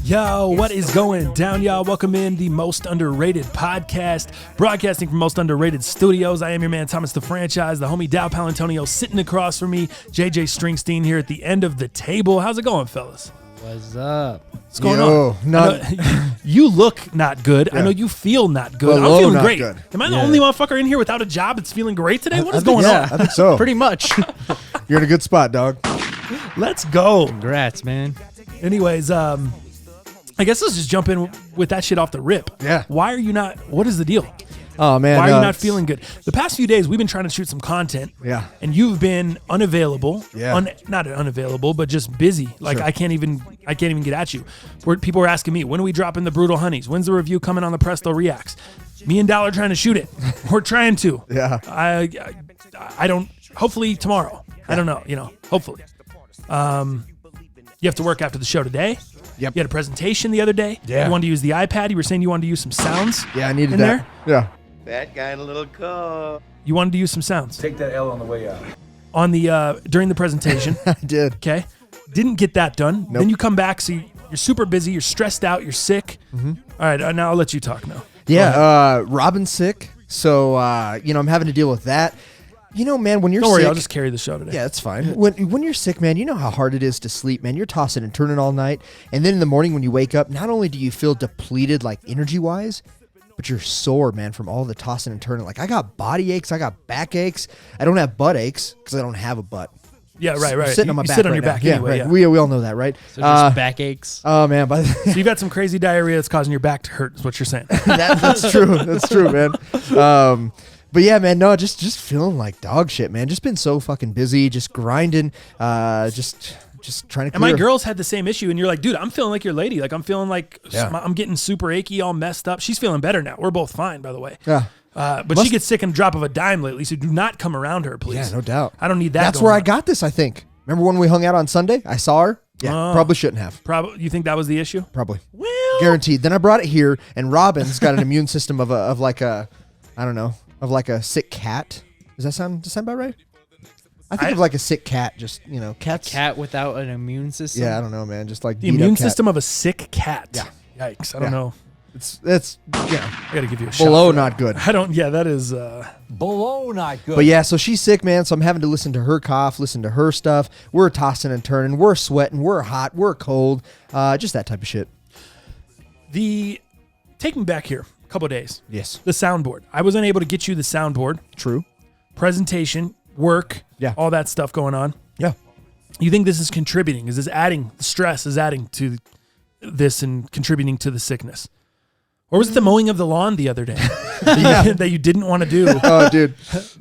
Yo, what is going down, y'all? Welcome in the Most Underrated podcast, broadcasting from Most Underrated Studios. I am your man, Thomas the Franchise, the homie Dow Palantonio sitting across from me, JJ Stringstein here at the end of the table. How's it going, fellas? What's up? What's going on? You look not good. Yeah. I know you feel not good. I'm feeling great. Good. Am I the only motherfucker in here without a job that's feeling great today? What is going on? I think so. Pretty much. You're in a good spot, dog. Let's go. Congrats, man. Anyways, I guess let's just jump in with that shit off the rip. Yeah. Why are you not? What is the deal? Oh, man. Why are you not feeling good? The past few days, we've been trying to shoot some content. Yeah. And you've been unavailable. Yeah. Not unavailable, but just busy. Like, sure. I can't even get at you. People were asking me, when are we dropping the Brutal Honeys? When's the review coming on the Presto Reacts? Me and Dow are trying to shoot it. We're trying to. Yeah. I don't, hopefully tomorrow. Yeah. I don't know, hopefully. You have to work after the show today. Yep. You had a presentation the other day. Yeah. You wanted to use the iPad. You were saying you wanted to use some sounds. Yeah, I needed in that. There. Yeah. That guy in a little car. You wanted to use some sounds. Take that L on the way out. On the during the presentation. I did. Okay. Didn't get that done. Nope. Then you come back, so you're super busy. You're stressed out. You're sick. Mm-hmm. All right. Now I'll let you talk now. Yeah. Robin's sick, so I'm having to deal with that. You know, man, when you're sick... Don't worry, I'll just carry the show today. Yeah, that's fine. When you're sick, man, you know how hard it is to sleep, man. You're tossing and turning all night. And then in the morning when you wake up, not only do you feel depleted, like, energy-wise, but you're sore, man, from all the tossing and turning. Like, I got body aches. I got back aches. I don't have butt aches because I don't have a butt. Yeah, right. I'm sitting on my back sit on right your now. back Yeah, anyway. right. Yeah. We all know that, right? So just back aches. Oh, man. So you got some crazy diarrhea that's causing your back to hurt is what you're saying. That's true. That's true, man. But yeah, man, no, just feeling like dog shit, man. Just been so fucking busy, just grinding, just trying to clear. And my girls had the same issue, and you're like, dude, I'm feeling like your lady. Like, I'm feeling like I'm getting super achy, all messed up. She's feeling better now. We're both fine, by the way. Yeah. But she gets sick in a drop of a dime lately, so do not come around her, please. Yeah, no doubt. I don't need that. That's where I got this, I think. Remember when we hung out on Sunday? I saw her. Yeah, probably shouldn't have. You think that was the issue? Probably. Well, guaranteed. Then I brought it here, and Robin's got an immune system of like a, I don't know, of like a sick cat. Does that sound about right? I think of like a sick cat, just, cats. Cat without an immune system? Yeah, I don't know, man. Just like the immune system of a sick cat. Yeah. Yikes. I don't know. It's I got to give you a shot. below not good. That is. Below not good. But yeah, so she's sick, man. So I'm having to listen to her cough, listen to her stuff. We're tossing and turning. We're sweating. We're hot. We're cold. Just that type of shit. Take me back here a couple of days. Yes. The soundboard. I was unable to get you the soundboard. True. Presentation, work, all that stuff going on. Yeah. You think this is contributing? Is this adding, the stress is adding to this and contributing to the sickness? Or was it the mowing of the lawn the other day that you didn't want to do? Oh, dude.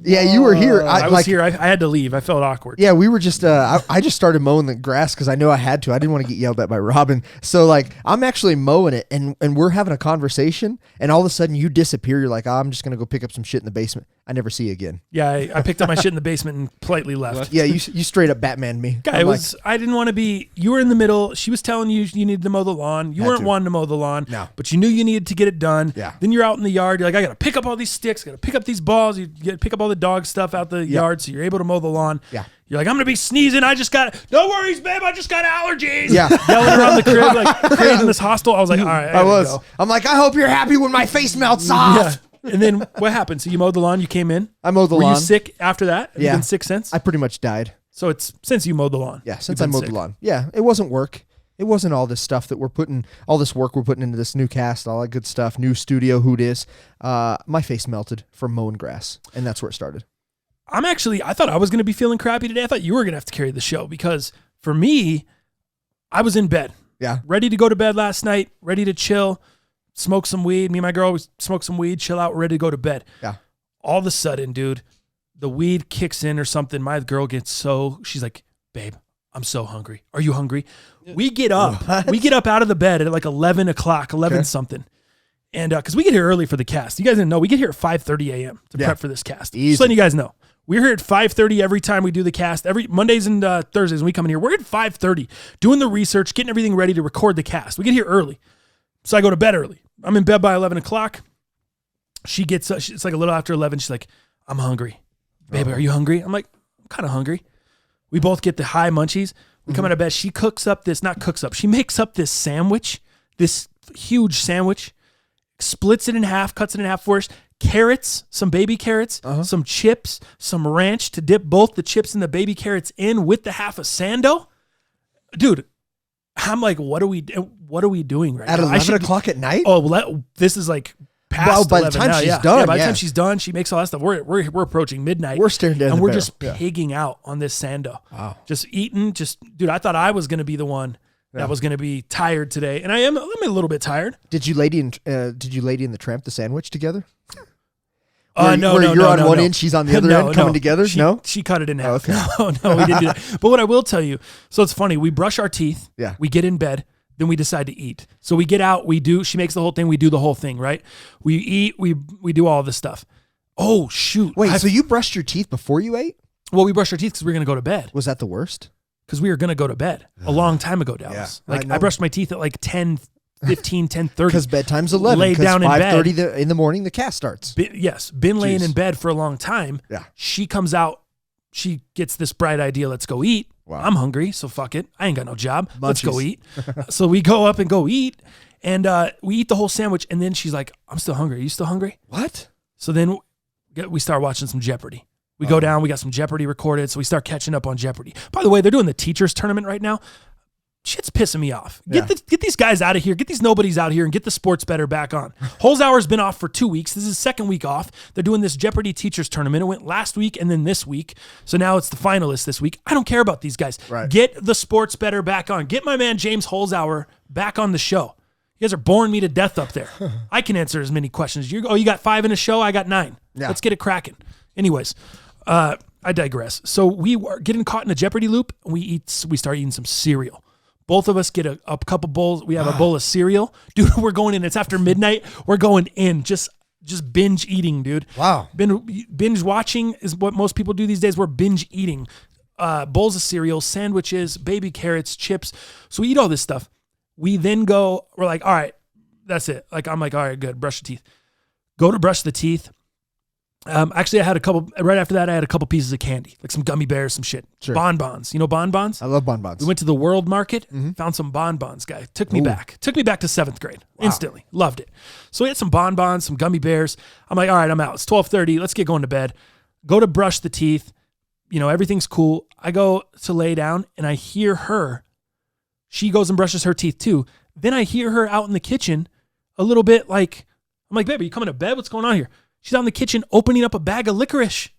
Yeah, you were here. I was here. I had to leave. I felt awkward. Yeah, we were just, I just started mowing the grass because I knew I had to. I didn't want to get yelled at by Robin. So, like, I'm actually mowing it, and we're having a conversation, and all of a sudden you disappear. You're like, I'm just going to go pick up some shit in the basement. I never see you again. Yeah, I picked up my shit in the basement and politely left. Yeah, you straight up Batman me. I didn't want to be, you were in the middle. She was telling you needed to mow the lawn. You weren't wanting to mow the lawn. No. But you knew you needed to get it done. Yeah. Then you're out in the yard. You're like, I got to pick up all these sticks. I got to pick up these balls. You got to pick up all the dog stuff out the yard so you're able to mow the lawn. Yeah. You're like, I'm going to be sneezing. No worries, babe. I just got allergies. Yeah. Yelling around the crib, like creating this hostel. I was like, all right. I'm like, I hope you're happy when my face melts off. Yeah. And then what happened? So you mowed the lawn. You came in. I mowed the lawn. Were you sick after that? Have Yeah. you been sick since? I pretty much died. So it's since you mowed the lawn. Yeah, since I mowed the lawn. Yeah, it wasn't work. It wasn't all this stuff that all this work we're putting into this new cast, all that good stuff, new studio, who dis. My face melted from mowing grass, and that's where it started. I thought I was going to be feeling crappy today. I thought you were going to have to carry the show because for me, I was in bed. Yeah. Ready to go to bed last night, ready to chill, smoke some weed. Me and my girl always smoke some weed, chill out, ready to go to bed. Yeah. All of a sudden, dude, the weed kicks in or something. My girl she's like, babe, I'm so hungry. Are you hungry? We get up. What? We get up out of the bed at like 11 o'clock, 11 something. And because we get here early for the cast. You guys didn't know. We get here at 5:30 a.m. to prep for this cast. Easy. Just letting you guys know. We're here at 5:30 every time we do the cast. Every Mondays and Thursdays when we come in here, we're at 5:30 doing the research, getting everything ready to record the cast. We get here early. So I go to bed early. I'm in bed by 11 o'clock. She gets, it's like a little after 11. She's like, I'm hungry. Baby, are you hungry? I'm like, I'm kind of hungry. We both get the high munchies. We come out of bed. She she makes up this sandwich this huge sandwich, splits it in half, cuts it in half for us. Carrots, some baby carrots, some chips, some ranch to dip both the chips and the baby carrots in with the half of sando. Dude, I'm like, what are we doing right At now? 11 o'clock at night? Oh, well, this is like past Well, by the 11 time now, she's yeah. done, Yeah, by the yeah. time she's done, she makes all that stuff. We're approaching midnight. We're staring down and the we're barrel. just Yeah. pigging out on this sando. Wow. Just eating. Dude, I thought I was gonna be the one that was gonna be tired today, and I'm a little bit tired. Did you Lady and the Tramp the sandwich together? No, you're on one no. end, she's on the other end, coming together? She cut it in half. Okay. No, we didn't do that. But what I will tell you, so it's funny. We brush our teeth. Yeah. We get in bed. Then we decide to eat. So we get out. She makes the whole thing. We do the whole thing, right? We eat. We do all this stuff. Oh, shoot. Wait, so you brushed your teeth before you ate? Well, we brushed our teeth because we were going to go to bed. Was that the worst? Because we were going to go to bed a long time ago, Dallas. Yeah, I brushed my teeth at like 10:15, 10:30. Because bedtime's 11. Laid down in bed. 5:30 in the morning, the cast starts. Been laying Jeez. in bed for a long time. Yeah. She comes out. She gets this bright idea. Let's go eat. Wow. I'm hungry, so fuck it. I ain't got no job. Let's go Munchies. eat. So we go up and go eat, and we eat the whole sandwich. And then she's like, "I'm still hungry. Are you still hungry?" What? So then we start watching some Jeopardy. We go down. We got some Jeopardy recorded, so we start catching up on Jeopardy. By the way, they're doing the teachers tournament right now. Shit's pissing me off. Get these guys out of here. Get these nobodies out here and get the sports better back on. Holzhauer's been off for 2 weeks. This is his second week off. They're doing this Jeopardy teachers tournament. It went last week and then this week. So now it's the finalists this week. I don't care about these guys. Right. Get the sports better back on. Get my man James Holzhauer back on the show. You guys are boring me to death up there. I can answer as many questions. You got 5 in a show? I got 9. Yeah. Let's get it cracking. Anyways, I digress. So we were getting caught in a Jeopardy loop. And we start eating some cereal. Both of us get a couple bowls. We have a bowl of cereal. Dude, we're going in. It's after midnight. We're going in. Just binge eating, dude. Wow. Binge watching is what most people do these days. We're binge eating. Bowls of cereal, sandwiches, baby carrots, chips. So we eat all this stuff. We then we're like, all right, that's it. Like, I'm like, all right, good. Brush your teeth. Go to brush the teeth. Actually, right after that, I had a couple pieces of candy, like some gummy bears, some shit. Sure. Bonbons. You know bonbons? I love bonbons. We went to the World Market, found some bonbons, guy. Took me back to 7th grade. Instantly. Loved it. So we had some bonbons, some gummy bears. I'm like, all right, I'm out. It's 12:30. Let's get going to bed. Go to brush the teeth. Everything's cool. I go to lay down and I hear her. She goes and brushes her teeth too. Then I hear her out in the kitchen a little bit like, I'm like, babe, are you coming to bed? What's going on here? She's out in the kitchen opening up a bag of licorice.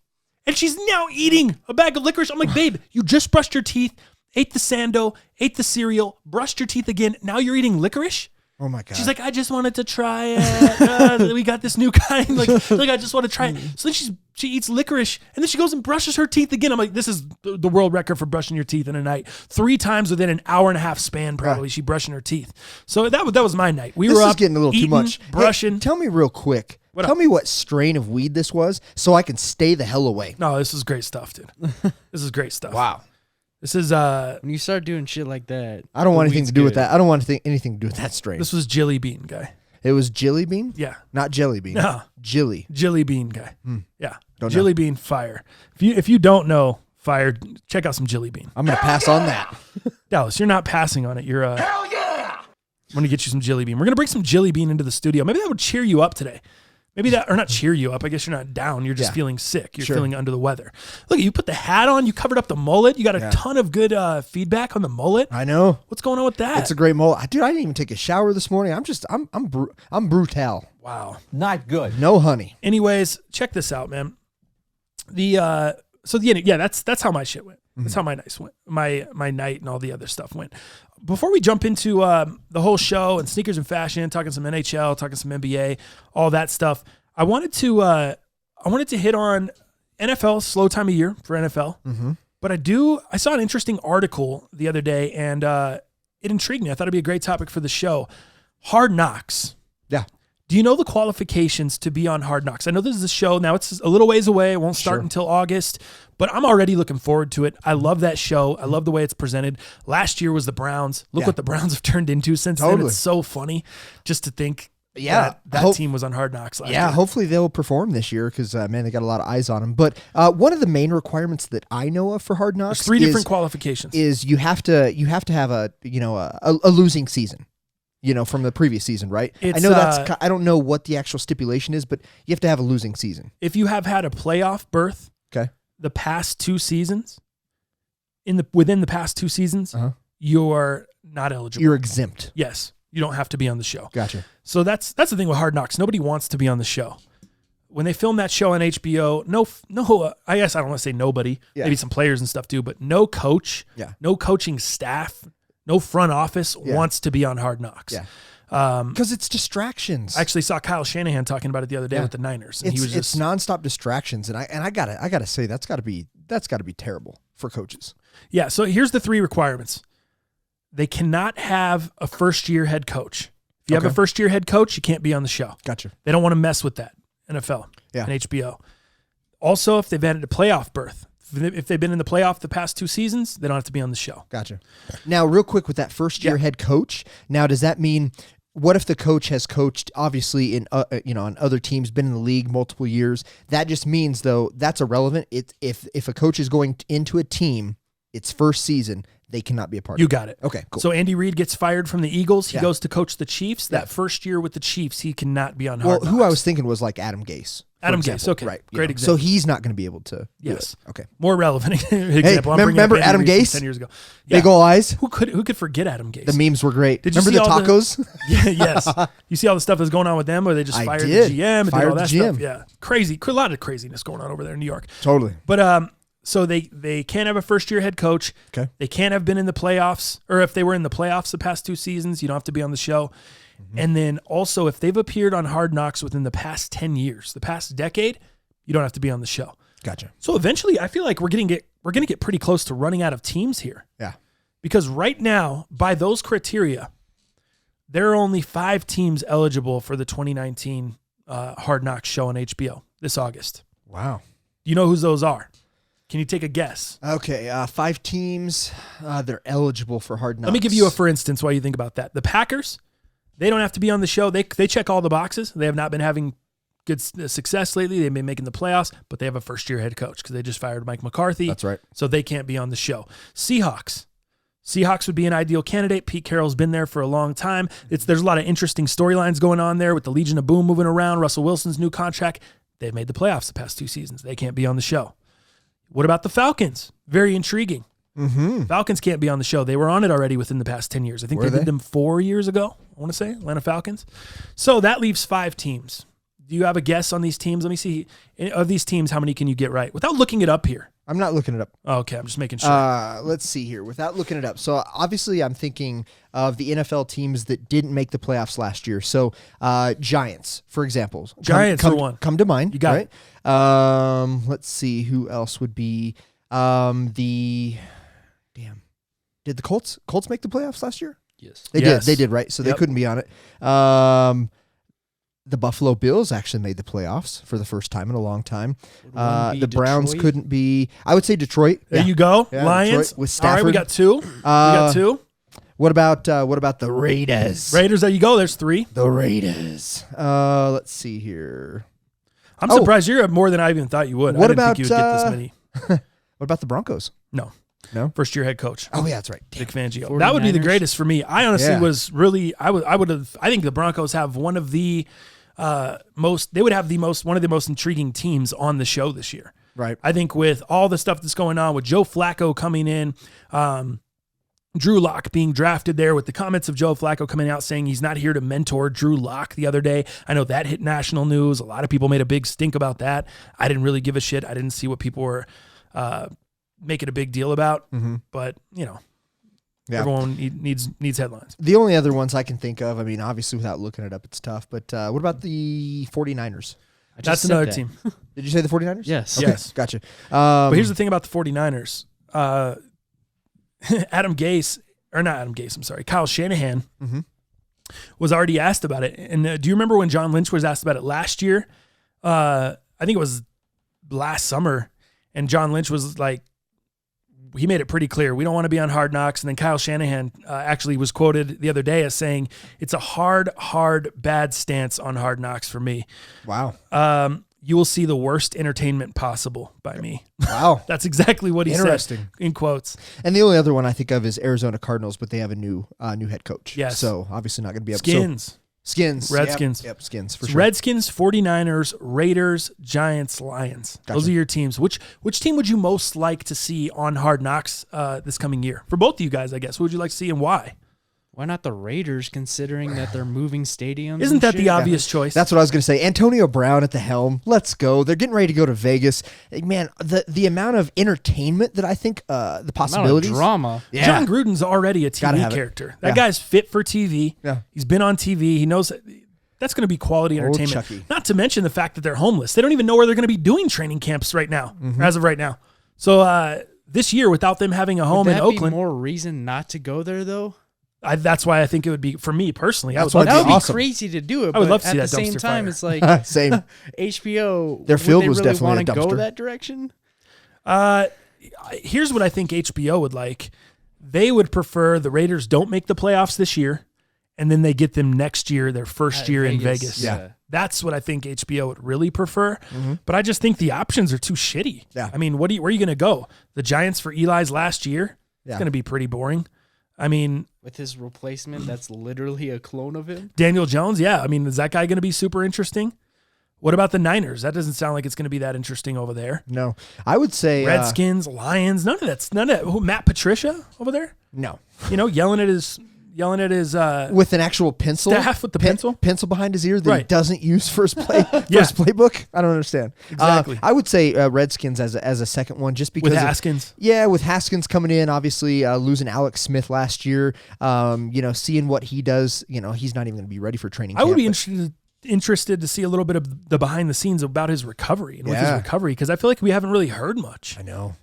And she's now eating a bag of licorice. I'm like, babe, you just brushed your teeth, ate the sando, ate the cereal, brushed your teeth again. Now you're eating licorice? Oh my God. She's like, I just wanted to try it. We got this new kind. Like I just want to try it. So then she eats licorice and then she goes and brushes her teeth again. I'm like, this is the world record for brushing your teeth in a night. 3 times within an hour and a half span, probably she's brushing her teeth. So that was my night. We this were is up getting a little eating, too much. brushing. Hey, tell me real quick. What Tell up? me what strain of weed this was so I can stay the hell away. No, this is great stuff, dude. This is great stuff. Wow. This is When you start doing shit like that, I don't want anything weed's to do with good. that. I don't want anything to do with that strain. this was Jilly Bean guy. It was Jilly Bean? Yeah. Not Jelly Bean. No. Jilly. Jilly Bean guy. Yeah. Don't Jilly Bean fire. If you don't know fire, check out some Jilly Bean. I'm going to pass on that. Dallas, you're not passing on it. You're hell yeah. I'm gonna get you some Jilly Bean. We're gonna bring some Jilly Bean into the studio. Maybe that would cheer you up today. Maybe that, or not cheer you up. I guess you're not down. You're just feeling sick. You're feeling under the weather. Look, you put the hat on. You covered up the mullet. You got a ton of good feedback on the mullet. I know. What's going on with that? It's a great mullet. Dude, I didn't even take a shower this morning. I'm brutal. Wow. Not good. No honey. Anyways, check this out, man. That's how my shit went. That's how my nights went. My night and all the other stuff went. Before we jump into the whole show and sneakers and fashion, talking some NHL, talking some NBA, all that stuff, I wanted to hit on NFL, slow time of year for NFL. Mm-hmm. But I saw an interesting article the other day and it intrigued me. I thought it'd be a great topic for the show. Hard Knocks. Yeah. Do you know the qualifications to be on Hard Knocks? I know this is a show. Now it's a little ways away. It won't start until August, but I'm already looking forward to it. I love that show. I love the way it's presented. Last year was the Browns. Look what the Browns have turned into since then. It's so funny just to think that team was on Hard Knocks last year. Yeah, hopefully they'll perform this year because, man, they got a lot of eyes on them. But one of the main requirements that I know of for Hard Knocks There's 3 different qualifications. Is you have to have a losing season. from the previous season, right? It's, I know I don't know what the actual stipulation is, but you have to have a losing season. If you have had a playoff berth, Okay. the past 2 seasons, within the past 2 seasons, you're not eligible. You're exempt. Yes, you don't have to be on the show. Gotcha. So that's the thing with Hard Knocks. Nobody wants to be on the show. When they film that show on HBO, no, I guess I don't want to say nobody, maybe some players and stuff too, but no coach, no coaching staff, no front office wants to be on Hard Knocks. Yeah. Because it's distractions. I actually saw Kyle Shanahan talking about it the other day with the Niners, and it's nonstop distractions, and I gotta say that's gotta be terrible for coaches. Yeah. So here's the 3 requirements. They cannot have a first-year head coach. If you have a first-year head coach, you can't be on the show. Gotcha. They don't want to mess with that. NFL and HBO. Also, if they've had a playoff berth, if they've been in the playoff the past 2 seasons, they don't have to be on the show. Gotcha. Now, real quick with that first-year head coach. Now, does that mean what if the coach has coached obviously in on other teams, been in the league multiple years? That just means though that's irrelevant. If a coach is going into a team, its first season, they cannot be a part of it. You got it. Okay, cool. So Andy Reid gets fired from the Eagles. He goes to coach the Chiefs. That first year with the Chiefs, he cannot be on Hard Knocks. Who I was thinking was like Adam Gase. Adam Gase, okay. Right. Great example. So he's not going to be able to. Yes. Okay. More relevant example. Hey, I'm bringing remember up Andy Adam Reid from Gase? 10 years ago. Big ol' eyes. Who could forget Adam Gase? The memes were great. Did you remember see the all tacos? Yes. You see all the stuff that's going on with them, where they just fired the GM and did all that stuff. Yeah. Crazy. A lot of craziness going on over there in New York. Totally. But so they can't have a first-year head coach. Okay. They can't have been in the playoffs, or if they were in the playoffs the past 2 seasons, you don't have to be on the show. Mm-hmm. And then also, if they've appeared on Hard Knocks within the past 10 years, the past decade, you don't have to be on the show. Gotcha. So eventually, I feel like we're going to get pretty close to running out of teams here. Yeah. Because right now, by those criteria, there are only 5 teams eligible for the 2019 Hard Knocks show on HBO this August. Wow. Do you know who those are? Can you take a guess? Okay, 5 teams. They're eligible for Hard Knocks. Let me give you a for instance while you think about that. The Packers, they don't have to be on the show. They check all the boxes. They have not been having good success lately. They've been making the playoffs, but they have a first-year head coach because they just fired Mike McCarthy. That's right. So they can't be on the show. Seahawks would be an ideal candidate. Pete Carroll's been there for a long time. There's a lot of interesting storylines going on there with the Legion of Boom moving around, Russell Wilson's new contract. They've made the playoffs the past 2 seasons. They can't be on the show. What about the Falcons? Very intriguing. Mm-hmm. Falcons can't be on the show. They were on it already within the past 10 years. I think they did them 4 years ago, I want to say, Atlanta Falcons. So that leaves 5 teams. Do you have a guess on these teams? Let me see. Of these teams, how many can you get right? Without looking it up here. I'm not looking it up. Oh, okay, I'm just making sure. Let's see here. Without looking it up. So obviously I'm thinking of the NFL teams that didn't make the playoffs last year. So Giants, for example. Giants are one. Come to mind. You got it. Let's see. Who else would be Did the Colts make the playoffs last year? Yes. They did, right? So they couldn't be on it. The Buffalo Bills actually made the playoffs for the first time in a long time. The Browns couldn't be. I would say Detroit. There you go. Yeah, Lions. Detroit with Stafford. All right, we got 2. What about the Raiders? Raiders, there you go. There's 3. The Raiders. Let's see here. I'm surprised you're more than I even thought you would. What I didn't about think you would get this many. What about the Broncos? No. No? First-year head coach. Oh, yeah, that's right. Vic Fangio. That would be the 49ers? greatest for me. I honestly was really. I think the Broncos have one of the most. They would have one of the most intriguing teams on the show this year. Right. I think with all the stuff that's going on with Joe Flacco coming in, Drew Lock being drafted there, with the comments of Joe Flacco coming out saying he's not here to mentor Drew Lock the other day. I know that hit national news. A lot of people made a big stink about that. I didn't really give a shit. I didn't see what people were making a big deal about. Mm-hmm. But, everyone needs headlines. The only other ones I can think of, I mean, obviously without looking it up, it's tough. But what about the 49ers? That's another team. Did you say the 49ers? Yes. Okay, Yes. Gotcha. But here's the thing about the 49ers. Kyle Shanahan was already asked about it. And do you remember when John Lynch was asked about it last year? I think it was last summer. And John Lynch was like, he made it pretty clear, we don't want to be on Hard Knocks. And then Kyle Shanahan actually was quoted the other day as saying, it's a hard, bad stance on Hard Knocks for me. Wow. you will see the worst entertainment possible by me. Wow. That's exactly what he Interesting. said in quotes. And the only other one I think of is Arizona Cardinals, but they have a new head coach. Yes. So obviously not going to be able Skins. Skins. Redskins. Yep, Skins for sure. Redskins, 49ers, Raiders, Giants, Lions. Gotcha. Those are your teams. Which team would you most like to see on Hard Knocks this coming year? For both of you guys, I guess. What would you like to see and why? Why not the Raiders, considering that they're moving stadiums? Isn't and that shit? the obvious choice? That's what I was going to say. Antonio Brown at the helm. Let's go. They're getting ready to go to Vegas. Man, the amount of entertainment that I think the Amount of possibilities. drama. Yeah. John Gruden's already a Gotta TV have it. character. That Yeah. guy's fit for TV. Yeah. He's been on TV. He knows that's going to be quality Old entertainment. Chucky. Not to mention the fact that they're homeless. They don't even know where they're going to be doing training camps right now, Mm-hmm. as of right now. So this year, without them having a home Would in that Oakland, be more reason not to go there, though? that's why I think it would be, for me personally, That's I would why love That would to be awesome. crazy to do it. I would but love to at see the that same dumpster time, fire. it's like Same. HBO. Their field would was they really definitely want a to go dumpster. that direction? Here's what I think HBO would like. They would prefer the Raiders don't make the playoffs this year, and then they get them next year, their first At year in Vegas, Vegas. yeah. That's what I think HBO would really prefer. But I just think the options are too shitty. Yeah. I mean, where are you going to go? The Giants for Eli's last year? Yeah. It's going to be pretty boring. I mean, With his replacement, that's literally a clone of him. Daniel Jones, yeah. I mean, is that guy going to be super interesting? What about the Niners? That doesn't sound like it's going to be that interesting over there. No. I would say Redskins, Lions, none of that. Who, Matt Patricia over there? no. You know, yelling at his With an actual pencil. Staff with the pencil? Pencil behind his ear that he Right. doesn't use for his play for Yeah. his playbook. I don't understand. Exactly. I would say Redskins as a second one, just because with of- Haskins. Yeah, with Haskins coming in, obviously losing Alex Smith last year, seeing what he does, he's not even going to be ready for training I camp. would be but- interested to see a little bit of the behind the scenes about his recovery and with his Yeah. recovery, because I feel like we haven't really heard much. I know.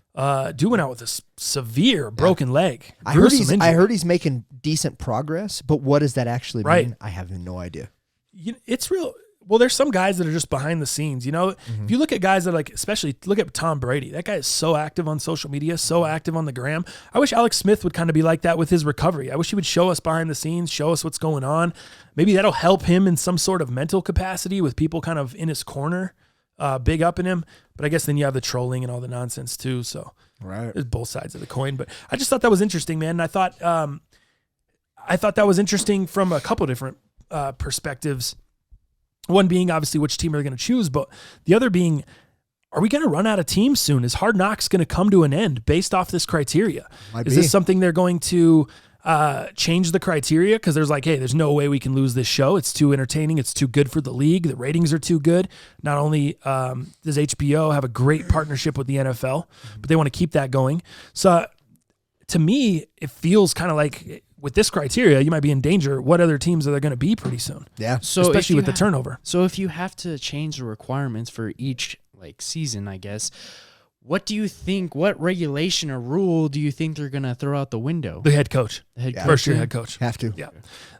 Dude went out with a severe broken leg. I heard Gruesome I injury. heard he's making decent progress, but what does that actually Right. mean? I have no idea. It's real. Well, there's some guys that are just behind the scenes. If you look at guys that especially look at Tom Brady, that guy is so active on social media, so active on the gram. I wish Alex Smith would kind of be like that with his recovery. I wish he would show us behind the scenes, show us what's going on. Maybe that'll help him in some sort of mental capacity with people kind of in his corner, big up in him. But I guess then you have the trolling and all the nonsense too. So Right. there's both sides of the coin. But I just thought that was interesting, man. And I thought that was interesting from a couple different perspectives. One being obviously which team are going to choose, but the other being, are we going to run out of teams soon? Is Hard Knocks going to come to an end based off this criteria? Might Is be. this something they're going to change the criteria? Because there's no way we can lose this show. It's too entertaining. It's too good for the league. The ratings are too good. Not only does HBO have a great partnership with the NFL, but they want to keep that going. So to me, it feels kind of like with this criteria, you might be in danger. What other teams are there going to be pretty soon? Yeah. So Especially if with you the turnover. So if you have to change the requirements for each season, I guess, what do you think? What regulation or rule do you think they're gonna throw out the window? The head coach. The head First year coach? head coach. Have to. Yeah.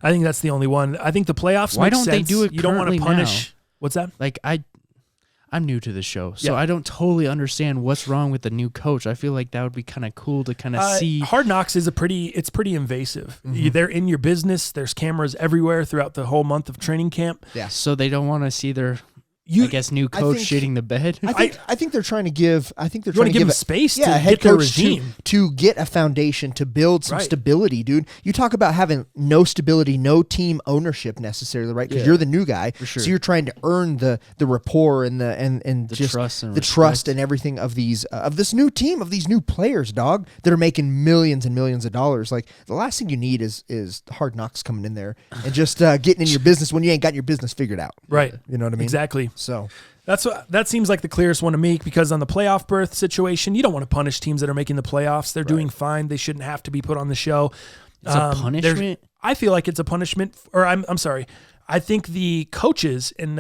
I think that's the only one. I think the playoffs Why make don't they sense. do it You don't want to currently punish. What's that? Like I'm new to the show, so Yeah. I don't totally understand what's wrong with the new coach. I feel like that would be kind of cool to kind of see. Hard Knocks is pretty invasive. They're in your business. There's cameras everywhere throughout the whole month of training camp. Yeah. So they don't want to see their, You, I guess, new coach think- shitting the bed. I think they're trying to give. I think they're You wanna trying to give give them space a to head get their coach regime. to get a foundation to build some Right. stability, dude. You talk about having no stability, no team ownership necessarily, right? Because Yeah. you're the new guy, sure. so you're trying to earn the rapport and the The trust and the trust respect. and everything of these of this new team, of these new players, dog, that are making millions and millions of dollars. Like the last thing you need is Hard Knocks coming in there and just getting in your business when you ain't got your business figured out. right. You know what I mean? Exactly. So That seems like the clearest one to me, because on the playoff berth situation, you don't want to punish teams that are making the playoffs. They're doing fine. They shouldn't have to be put on the show. It's a punishment? I feel like it's a punishment. Or I'm sorry. I think the coaches in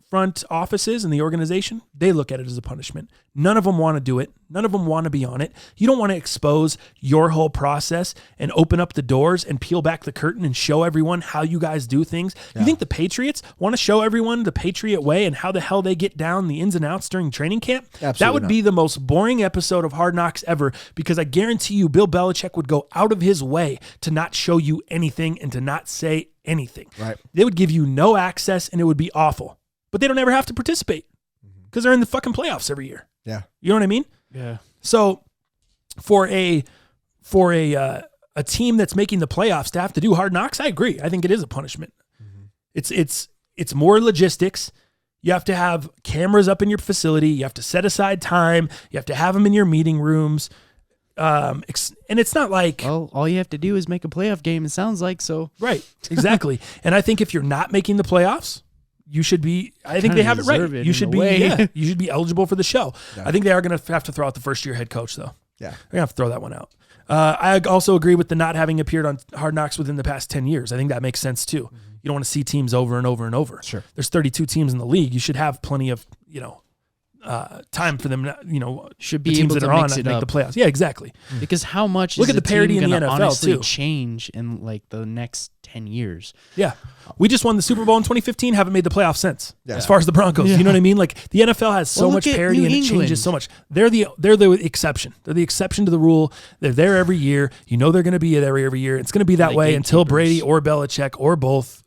front offices in the organization, they look at it as a punishment. None of them want to do it. None of them want to be on it. You don't want to expose your whole process and open up the doors and peel back the curtain and show everyone how you guys do things. You think the Patriots want to show everyone the Patriot way and how the hell they get down the ins and outs during training camp? Absolutely That would not. be the most boring episode of Hard Knocks ever, because I guarantee you Bill Belichick would go out of his way to not show you anything and to not say anything. Right. They would give you no access, and it would be awful. but they don't ever have to participate because they're in the fucking playoffs every year. Yeah. You know what I mean? Yeah. So for a team that's making the playoffs to have to do Hard Knocks, I agree. I think it is a punishment. It's more logistics. You have to have cameras up in your facility. You have to set aside time. You have to have them in your meeting rooms. And it's not like, Well, all you have to do is make a playoff game. It sounds like so. right, exactly. And I think if you're not making the playoffs, you should be, I think they have it right. deserve it You in should a be, way. you should be eligible for the show. Yeah. I think they are going to have to throw out the first year head coach though. Yeah. They're going to have to throw that one out. I also agree with the not having appeared on Hard Knocks within the past 10 years. I think that makes sense too. You don't want to see teams over and over and over. Sure. There's 32 teams in the league. You should have plenty of, time for them, Should the be teams able that to are on mix to it make up. the playoffs. Yeah, exactly. Because how much Look is at the parity in the gonna NFL honestly too. change in like the next 10 years? Yeah. We just won the Super Bowl in 2015, haven't made the playoffs since. Yeah. As far as the Broncos, you know what I mean? Like the NFL has so Well, much look at parity New and it England. changes so much. They're the exception. They're the exception to the rule. They're there every year. You know they're going to be there every year. It's going to be that Like way until gatekeepers. Brady or Belichick or both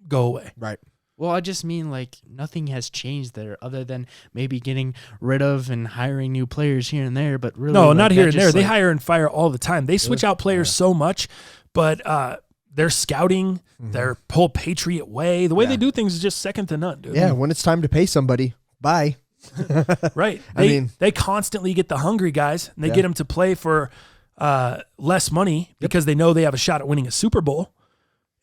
go away. Right. Well, I just mean like nothing has changed there other than maybe getting rid of and hiring new players here and there. But really, No, like, not that here and just, there. They like, hire and fire all the time. They switch out players so much, but their scouting, their whole Patriot way, the way they do things is just second to none, dude. Yeah. When it's time to pay somebody, bye. Right. I mean- They constantly get the hungry guys and they Yeah. get them to play for less money because they know they have a shot at winning a Super Bowl.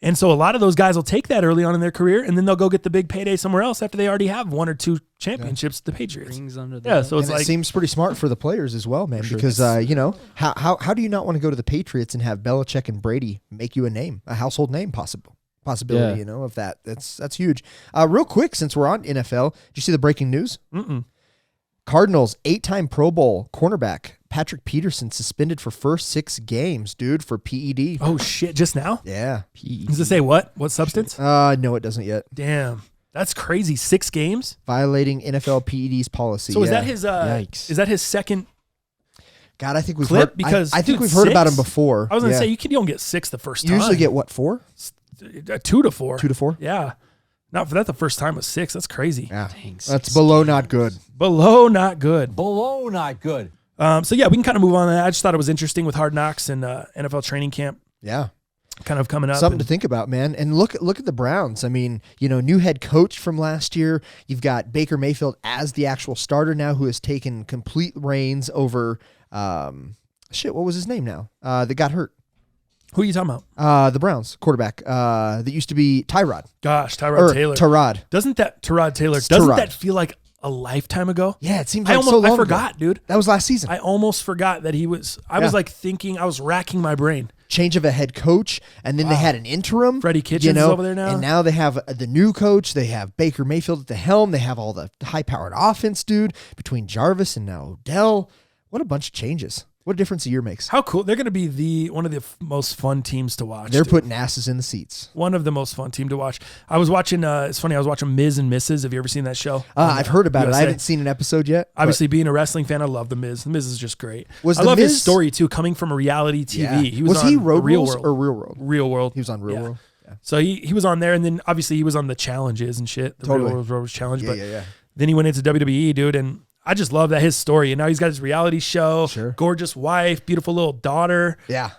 And so a lot of those guys will take that early on in their career and then they'll go get the big payday somewhere else after they already have one or two championships, the Patriots. rings under the Yeah, so it's And like, it seems pretty smart for the players as well, man. Because how do you not want to go to the Patriots and have Belichick and Brady make you a name, a household name, possibility? Yeah. Of that. That's huge. Real quick, since we're on NFL, did you see the breaking news? Cardinals 8-time Pro Bowl cornerback Patrick Peterson suspended for first 6 games, dude, for PED. oh shit, just now? Yeah. Does it say what? What substance? No, it doesn't yet. Damn. That's crazy. 6 games? Violating NFL PED's policy. So is yeah. that his Yikes. is that his second? God, I think we've clip? heard Because, I think dude, we've heard about him 6? before. I was gonna Yeah. say you don't get 6 the first You time. usually get what, 4? 2 to 4. 2 to 4? Yeah. Not for that the first time was 6. That's crazy. Yeah. Thanks. That's below not good. Below not good. Below not good. So yeah, we can kind of move on to that. I just thought it was interesting with Hard Knocks and NFL training camp Yeah. kind of coming up. Something to and- think about, man. And look at the Browns. I mean, new head coach from last year. You've got Baker Mayfield as the actual starter now, who has taken complete reins over what was his name now? That got hurt. Who are you talking about? The Browns quarterback. That used to be Tyrod. Gosh, Tyrod Taylor. Tyrod. Doesn't that Tyrod Taylor? It's Doesn't Tyrod. that feel like a lifetime ago? Yeah, it seems I like almost so long I ago. forgot, dude. That was last season. I almost forgot that he was. I was like thinking. I was racking my brain. Change of a head coach, and then they had an interim. Freddie Kitchens is over there now. And now they have the new coach. They have Baker Mayfield at the helm. They have all the high-powered offense, dude, between Jarvis and now Odell. What a bunch of changes. What a difference a year makes. How cool! They're going to be one of the most fun teams to watch. They're dude. putting asses in the seats. One of the most fun team to watch. I was watching. It's funny. I was watching Miz and Mrs. Have you ever seen that show? I've heard about it. I USA. haven't seen an episode yet. but- Obviously, being a wrestling fan, I love the Miz. The Miz is just great. Was I The love his Miz- story too, coming from a reality TV. Yeah. He was he on Road Real Rules World or Real World? Real World. He was on Real Yeah. World. Yeah. So he was on there, and then obviously he was on the challenges and shit. The Totally. Real World Challenge. But Yeah. then he went into WWE, dude, and I just love that his story. And now he's got his reality show, Sure. gorgeous wife, beautiful little daughter. Yeah.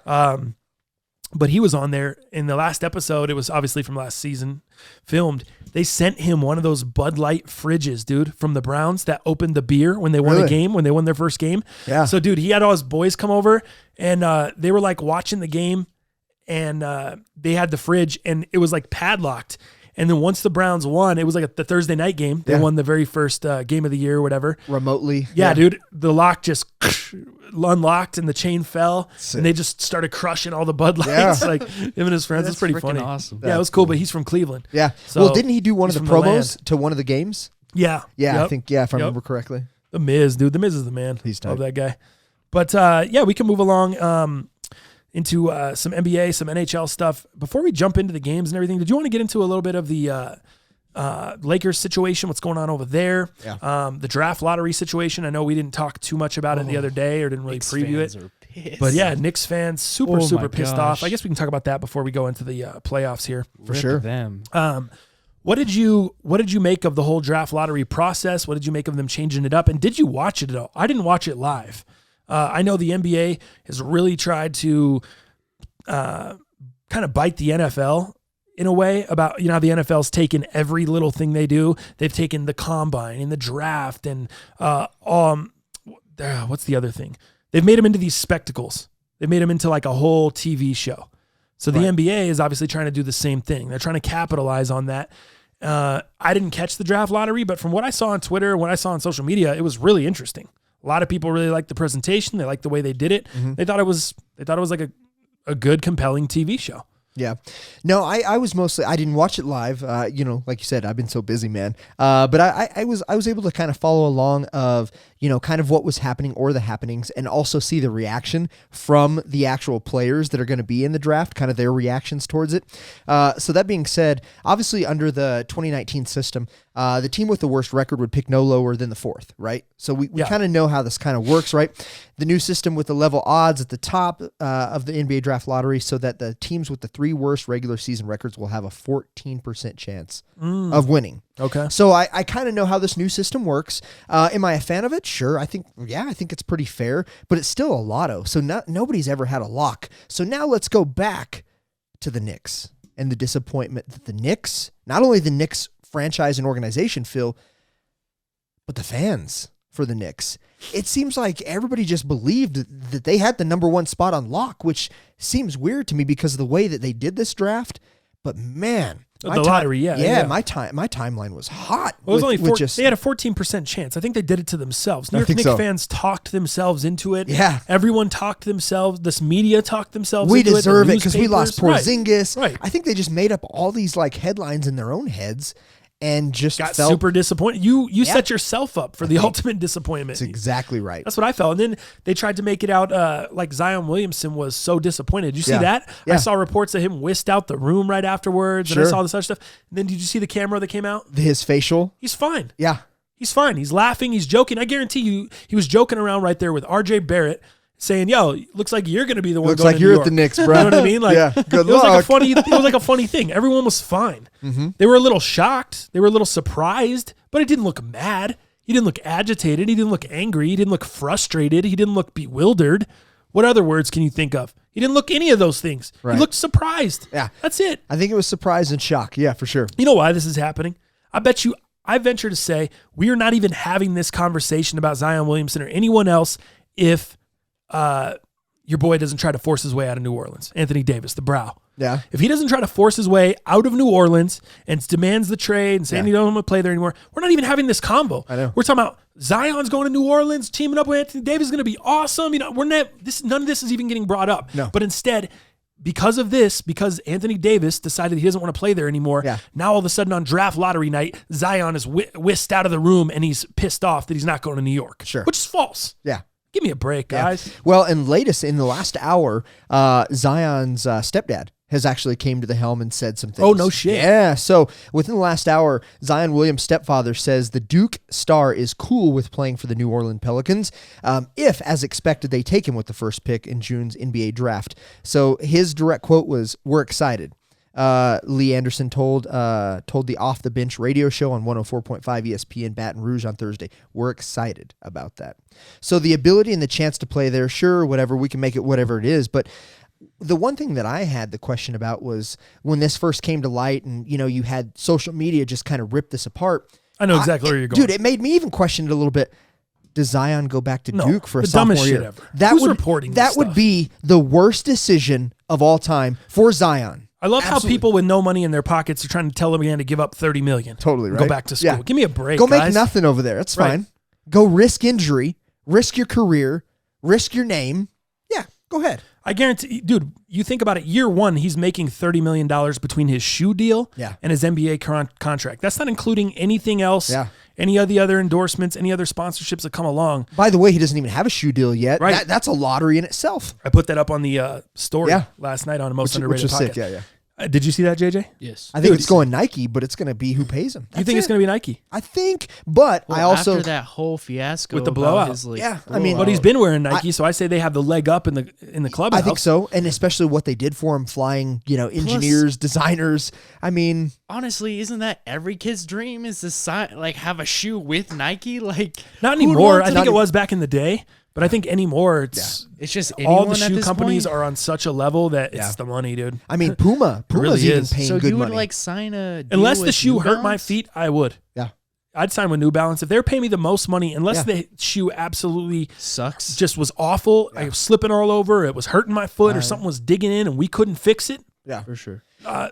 But he was on there in the last episode. It was obviously from last season, filmed. They sent him one of those Bud Light fridges, dude, from the Browns that opened the beer when they won a Really? game, when they won their first game. Yeah. So, dude, he had all his boys come over, and they were like watching the game, and they had the fridge, and it was like padlocked. And then once the Browns won, it was like the Thursday night game. They Yeah. won the very first game of the year or whatever. Remotely. Yeah, dude, the lock just unlocked and the chain fell, Sick. and they just started crushing all the Bud Lights. Yeah. Like him and his friends. It's pretty freaking funny. awesome. Yeah, it was cool. But he's from Cleveland. Yeah. So, well, didn't he do one of he's the from the promos land. to one of the games? Yeah, Yeah, Yep. I think. Yeah, if I Yep. remember correctly. The Miz, dude. The Miz is the man. He's tight. Love that guy. But yeah, we can move along into some NBA, some NHL stuff. Before we jump into the games and everything, did you want to get into a little bit of the Lakers situation, what's going on over there? Yeah. The draft lottery situation. I know we didn't talk too much about it the other day or didn't really Knicks preview fans it. are pissed. But yeah, Knicks fans super Oh my pissed gosh. off. I guess we can talk about that before we go into the playoffs here. For Rip sure. them. What did you make of the whole draft lottery process? What did you make of them changing it up? And did you watch it at all? I didn't watch it live. I know the NBA has really tried to kind of bite the NFL in a way about, how the NFL's taken every little thing they do. They've taken the combine and the draft and what's the other thing? They've made them into these spectacles. They've made them into like a whole TV show. So the NBA is obviously trying to do the same thing. They're trying to capitalize on that. I didn't catch the draft lottery, but from what I saw on Twitter, what I saw on social media, it was really interesting. A lot of people really liked the presentation. They liked the way they did it. Mm-hmm. They thought it was like a good, compelling TV show. Yeah. No, I was mostly, I didn't watch it live. Like you said, I've been so busy, man. But I was able to kind of follow along of, kind of what was happening or the happenings, and also see the reaction from the actual players that are going to be in the draft, kind of their reactions towards it. So that being said, obviously under the 2019 system, the team with the worst record would pick no lower than the fourth, right? So we kind of know how this kind of works, right? The new system with the level odds at the top of the NBA draft lottery, so that the teams with the 3 worst regular season records will have a 14% chance of winning. Okay. So I kind of know how this new system works. Am I a fan of it? Sure. I think it's pretty fair, but it's still a lotto. So nobody's ever had a lock. So now let's go back to the Knicks and the disappointment that the Knicks, not only the Knicks franchise and organization feel, but the fans for the Knicks. It seems like everybody just believed that they had the number 1 spot on lock, which seems weird to me because of the way that they did this draft. But man, lottery, yeah. My timeline was hot. Well, it was only they had a 14% chance. I think they did it to themselves. New York Knicks fans talked themselves into it. Yeah, everyone talked themselves. This media talked themselves. We into it. deserve it because we lost Porzingis. Right. I think they just made up all these like headlines in their own heads. And just got super disappointed. You set yourself up for the ultimate disappointment. That's exactly right. That's what I felt. And then they tried to make it out like Zion Williamson was so disappointed. Did you see that? Yeah. I saw reports of him whisked out the room right afterwards. And I saw this other stuff. And then did you see the camera that came out? His facial? He's fine. Yeah. He's fine. He's laughing. He's joking. I guarantee you he was joking around right there with RJ Barrett, saying, "Yo, looks like you're going to be the one." Looks going like to you're New York. at the Knicks, bro. You know what I mean? Like, yeah, good it luck. It was like a funny thing. Everyone was fine. Mm-hmm. They were a little shocked. They were a little surprised, but it didn't look mad. He didn't look agitated. He didn't look angry. He didn't look frustrated. He didn't look bewildered. What other words can you think of? He didn't look any of those things. Right. He looked surprised. Yeah, that's it. I think it was surprise and shock. Yeah, for sure. You know why this is happening? I venture to say we are not even having this conversation about Zion Williamson or anyone else if your boy doesn't try to force his way out of New Orleans. Anthony Davis, the brow. Yeah. If he doesn't try to force his way out of New Orleans and demands the trade and saying he don't want to play there anymore, we're not even having this combo. I know. We're talking about Zion's going to New Orleans, teaming up with Anthony Davis is going to be awesome. None of this is even getting brought up. No. But instead, because Anthony Davis decided he doesn't want to play there anymore, now all of a sudden on draft lottery night, Zion is whisked out of the room and he's pissed off that he's not going to New York. Sure. Which is false. Yeah. Give me a break, guys. Yeah. Well, and latest in the last hour, Zion's stepdad has actually came to the helm and said some things. Oh, no shit. Yeah. So within the last hour, Zion Williams' stepfather says the Duke star is cool with playing for the New Orleans Pelicans if, as expected, they take him with the first pick in June's NBA draft. So his direct quote was, "We're excited." Lee Anderson told the Off the Bench radio show on 104.5 ESPN Baton Rouge on Thursday. We're excited about that. So the ability and the chance to play there, sure, whatever, we can make it whatever it is. But the one thing that I had the question about was when this first came to light and, you had social media just kind of rip this apart. I know exactly where you're going. Dude, it made me even question it a little bit. Does Zion go back to Duke for a sophomore dumbest year? Shit ever. Who's reporting this That would be the worst decision of all time for Zion. I love how people with no money in their pockets are trying to tell a man to give up $30 million. Totally right. Go back to school. Yeah. Give me a break. Go guys. make nothing over there. That's fine. Go risk injury, risk your career, risk your name. Yeah, go ahead. I guarantee, dude, you think about it, year one, he's making $30 million between his shoe deal and his NBA contract. That's not including anything else, any of the other endorsements, any other sponsorships that come along. By the way, he doesn't even have a shoe deal yet. Right. That's a lottery in itself. I put that up on the story last night on a Most Underrated which was podcast. sick, Did you see that, JJ? Yes. I think it's going Nike, but it's going to be who pays him. You think it's going to be Nike? I think, but Well, I also after that whole fiasco With the about blowout. his, like, Yeah, I mean, But he's been wearing Nike, so I say they have the leg up in the clubhouse. I think so, and especially what they did for him, flying, engineers, designers. I mean, honestly, isn't that every kid's dream? Is to have a shoe with Nike? Like, Not who would anymore. want I to- think it was back in the day, but I think anymore it's It's just all the anyone at shoe this companies point? are on such a level that Yeah. it's the money, dude. I mean, Puma's really even is. paying So good you would money. sign a deal Unless the with shoe New hurt my Balance? feet, I would. Yeah. I'd sign with New Balance if they're paying me the most money. Unless Yeah. the shoe absolutely Sucks. just was awful, I was slipping all over, it was hurting my foot, or something was digging in, and we couldn't fix it. Yeah, for sure.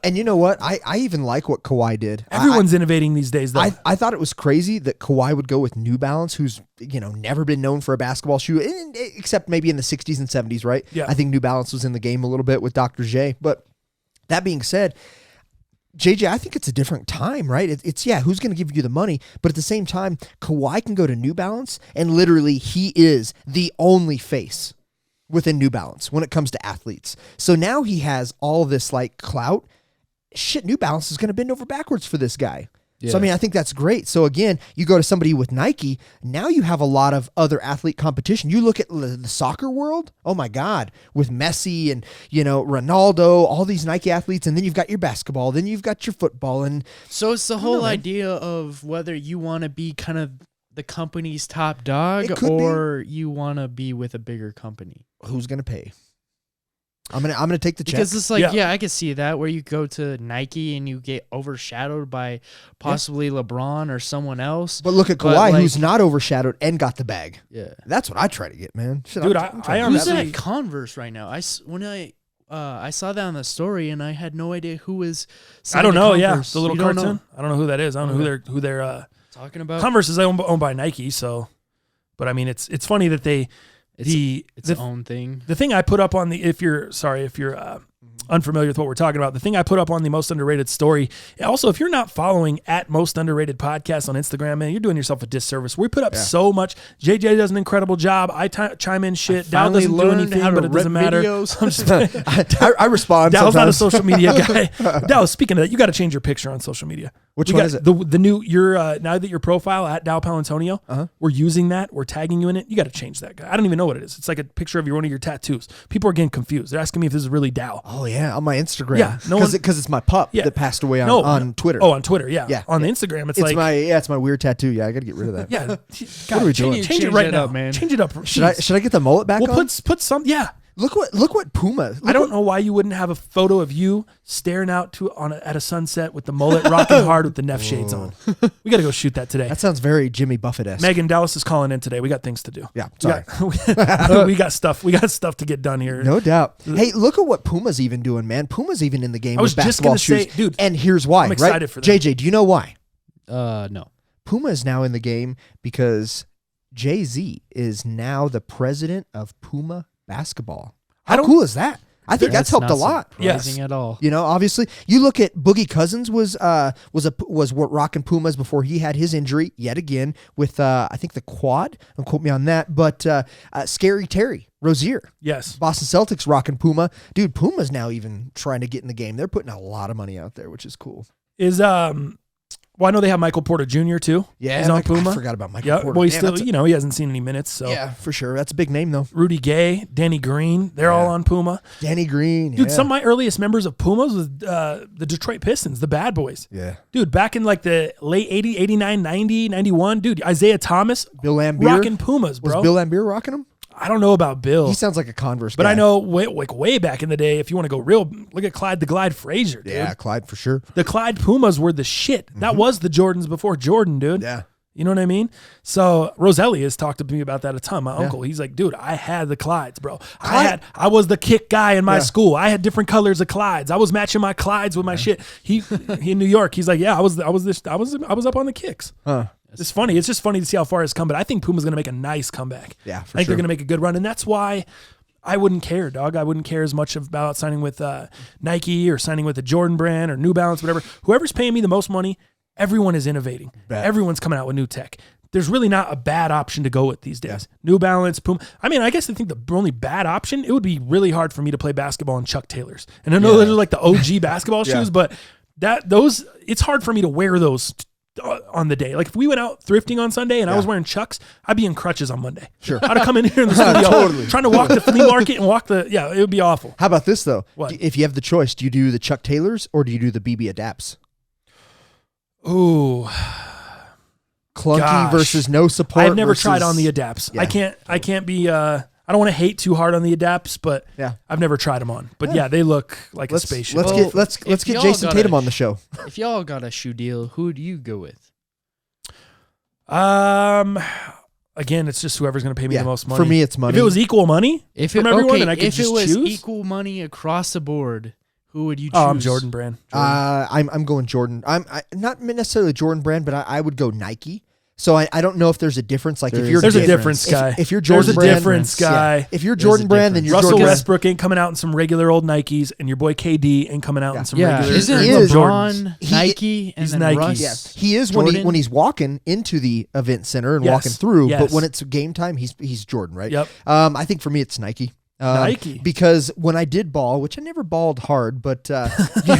and you know what? I even like what Kawhi did. Everyone's innovating these days, though. I thought it was crazy that Kawhi would go with New Balance, who's never been known for a basketball shoe, except maybe in the 60s and 70s, right? Yeah. I think New Balance was in the game a little bit with Dr. J. But that being said, JJ, I think it's a different time, right? It's who's going to give you the money? But at the same time, Kawhi can go to New Balance, and literally he is the only face within New Balance when it comes to athletes. So now he has all this like clout. Shit, New Balance is going to bend over backwards for this guy. So, I mean, I think that's great. So, again, you go to somebody with Nike, now you have a lot of other athlete competition. You look at the soccer world, oh, my God, with Messi and, Ronaldo, all these Nike athletes, and then you've got your basketball, then you've got your football. And So it's the whole idea of whether you want to be kind of the company's top dog It could be. or you want to be with a bigger company. who's going to pay? I'm gonna take the check. Because it's like, Yeah. yeah, I could see that where you go to Nike and you get overshadowed by possibly LeBron or someone else. But look at But, Kawhi, like- who's not overshadowed and got the bag. Yeah. That's what I try to get, man. Shit, Dude, I'm I trying to am do Who's that. absolutely- at Converse right now? When I saw that on the story and I had no idea who was I signed don't to know. Converse. The little You don't cartoon. know? I don't know who that is. I don't know who they're Talking about Converse is owned by Nike. So, but I mean, it's funny that they its own thing. the thing I put up on the if you're unfamiliar with what we're talking about, the thing I put up on the Most Underrated story. Also, if you're not following at Most Underrated Podcast on Instagram, man, you're doing yourself a disservice. We put up so much. JJ does an incredible job. I chime in shit. Dow finally doesn't do learned anything, how to but it doesn't rip matter. videos. I'm just I respond. Dow's not a sometimes. social media guy. Dow, speaking of that, you got to change your picture on social media. Which We one got is it? The new now that your profile at Dow Palantonio, we're using that. We're tagging you in it. You got to change that guy. I don't even know what it is. It's like a picture of one of your tattoos. People are getting confused. They're asking me if this is really Dow. Oh yeah, on my Instagram. Yeah, no one- because it's my pup Yeah. that passed away on Twitter. Oh, on Twitter, yeah. Yeah, On yeah. the Instagram, it's it's like it's my weird tattoo. Yeah, I got to get rid of that. yeah. What are we doing? Change it Change right it now, up, man. Change it up. Should I get the mullet back Well, on? put some. Yeah. Look what Puma. I don't know why you wouldn't have a photo of you staring out at a sunset with the mullet rocking hard with the Neff shades on. We got to go shoot that today. That sounds very Jimmy Buffett-esque. Megan Dallas is calling in today. We got things to do. Yeah, We sorry. got, we got stuff. We got stuff to get done here. No doubt. Hey, look at what Puma's even doing, man. Puma's even in the game I was with just basketball gonna say, shoes. dude, and here's why. I'm excited right? for them. JJ, do you know why? No. Puma is now in the game because Jay-Z is now the president of Puma basketball. How cool is that? I think that's helped a lot. Surprising Yes. at all. Obviously, you look at Boogie Cousins was rocking Pumas before he had his injury yet again with I think the quad. Don't quote me on that, but Scary Terry Rozier, Yes. Boston Celtics rocking Puma. Dude, Puma's now even trying to get in the game. They're putting a lot of money out there, which is cool. Well, I know they have Michael Porter Jr. too. He's on Puma. I forgot about Michael Yeah. Porter. Well, he's Damn, still, that's he hasn't seen any minutes. So yeah, for sure. That's a big name though. Rudy Gay, Danny Green, they're all on Puma. Danny Green, Dude, yeah. some of my earliest members of Pumas was the Detroit Pistons, the Bad Boys. Yeah. Dude, back in like the late 80, 89, 90, 91, dude, Isaiah Thomas Bill Laimbeer rocking Pumas, was bro. Bill Laimbeer rocking them? I don't know about Bill. He sounds like a Converse But guy. I know way back in the day, if you want to go real, look at Clyde the Glide Frazier, dude. Yeah, Clyde for sure. The Clyde Pumas were the shit. That was the Jordans before Jordan, dude. Yeah. You know what I mean? So Roselli has talked to me about that a ton. My uncle, he's like, dude, I had the Clydes, bro. I was the kick guy in my school. I had different colors of Clydes. I was matching my Clydes with my shit. He in New York, he's like, yeah, I was up on the kicks. Huh. It's funny. It's just funny to see how far it's come. But I think Puma's going to make a nice comeback. Yeah, I for think sure. they're going to make a good run, and that's why I wouldn't care, dog. I wouldn't care as much about signing with Nike or signing with the Jordan brand or New Balance, whatever. Whoever's paying me the most money, everyone is innovating. Bet. Everyone's coming out with new tech. there's really not a bad option to go with these days. New Balance, Puma. I mean, I guess I think the only bad option, it would be really hard for me to play basketball in Chuck Taylors. And I know those are like the OG basketball shoes, but it's hard for me to wear those on the day. Like if we went out thrifting on Sunday and I was wearing Chucks, I'd be in crutches on Monday. Sure. I'd have come in here in the studio trying to walk the flea market and it would be awful. How about this though? What? If you have the choice, do you do the Chuck Taylors or do you do the BB Adapts? Ooh. Clunky versus no support. I've never tried on the Adapts. Yeah. I can't be I don't want to hate too hard on the Adapts, but I've never tried them on. But they look like a spaceship. Let's get Jason Tatum on the show. If y'all got a shoe deal, who do you go with? Again, it's just whoever's going to pay me the most money. For me, it's money. If it was equal money from everyone, then I could if just it was choose. equal money across the board, who would you choose? Oh, I'm Jordan Brand. I'm going Jordan. I'm not necessarily Jordan Brand, but I would go Nike. So I don't know if there's a difference. Like there's a difference, guy. If you're Jordan Brand, difference, guy. If you're Jordan Brand, then you're Russell Jordan Westbrook ain't coming out in some regular old Nikes, and your boy KD ain't coming out in some regular. Isn't Jordans. LeBron Nike and he's then Nike. Russ? Yes, he is Jordan? when he's walking into the event center and walking through. But when it's game time, he's Jordan, right? Yep. I think for me, it's Nike. Nike. Because when I did ball, which I never balled hard, but let me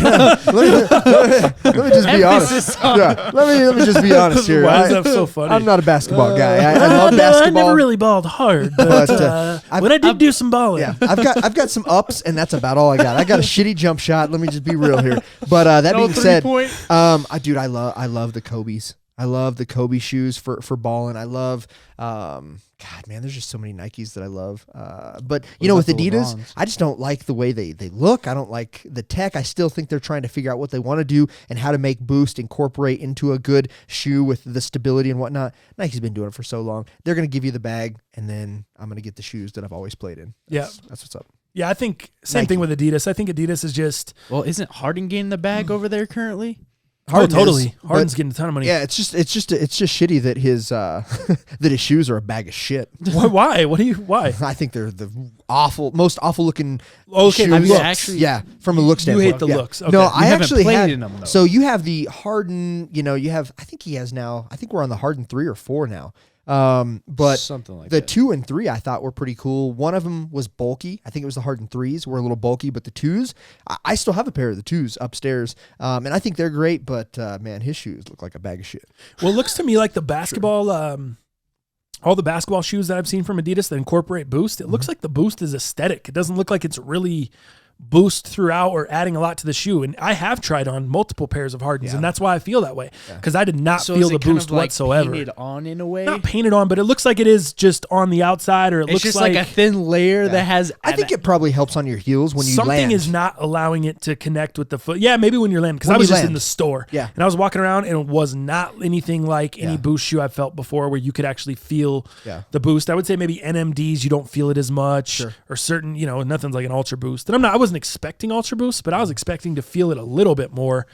just be honest. Let me just be honest here. Why is that so funny? I'm not a basketball guy. I love basketball. I never really balled hard, but when I did do some balling. Yeah, I've got some ups, and that's about all I got. I got a shitty jump shot. Let me just be real here. But that being said, I love the Kobe's. I love the Kobe shoes for balling. I love, God, man, there's just so many Nikes that I love. But, with Adidas, I just don't like the way they look. I don't like the tech. I still think they're trying to figure out what they want to do and how to make Boost incorporate into a good shoe with the stability and whatnot. Nike's been doing it for so long. They're going to give you the bag, and then I'm going to get the shoes that I've always played in. That's what's up. Yeah, I think same thing with Adidas. I think Adidas is just... Well, isn't Harden getting the bag over there currently? Totally. Harden's getting a ton of money. Yeah, it's just shitty that his that his shoes are a bag of shit. Why? Why? I think they're the most awful looking shoes. I mean, actually, from a look standpoint. You hate the looks. Okay. No, I actually played had. in them, though. So you have the Harden. You have. I think he has now. I think we're on the Harden 3 or 4 now. But something like the that. 2 and 3 I thought were pretty cool. One of them was bulky. I think it was the Harden 3s were a little bulky, but the 2s, I still have a pair of the 2s upstairs. And I think they're great, but man, his shoes look like a bag of shit. Well, it looks to me like the basketball, all the basketball shoes that I've seen from Adidas that incorporate Boost, it looks like the Boost is aesthetic. It doesn't look like it's really Boost throughout or adding a lot to the shoe. And I have tried on multiple pairs of Hardens, and that's why I feel that way, because I did not feel the Boost whatsoever. Painted on in a way, not painted on, but it looks like it is just on the outside, or it it's looks just like a thin layer that has. I think it probably helps on your heels when you something land. is not allowing it to connect with the foot. Yeah, maybe when you're landing, because I was just in the store, and I was walking around, and it was not anything like any Boost shoe I've felt before, where you could actually feel the Boost. I would say maybe NMDs, you don't feel it as much, or certain, nothing's like an Ultra Boost. And I wasn't expecting Ultra Boost, but I was expecting to feel it a little bit more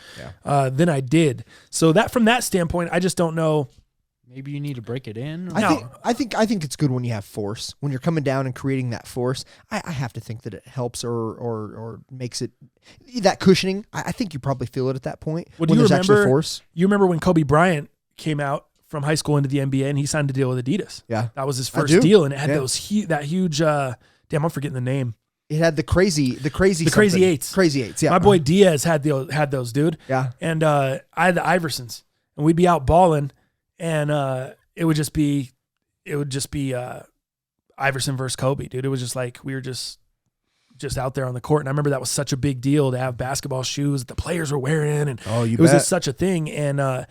than I did. So from that standpoint, I just don't know. Maybe you need to break it in. I think it's good when you have force. When you're coming down and creating that force, I have to think that it helps or makes it that cushioning. I think you probably feel it at that point when there's actually force. You remember when Kobe Bryant came out from high school into the NBA and he signed a deal with Adidas? Yeah, that was his first deal, and it had that huge. Damn, I'm forgetting the name. It had the crazy eights. Crazy eights, yeah. My boy Diaz had those, dude. Yeah. And I had the Iversons, and we'd be out balling, and it would just be Iverson versus Kobe, dude. It was just like we were just out there on the court, and I remember that was such a big deal to have basketball shoes that the players were wearing, and it was just such a thing. And I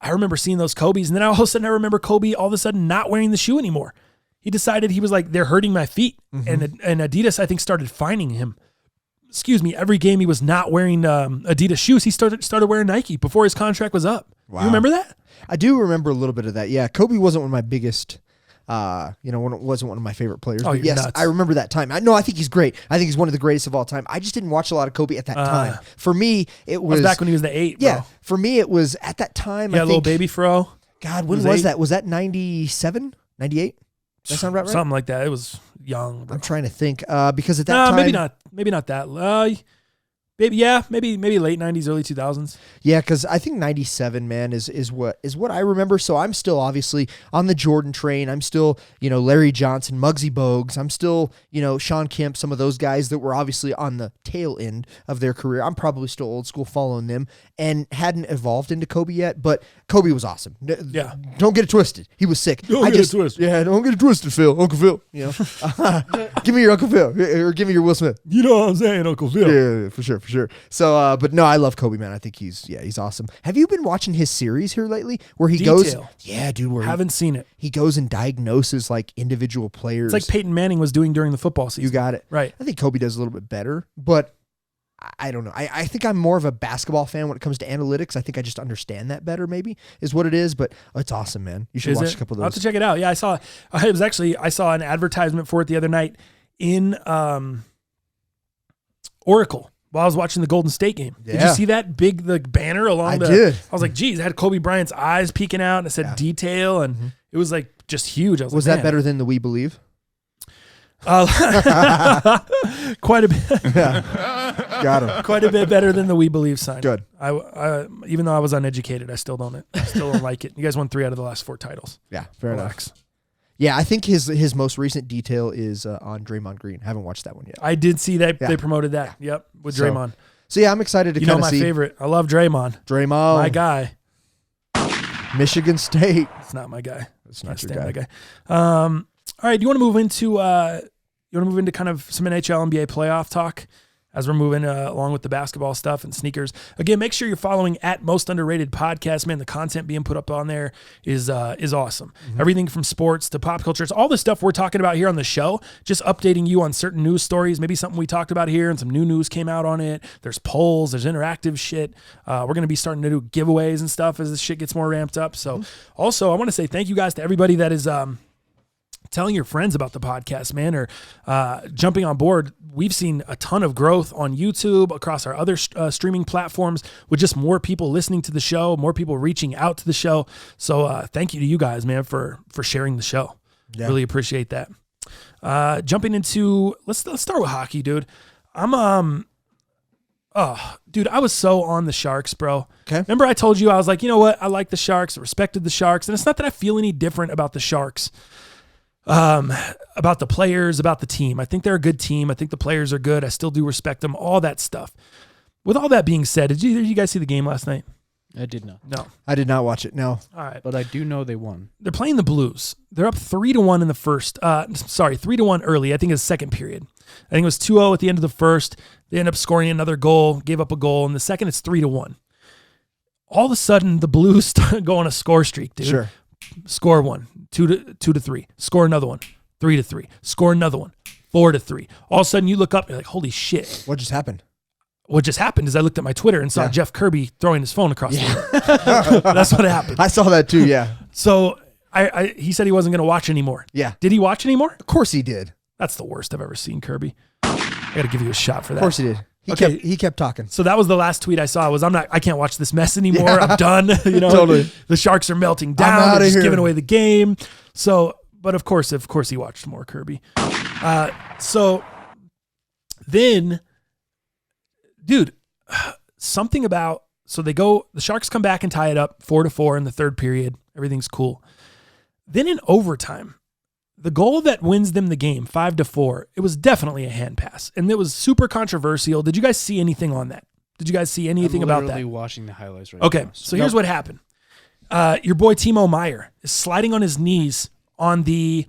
remember seeing those Kobe's, and then all of a sudden I remember Kobe all of a sudden not wearing the shoe anymore. He decided, he was like, they're hurting my feet. And Adidas, I think, started fining him. Every game he was not wearing Adidas shoes. He started wearing Nike before his contract was up. Wow. You remember that? I do remember a little bit of that. Yeah, Kobe wasn't one of my biggest, wasn't one of my favorite players. Oh, but yes, nuts. I remember that time. I think he's great. I think he's one of the greatest of all time. I just didn't watch a lot of Kobe at that time. For me, it was back when he was the 8. Yeah, bro. For me, it was at that time. Yeah, little baby fro. God, when was that? Was that 97, 98? That sound right? Something like that. It was young. Bro. I'm trying to think because at that time, maybe not that. maybe late 90s, early 2000s. Yeah, because I think 97, man, is what I remember. So I'm still obviously on the Jordan train. I'm still, Larry Johnson, Muggsy Bogues. I'm still, Sean Kemp, some of those guys that were obviously on the tail end of their career. I'm probably still old school following them and hadn't evolved into Kobe yet, but Kobe was awesome. Yeah. Don't get it twisted. He was sick. Don't get it twisted. Yeah, don't get it twisted, Phil. Uncle Phil. Give me your Uncle Phil or give me your Will Smith. You know what I'm saying, Uncle Phil. Yeah, for sure. So, but no, I love Kobe, man. I think he's awesome. Have you been watching his series here lately where he goes? Yeah, dude. Where haven't seen it. He goes and diagnoses like individual players. It's like Peyton Manning was doing during the football season. You got it. Right. I think Kobe does a little bit better, but I don't know. I think I'm more of a basketball fan when it comes to analytics. I think I just understand that better, maybe, is what it is. But it's awesome, man. You should watch a couple of those. I'll have to check it out. Yeah, I saw an advertisement for it the other night in Oracle while I was watching the Golden State game. Yeah. Did you see that the banner along I did. I was like, geez, it had Kobe Bryant's eyes peeking out and it said detail and it was like just huge. I was like, that better than the We Believe? Quite a bit. Got him. Quite a bit better than the We Believe sign. Good. I even though I was uneducated, I still don't like it. You guys won 3 out of the last 4 titles. Yeah, fair Relax. enough. Yeah, I think his most recent detail is on Draymond Green. Haven't watched that one yet. I did see that they promoted that. Yeah. Yep, with Draymond. So yeah, I'm excited to kind of see. My favorite. I love Draymond. My guy. Michigan State. It's not my guy. It's not your guy. guy. All right. Do you want to move into kind of some NHL NBA playoff talk as we're moving along with the basketball stuff and sneakers? Again, make sure you're following at Most Underrated Podcast. Man, the content being put up on there is awesome. Mm-hmm. Everything from sports to pop culture. It's all the stuff we're talking about here on the show, just updating you on certain news stories, maybe something we talked about here and some new news came out on it. There's polls, there's interactive shit. We're going to be starting to do giveaways and stuff as this shit gets more ramped up. So also I want to say thank you guys to everybody that is telling your friends about the podcast, man, or jumping on board. We've seen a ton of growth on YouTube, across our other streaming platforms, with just more people listening to the show, more people reaching out to the show. So thank you to you guys, man, for sharing the show. Yeah. Really appreciate that. Jumping into, let's start with hockey, dude. I was so on the Sharks, bro. Okay. Remember I told you, I was like, you know what? I like the Sharks, I respected the Sharks, and it's not that I feel any different about the Sharks. About the players, about the team. I think they're a good team. I think the players are good. I still do respect them, all that stuff. With all that being said, did you guys see the game last night? I did not. No. I did not watch it, no. All right. But I do know they won. They're playing the Blues. They're up 3-1 in the first. 3-1 early. I think it's second period. I think it was 2-0 at the end of the first. They end up scoring another goal, gave up a goal. In the second, it's 3-1. All of a sudden, the Blues go on a score streak, dude. Sure. Score one, 2-3. Score another one, 3-3. Score another one, 4-3. All of a sudden, you look up, and you're like, "Holy shit!" What just happened? What just happened is I looked at my Twitter and saw Jeff Kirby throwing his phone across the room. That's what happened. I saw that too. Yeah. So he said he wasn't going to watch anymore. Yeah. Did he watch anymore? Of course he did. That's the worst I've ever seen, Kirby. I got to give you a shot for that. Of course he did. He kept talking. So that was the last tweet I saw. I can't watch this mess anymore. Yeah. I'm done. Totally. The Sharks are melting down. They're just giving away the game. So, but of course he watched more Kirby. So then, dude, something about, the Sharks come back and tie it up 4-4 in the third period. Everything's cool. Then in overtime, the goal that wins them the game, 5-4, it was definitely a hand pass. And it was super controversial. Did you guys see anything on that? Did you guys see anything about that? I'm literally watching the highlights right now. now. So here's what happened. Your boy Timo Meier is sliding on his knees on it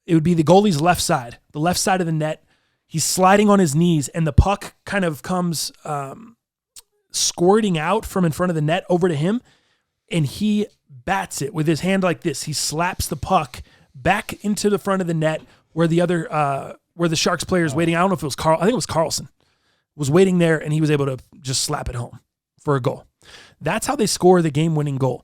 would be the goalie's left side, the left side of the net. He's sliding on his knees, and the puck kind of comes squirting out from in front of the net over to him, and he bats it with his hand like this. He slaps the puck back into the front of the net where where the Sharks player is waiting. I don't know if it was I think it was Carlson was waiting there, and he was able to just slap it home for a goal. That's how they score the game-winning goal.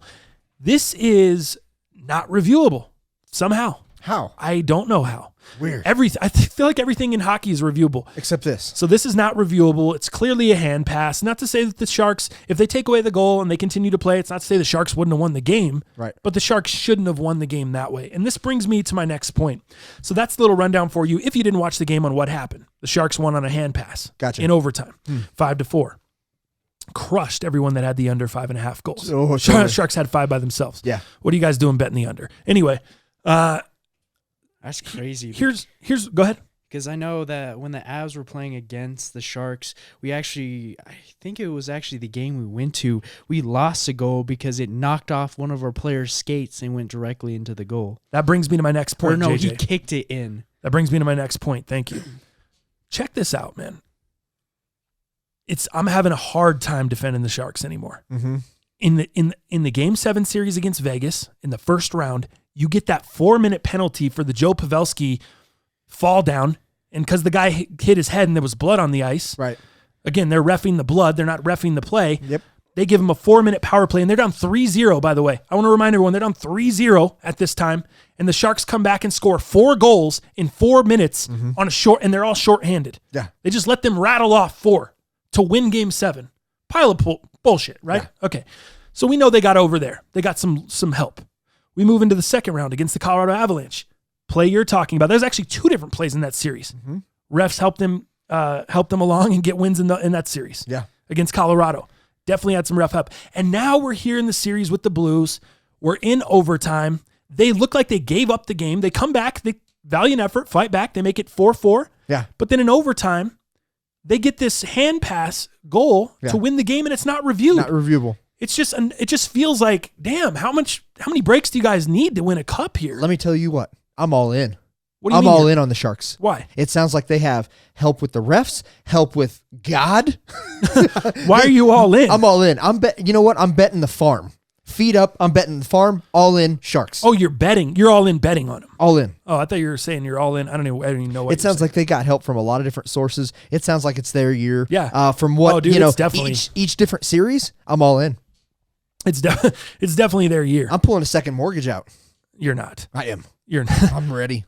This is not reviewable somehow. How? I don't know how. Weird. I feel like everything in hockey is reviewable. Except this. So this is not reviewable. It's clearly a hand pass. Not to say that the Sharks, if they take away the goal and they continue to play, it's not to say the Sharks wouldn't have won the game. Right. But the Sharks shouldn't have won the game that way. And this brings me to my next point. So that's the little rundown for you. If you didn't watch the game on what happened, the Sharks won on a hand pass. Gotcha. In overtime, 5-4. Crushed everyone that had the under 5.5 goals. Oh, sure. Sharks had 5 by themselves. Yeah. What are you guys doing betting the under? Anyway, That's crazy. here's go ahead. Because I know that when the Avs were playing against the Sharks, I think it was actually the game we went to, we lost a goal because it knocked off one of our players' skates and went directly into the goal. That brings me to my next point, Or no, JJ. he kicked it in. That brings me to my next point. Thank you. Check this out, man. I'm having a hard time defending the Sharks anymore. Mm-hmm. In the Game 7 series against Vegas, in the first round, you get that 4-minute penalty for the Joe Pavelski fall down, and because the guy hit his head and there was blood on the ice. Right. Again, they're reffing the blood. They're not reffing the play. Yep. They give him a 4-minute power play, and they're down 3-0, by the way. I want to remind everyone, they're down 3-0 at this time, and the Sharks come back and score 4 goals in 4 minutes on a short, and they're all shorthanded. Yeah. They just let them rattle off 4 to win Game 7. Pile of bullshit, right? Yeah. Okay. So we know they got over there. They got some help. We move into the second round against the Colorado Avalanche. Play you're talking about. There's actually 2 different plays in that series. Refs helped them along and get wins in that series. Yeah. Against Colorado. Definitely had some ref help. And now we're here in the series with the Blues. We're in overtime. They look like they gave up the game. They come back, they valiant effort, fight back. They make it 4-4. Yeah. But then in overtime, they get this hand pass goal to win the game, and it's not reviewed. Not reviewable. It just feels like, damn, how many breaks do you guys need to win a cup here? Let me tell you what. I'm all in. What do you I'm mean all you're- in on the Sharks. Why? It sounds like they have help with the refs, help with God. Why are you all in? I'm all in. You know what? I'm betting the farm. Feet up. I'm betting the farm. All in. Sharks. Oh, you're betting. You're all in betting on them. All in. Oh, I thought you were saying you're all in. I don't even know what It sounds like they got help from a lot of different sources. It sounds like it's their year. Yeah. From what Oh, dude, you know, it's definitely- each different series, I'm all in. it's definitely their year. I'm pulling a second mortgage out. You're not. I am. You're not. I'm ready.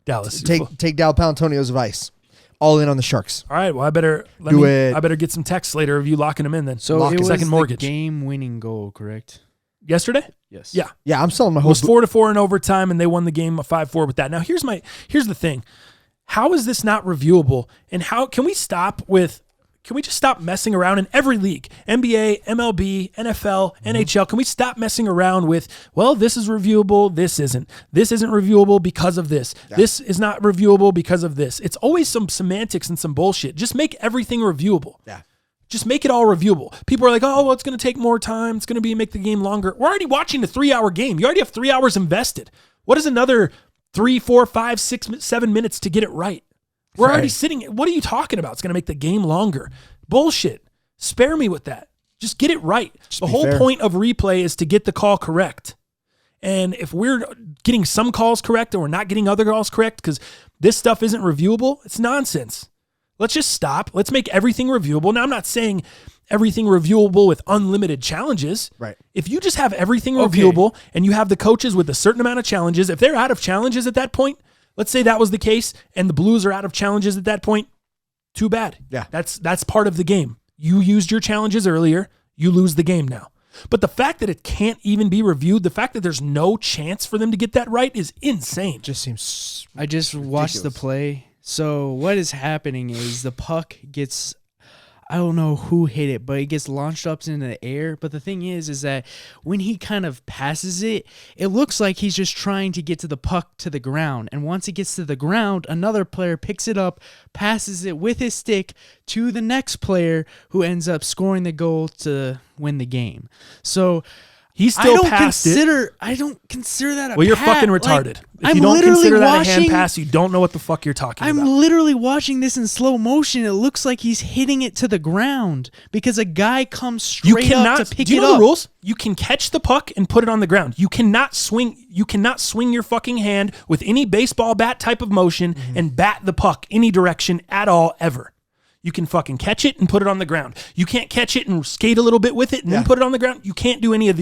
Dallas. Take Dal Palantonio's advice. All in on the Sharks. All right. Well, I better get some texts later of you locking them in then. So lock it a was second the mortgage. game-winning goal, correct? Yesterday? Yes. Yeah. Yeah, I'm selling my It whole. was 4-4 in overtime, and they won the game 5-4 with that. Now, here's the thing. How is this not reviewable? And how can we just stop messing around in every league? NBA, MLB, NFL, NHL. Can we stop messing around with, well, this is reviewable, this isn't. This isn't reviewable because of this. Yeah. This is not reviewable because of this. It's always some semantics and some bullshit. Just make everything reviewable. Yeah. Just make it all reviewable. People are like, oh, well, it's going to take more time. It's going to make the game longer. We're already watching a 3-hour game. You already have 3 hours invested. What is another 3, 4, 5, 6, 7 minutes to get it right? We're already sitting. What are you talking about? It's going to make the game longer. Bullshit. Spare me with that. Just get it right. The whole point of replay is to get the call correct. And if we're getting some calls correct and we're not getting other calls correct because this stuff isn't reviewable, it's nonsense. Let's just stop. Let's make everything reviewable. Now, I'm not saying everything reviewable with unlimited challenges. Right. If you just have everything reviewable and you have the coaches with a certain amount of challenges, if they're out of challenges at that point, let's say that was the case and the Blues are out of challenges at that point, too bad. Yeah. That's part of the game. You used your challenges earlier. You lose the game now. But the fact that it can't even be reviewed, the fact that there's no chance for them to get that right is insane. Just seems. I just watched the ridiculous. play. So what is happening is the puck gets, I don't know who hit it, but it gets launched up into the air. But the thing is that when he kind of passes it, it looks like he's just trying to get to the puck to the ground. And once it gets to the ground, another player picks it up, passes it with his stick to the next player who ends up scoring the goal to win the game. So He still passed it. I don't consider that a Well, you're pass. fucking Like, retarded. If I'm you don't literally consider that a hand watching- pass, you don't know what the fuck you're talking I'm about. literally watching this in slow motion. It looks like he's hitting it to the ground because a guy comes You straight cannot up to pick do you it know up. the rules? You can catch the puck and put it on the ground. You cannot swing your fucking hand with any baseball bat type of motion and bat the puck any direction at all ever. You can fucking catch it and put it on the ground. You can't catch it and skate a little bit with it and then put it on the ground. You can't do any of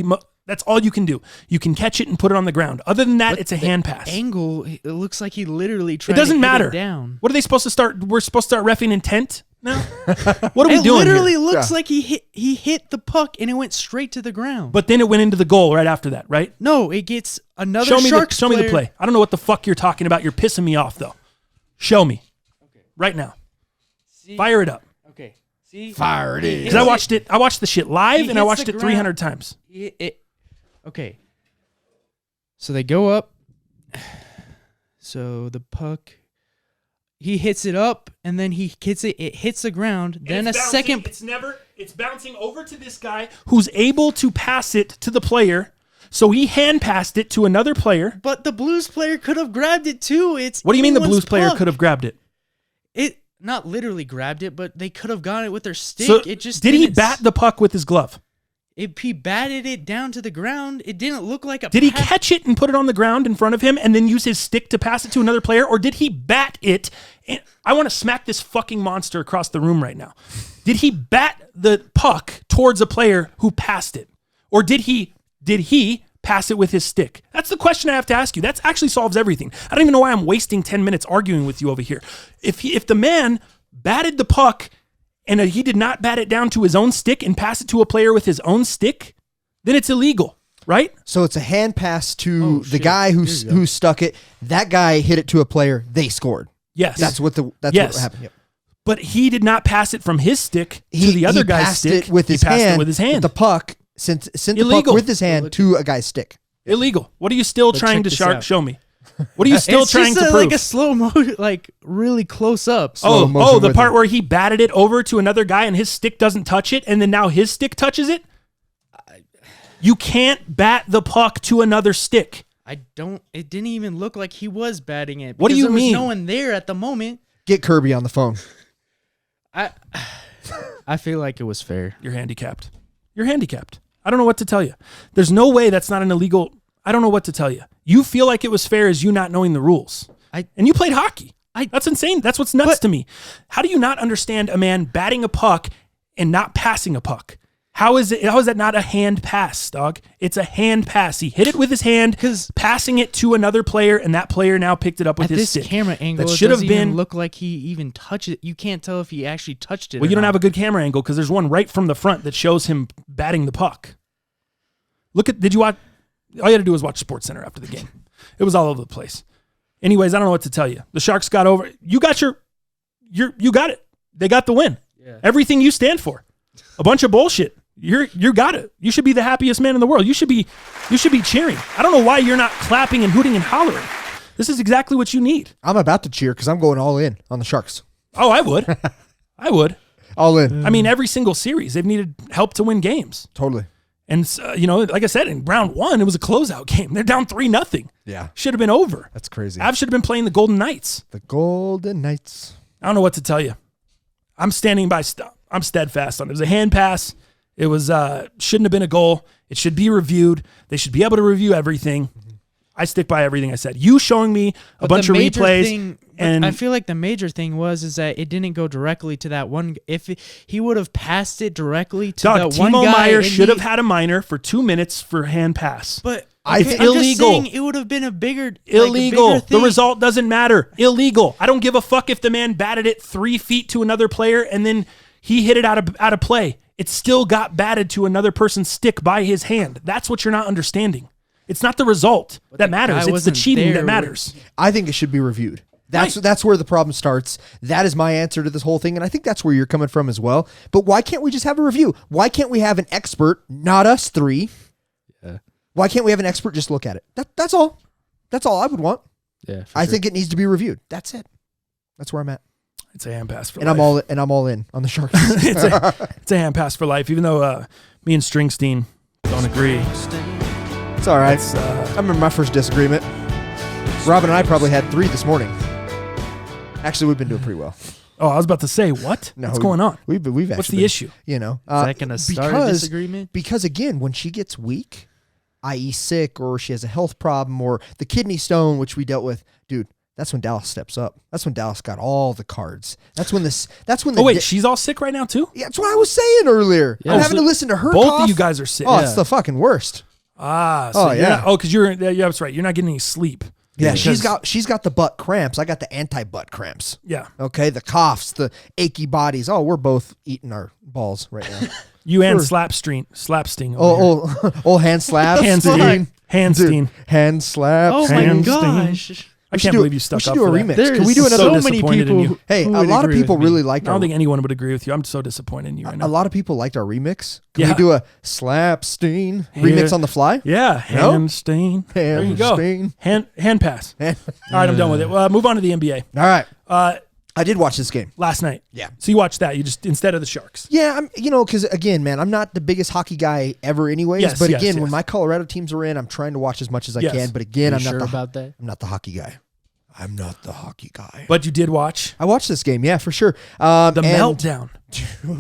That's all you can do. You can catch it and put it on the ground. Other than that, it's a hand pass. Angle, it looks like he literally tried It doesn't to matter. hit it down. What are they supposed to start? We're supposed to start reffing intent now? What are we It doing literally here? looks like he hit the puck and it went straight to the ground. But then it went into the goal right after that, right? No, it gets another Show me Sharks the play. I don't know what the fuck you're talking about. You're pissing me off, though. Show me. Okay. Right now. See? Fire it up. Okay. See? Fire it in. Because I watched it. I watched the shit live He and I hits watched the it ground. 300 times. Okay. So they go up. So the puck, he hits it up and then he hits it. It hits the ground. Then a second. It's bouncing over to this guy who's able to pass it to the player. So he hand passed it to another player. But the Blues player could have grabbed it too. What do you mean the Blues player puck. could have grabbed it? It not literally grabbed it, but they could have gotten it with their stick. So It just did he didn't bat the puck with his glove? He batted it down to the ground. It didn't look like a. Did he catch it and put it on the ground in front of him and then use his stick to pass it to another player? Or did he bat it? And I want to smack this fucking monster across the room right now. Did he bat the puck towards a player who passed it? Or did he pass it with his stick? That's the question I have to ask you. That actually solves everything. I don't even know why I'm wasting 10 minutes arguing with you over here. If the man batted the puck and he did not bat it down to his own stick and pass it to a player with his own stick, then it's illegal, right? So it's a hand pass to the shit. guy who stuck it. That guy hit it to a player. They scored. Yes. That's what what happened. Yep. But he did not pass it from his stick to the other guy's passed stick. It with his he passed hand. it with his hand. The puck sent the Illegal. puck with his hand to a guy's stick. Illegal. What are you still trying to check this out. show me? What are you still It's trying just to prove? like a slow mo, like really close up. slow motion the with part it. where he batted it over to another guy and his stick doesn't touch it, and then now his stick touches it? You can't bat the puck to another stick. It didn't even look like he was batting it. What do because you there was mean? no one there at the moment. Get Kirby on the phone. I feel like it was fair. You're handicapped. You're handicapped. I don't know what to tell you. There's no way that's not an illegal. I don't know what to tell you. You feel like it was fair as you not knowing the rules. And you played hockey. That's insane. That's what's nuts to me. How do you not understand a man batting a puck and not passing a puck? How is that not a hand pass, dog? It's a hand pass. He hit it with his hand, passing it to another player, and that player now picked it up with At his this stick. camera angle, That it should have doesn't even been. look like he even touched it. You can't tell if he actually touched it. Well, you don't have a good camera angle because there's one right from the front that shows him batting the puck. Did you watch? All you had to do was watch SportsCenter after the game. It was all over the place. Anyways, I don't know what to tell you. The Sharks got over. You got you got it. They got the win. Yeah. Everything you stand for. A bunch of bullshit. You got it. You should be the happiest man in the world. You should be cheering. I don't know why you're not clapping and hooting and hollering. This is exactly what you need. I'm about to cheer because I'm going all in on the Sharks. Oh, I would. I would. All in. I mean, every single series, they've needed help to win games. Totally. And, like I said, in round one, it was a closeout game. They're down 3-0. Yeah. Should have been over. That's crazy. Avs should have been playing the Golden Knights. The Golden Knights. I don't know what to tell you. I'm standing by. I'm steadfast on it. It was a hand pass. It was shouldn't have been a goal. It should be reviewed. They should be able to review everything. I stick by everything I said. You showing me a bunch of replays, and I feel like the major thing is that it didn't go directly to that one. If he would have passed it directly to that one Timo guy, Meier should have had a minor for 2 minutes for hand pass. But it's I'm illegal. just saying it would have been a bigger Illegal. Like, the result doesn't matter. Illegal. I don't give a fuck if the man batted it 3 feet to another player and then he hit it out of play. It still got batted to another person's stick by his hand. That's what you're not understanding. It's not the result that matters. It's the cheating that matters. I think it should be reviewed. That's where the problem starts. That is my answer to this whole thing, and I think that's where you're coming from as well. But why can't we just have a review? Why can't we have an expert, not us three? Yeah. Why can't we have an expert just look at it? That's all. That's all I would want. Yeah, I think it needs to be reviewed. That's it. That's where I'm at. It's a hand pass for and life. I'm all in on the Sharks. it's a hand pass for life, even though me and Stringstein don't agree. It's all right. I remember my first disagreement. Robin and I probably had 3 this morning. Actually, we've been doing pretty well. Oh, I was about to say, what? No, What's going on? We've actually What's the issue? You know, is that going to start a disagreement? Because again, when she gets weak, i.e. sick, or she has a health problem, or the kidney stone, which we dealt with, dude, that's when Dallas steps up. That's when Dallas got all the cards. That's when Oh wait, she's all sick right now too? Yeah, that's what I was saying earlier. Yeah. I'm having to listen to her. Both cough. of you guys are sick. Oh, it's the fucking worst. So Oh, you're yeah. not- because you're yeah, that's right. You're not getting any sleep. Yeah, Because- she's got the butt cramps. I got the anti-butt cramps. Yeah. Okay, the coughs, the achy bodies. Oh, we're both eating our balls right now. You and Sure. slapsting. over here. Oh, hand slap. Handstein. Handstein. Dude, hand slap. Oh my Handstein. gosh. I can't believe you stuck we should up do a for that. remix. There Can we is do another? so so many disappointed in people. you. Hey, who a would lot of agree people with me. really liked I don't our. think anyone would agree with you. I'm so disappointed in you right A now. lot of people liked our remix. Can Yeah. we do a Slapstein remix on the fly? Yeah. No? Handstein. There you go. Handstein. Hand pass. All right, I'm done with it. Move on to the NBA. All right. Uh, I did watch this game. last night. Yeah. So you watched that. You just instead of the Sharks. Yeah, because again, man, I'm not the biggest hockey guy ever, anyways. Yes, but yes, again, yes. when my Colorado teams are in, I'm trying to watch as much as I Yes. can. But again, You I'm sure not about that? I'm not the hockey guy. I'm not the hockey guy. But you did watch I watched this game, yeah, for sure. the meltdown.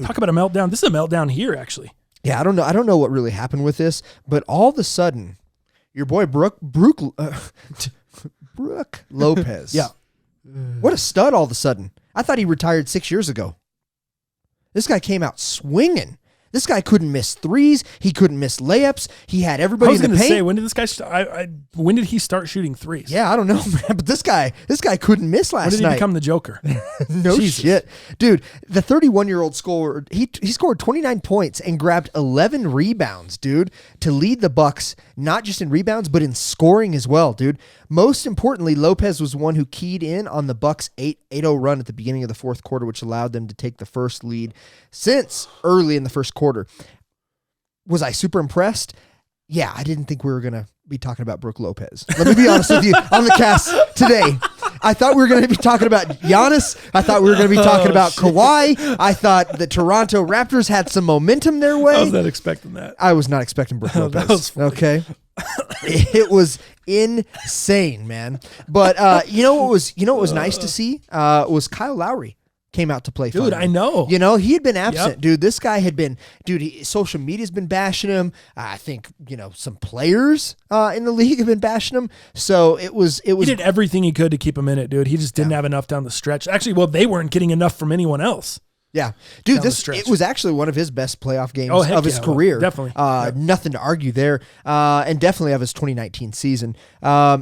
Talk about a meltdown. This is a meltdown here, actually. Yeah, I don't know what really happened with this, but all of a sudden, your boy Brooke Lopez. Yeah. What a stud all of a sudden. I thought he retired 6 years ago. This guy came out swinging. This guy couldn't miss threes. He couldn't miss layups. He had I everybody was in the going to paint. say, when did this guy? When did he start shooting threes? Yeah, I don't know, man, but this guy couldn't miss When last did he night. become the Joker? No Jesus. shit, dude. The 31-year-old scored. He scored 29 points and grabbed 11 rebounds, dude, to lead the Bucks not just in rebounds but in scoring as well, dude. Most importantly, Lopez was one who keyed in on the Bucks 8-0 run at the beginning of the fourth quarter, which allowed them to take the first lead since early in the first quarter. Was I super impressed? Yeah, I didn't think we were going to be talking about Brooke Lopez. Let me be honest with you on the cast today. I thought we were going to be talking about Giannis. I thought we were going to be talking about Kawhi. I thought the Toronto Raptors had some momentum their way. I was not expecting that. I was not expecting Brooke That Lopez. was funny. Okay. It was insane, man. But you know what was nice to see was Kyle Lowry came out to play. Dude, finally. I know. You know, he had been absent, Yep. dude. This guy had been, social media's been bashing him. I think, some players in the league have been bashing him. So it was He did everything he could to keep him in it, dude. He just didn't have enough down the stretch. Actually, well, they weren't getting enough from anyone else. yeah. Dude, Down the stretch. it was actually one of his best playoff games Oh, heck of his yeah, it was. career. Definitely. Nothing to argue there. And definitely of his 2019 season.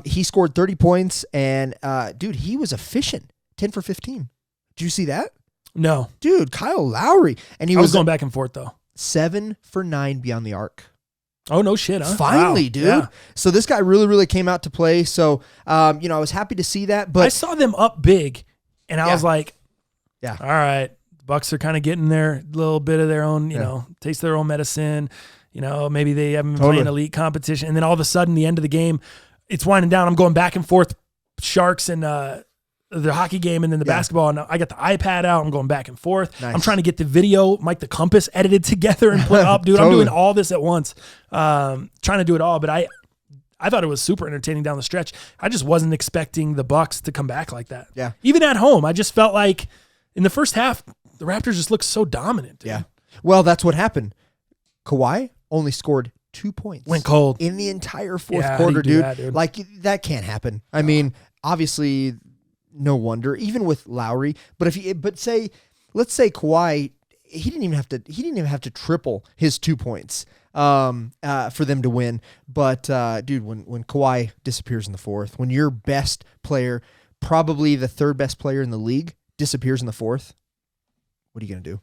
He scored 30 points and dude, he was efficient. 10 for 15. Did you see that? No. Dude, Kyle Lowry. And he I was was going back and forth, though. 7 for 9 beyond the arc. Oh, no shit, huh? Finally, Wow. dude. Yeah. So this guy really, really came out to play. So, I was happy to see that. I But saw them up big, and I Yeah. was like, Yeah. all right, the Bucks are kind of getting their little bit of their own, taste their own medicine. Maybe they haven't been Totally. playing elite competition. And then all of a sudden, the end of the game, it's winding down. I'm going back and forth, Sharks and the hockey game and then the basketball. And I got the iPad out. I'm going back and forth. Nice. I'm trying to get the video, Mike the Compass, edited together and put up. Dude, I'm Totally. doing all this at once, trying to do it all. But I thought it was super entertaining down the stretch. I just wasn't expecting the Bucks to come back like that. Yeah. Even at home, I just felt like in the first half, the Raptors just looked so dominant. Dude. yeah. Well, that's what happened. Kawhi only scored 2 points. Went cold. In the entire fourth Yeah, how do you quarter, do dude. that, dude? Like, that can't happen. I mean, obviously, no wonder, even with Lowry. But let's say Kawhi, he didn't even have to triple his 2 points for them to win. But dude, when Kawhi disappears in the fourth, when your best player, probably the third best player in the league, disappears in the fourth, what are you gonna do?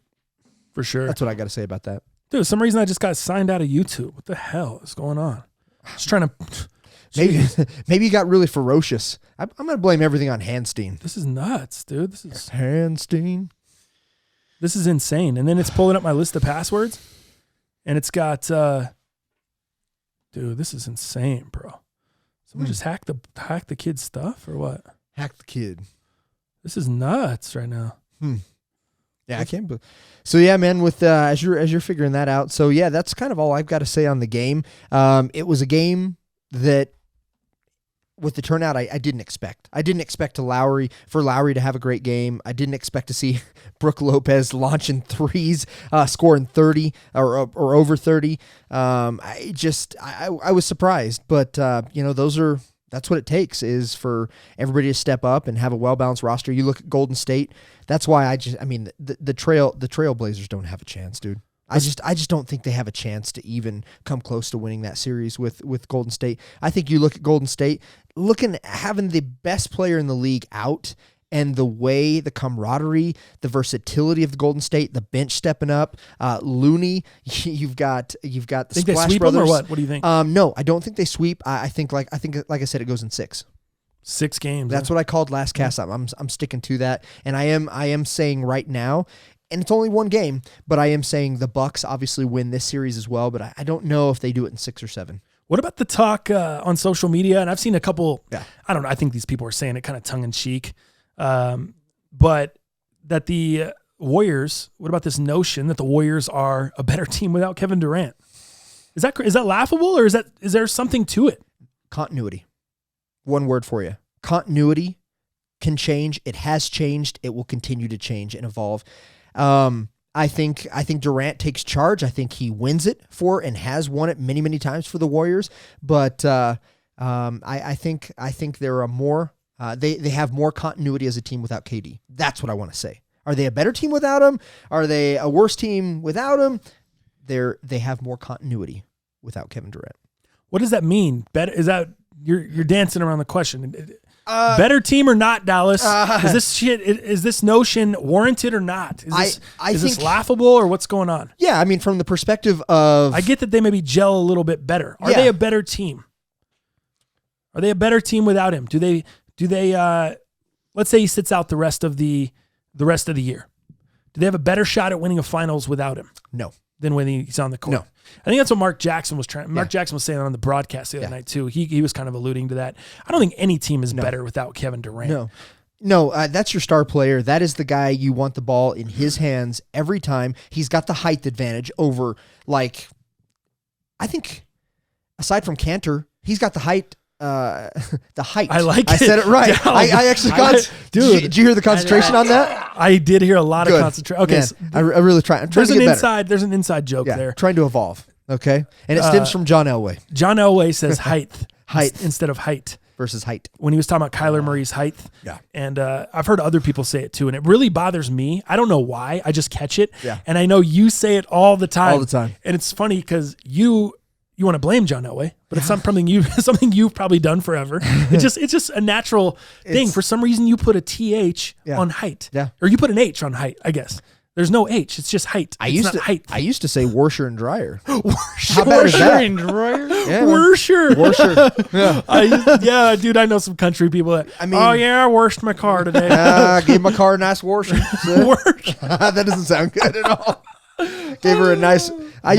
For sure. That's what I got to say about that. Dude, for some reason I just got signed out of YouTube. What the hell is going on? Just trying to. Maybe you got really ferocious. I'm gonna blame everything on Handstein. This is nuts, dude. This is insane. And then it's pulling up my list of passwords, and it's got. Dude, this is insane, bro. Someone just hacked the kid's stuff or what? Hack the kid. This is nuts right now. Yeah, I can't. So yeah, man. With as you're figuring that out, so yeah, that's kind of all I've got to say on the game. It was a game that, with the turnout, I didn't expect. I didn't expect Lowry to have a great game. I didn't expect to see Brooke Lopez launching threes, scoring 30 or over 30. I was surprised, but that's what it takes, is for everybody to step up and have a well-balanced roster. You look at Golden State. That's why the Trailblazers don't have a chance, dude. I just don't think they have a chance to even come close to winning that series with Golden State. I think you look at Golden State, having the best player in the league out, and the way, the camaraderie, the versatility of the Golden State, the bench stepping up, Looney, you've got the Think Splash they sweep Brothers. them or what? What do you think? No, I don't think they sweep. I think like I said, it goes in 6. 6 games. That's what I called last cast. I'm sticking to that, and I am saying right now, and it's only one game, but I am saying the Bucks obviously win this series as well. But I don't know if they do it in 6 or 7. What about the talk on social media? And I've seen a couple. Yeah. I don't know. I think these people are saying it kind of tongue in cheek, but that the Warriors. What about this notion that the Warriors are a better team without Kevin Durant? Is that laughable, or is there something to it? Continuity. One word for you. Continuity can change. It has changed. It will continue to change and evolve. I think Durant takes charge. I think he wins it and has won it many, many times for the Warriors. But I think there are more. They have more continuity as a team without KD. That's what I want to say. Are they a better team without him? Are they a worse team without him? They have more continuity without Kevin Durant. What does that mean? Better is that you're dancing around the question. Better team or not, Dallas? Is this notion warranted or not? Is this laughable or what's going on? Yeah, I mean, from the perspective of... I get that they maybe gel a little bit better. Are they a better team? Are they a better team without him? Do they let's say he sits out the rest of the year. Do they have a better shot at winning a finals without him? No. Than when he's on the court? No. I think that's what Mark Jackson was trying. Mark Jackson was saying on the broadcast the other night too. He was kind of alluding to that. I don't think any team is better without Kevin Durant. No, that's your star player. That is the guy you want the ball in his hands every time. He's got the height advantage over, I think, aside from Cantor, he's got the height. The height. I like it. I said it right. I actually got. Dude, did you hear the concentration on that? I did hear a lot of concentration. Okay, man, I really try. I'm trying to get better. There's an inside joke there. Trying to evolve. Okay, and it stems from John Elway. John Elway says height instead of height versus height. When he was talking about Kyler Murray's height. Yeah, and I've heard other people say it too, and it really bothers me. I don't know why. I just catch it. Yeah, and I know you say it all the time. All the time, and it's funny because you want to blame John Elway, but it's something you've probably done forever. It's just a natural thing. For some reason, you put a TH on height, or you put an H on height. I guess there's no H. It's just height. I used to say washer and dryer. How bad is that? And dryer. Yeah, Washer. Yeah, dude. I know some country people that. I mean, I washed my car today. Gave my car a nice washing. That doesn't sound good at all. Gave her a nice. I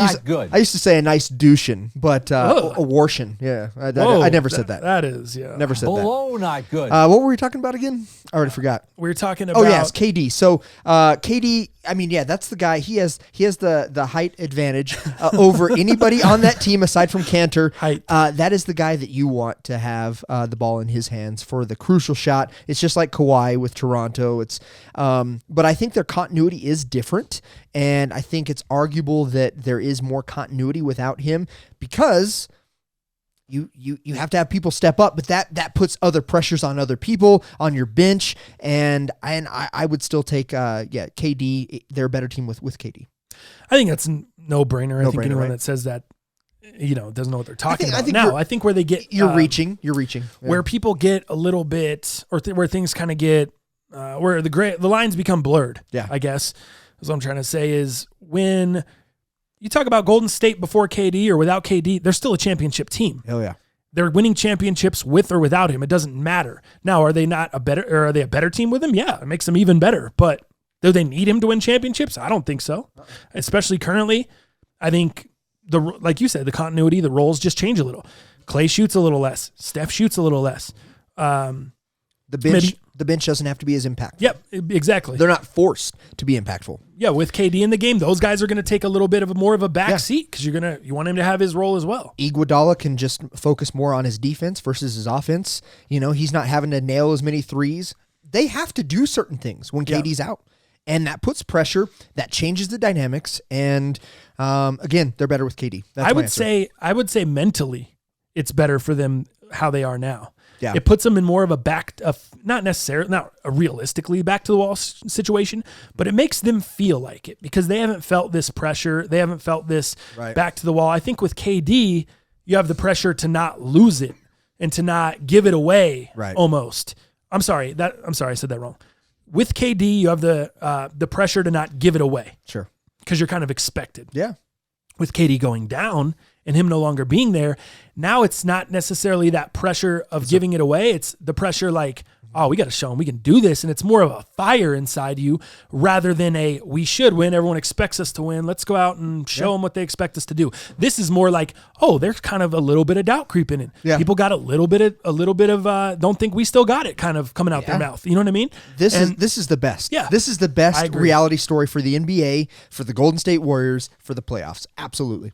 used to say a nice douching, but a washing. Yeah, I never said that. That is, never said that. Not good. What were we talking about again? I already forgot. We were talking about. Oh yes, KD. So KD. I mean, that's the guy. He has the height advantage over anybody on that team aside from Cantor. Height. That is the guy that you want to have the ball in his hands for the crucial shot. It's just like Kawhi with Toronto. It's, but I think their continuity is different, and I think it's arguable that there is more continuity without him because you have to have people step up, but that puts other pressures on other people on your bench, and I would still take KD. They're a better team with KD. I think that's a no-brainer. I think anyone right? that says that doesn't know what they're talking about. Now, I think where they get you're reaching where people get a little bit where things kind of get where the lines become blurred. Yeah, I guess what I'm trying to say is when you talk about Golden State before KD or without KD, they're still a championship team. Oh yeah. They're winning championships with or without him. It doesn't matter. Now, are they a better team with him? Yeah, it makes them even better. But do they need him to win championships? I don't think so. Especially currently. I think like you said, the continuity, the roles just change a little. Clay shoots a little less. Steph shoots a little less. The bench doesn't have to be as impactful. Yep, exactly. They're not forced to be impactful. Yeah, with KD in the game, those guys are going to take a little bit of more of a back seat because you want him to have his role as well. Iguodala can just focus more on his defense versus his offense. He's not having to nail as many threes. They have to do certain things when KD's out, and that puts pressure. That changes the dynamics. And again, they're better with KD. That's I would say mentally, it's better for them how they are now. Yeah. It puts them in more of a not a realistically back to the wall situation, but it makes them feel like it because they haven't felt this pressure. They haven't felt this back to the wall. I think with KD, you have the pressure to not lose it and to not give it away almost. I'm sorry, I said that wrong. With KD, you have the pressure to not give it away. Sure. Because you're kind of expected. Yeah. With KD going down and him no longer being there, now it's not necessarily that pressure of giving it away. It's the pressure like, oh, we got to show him we can do this. And it's more of a fire inside you rather than a we should win. Everyone expects us to win. Let's go out and show them what they expect us to do. This is more like, oh, there's kind of a little bit of doubt creeping in. Yeah. People got a little bit of don't think we still got it kind of coming out their mouth. You know what I mean? This is the best. Yeah. This is the best reality story for the NBA, for the Golden State Warriors, for the playoffs. Absolutely.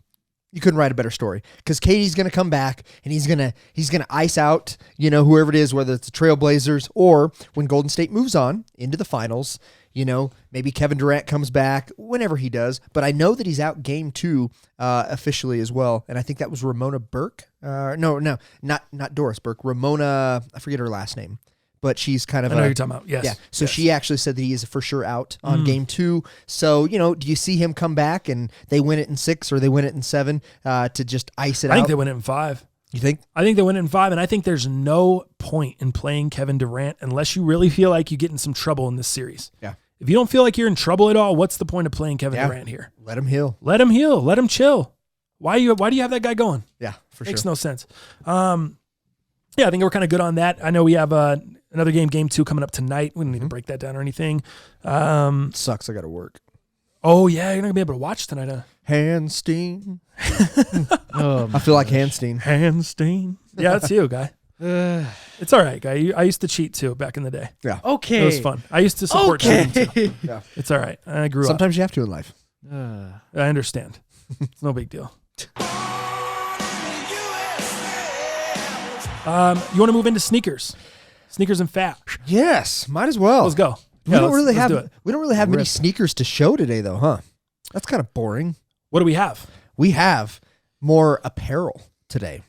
You couldn't write a better story because Katie's going to come back and he's going to ice out, whoever it is, whether it's the Trailblazers or when Golden State moves on into the finals, maybe Kevin Durant comes back whenever he does. But I know that he's out game 2 officially as well. And I think that was Ramona Burke. No, not Doris Burke. Ramona, I forget her last name. But she's kind of I know you're talking about. Yes. Yeah. So she actually said that he is for sure out on game 2. So, do you see him come back and they win it in 6 or they win it in 7 to just ice it out? I think they win it in 5. You think? I think they win it in 5, and I think there's no point in playing Kevin Durant unless you really feel like you get in some trouble in this series. Yeah. If you don't feel like you're in trouble at all, what's the point of playing Kevin Durant here? Let him heal. Let him heal. Let him chill. Why do you have that guy going? Yeah, for Makes sure. no sense. Yeah, I think we're kind of good on that. I know we have another game 2 coming up tonight. We don't need to break that down or anything. Sucks. I got to work. Oh, yeah, you're not going to be able to watch tonight, huh? Handstein. I feel like Handstein. Handstein. Yeah, that's you, guy. It's all right, guy. I used to cheat, too, back in the day. Yeah. Okay. It was fun. I used to support cheating, too. Yeah. It's all right. I grew Sometimes you have to in life. up. I understand. It's no big deal. You want to move into sneakers? Sneakers and fat. Yes, might as well. Let's go. We don't really let's have do it. many Rip. sneakers to show today, though, huh? That's kind of boring. What do we have? We have more apparel today.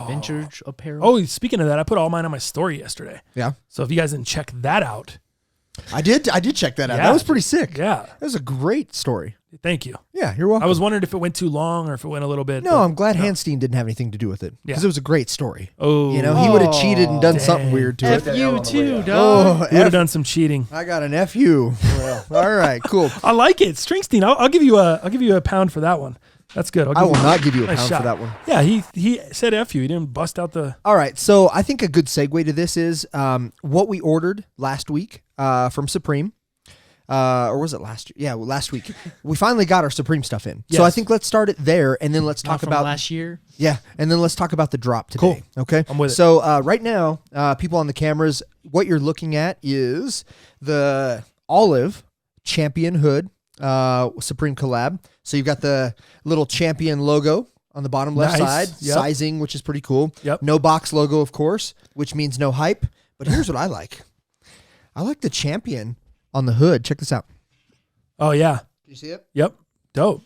Vintage apparel. Oh, speaking of that, I put all mine on my story yesterday. Yeah, So if you guys didn't check that out, I did check that out. Yeah. That was pretty sick. yeah, That was a great story. thank you. Yeah, you're welcome. I was wondering if it went too long or if it went a little bit. No, but I'm glad Handstein didn't have anything to do with it because Yeah. it was a great story. Oh, He would have cheated and done something dang. weird to F it. you too, dog. Oh, we would have done some cheating. I got an FU. Well, all right, cool. I like it, Springsteen. I'll give you a pound for that one. That's good. I will not give you a nice pound shot. for that one. Yeah, he said F you. He didn't bust out the. All right, so I think a good segue to this is what we ordered last week from Supreme. Or was it last year? Yeah, last week. We finally got our Supreme stuff in. So I Yes. think let's start it there, and then let's Not talk from about last year. Yeah, and then let's talk about the drop today. Cool. Okay? I'm with it. So right now, people on the cameras, what you're looking at is the olive champion hood Supreme collab. So you've got the little champion logo on the bottom left Nice. side, Yep. sizing, which is pretty cool. Yep. No box logo, of course, which means no hype. But here's what I like. I like the champion on the hood. Check this out. Oh yeah. You see it? Yep. Dope.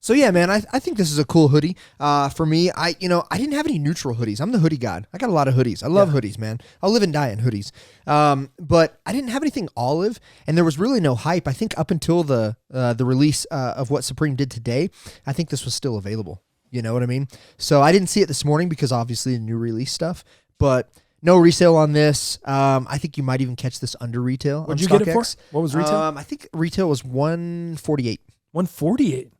So yeah, man, I think this is a cool hoodie. For me, I didn't have any neutral hoodies. I'm the hoodie god. I got a lot of hoodies. I love hoodies, man. I'll live and die in hoodies. But I didn't have anything olive, and there was really no hype. I think up until the release of what Supreme did today, I think this was still available. You know what I mean? So I didn't see it this morning because obviously the new release stuff, but no resale on this. I think you might even catch this under retail. What'd on you get it for? StockX. What was retail? I think retail was $148. 148.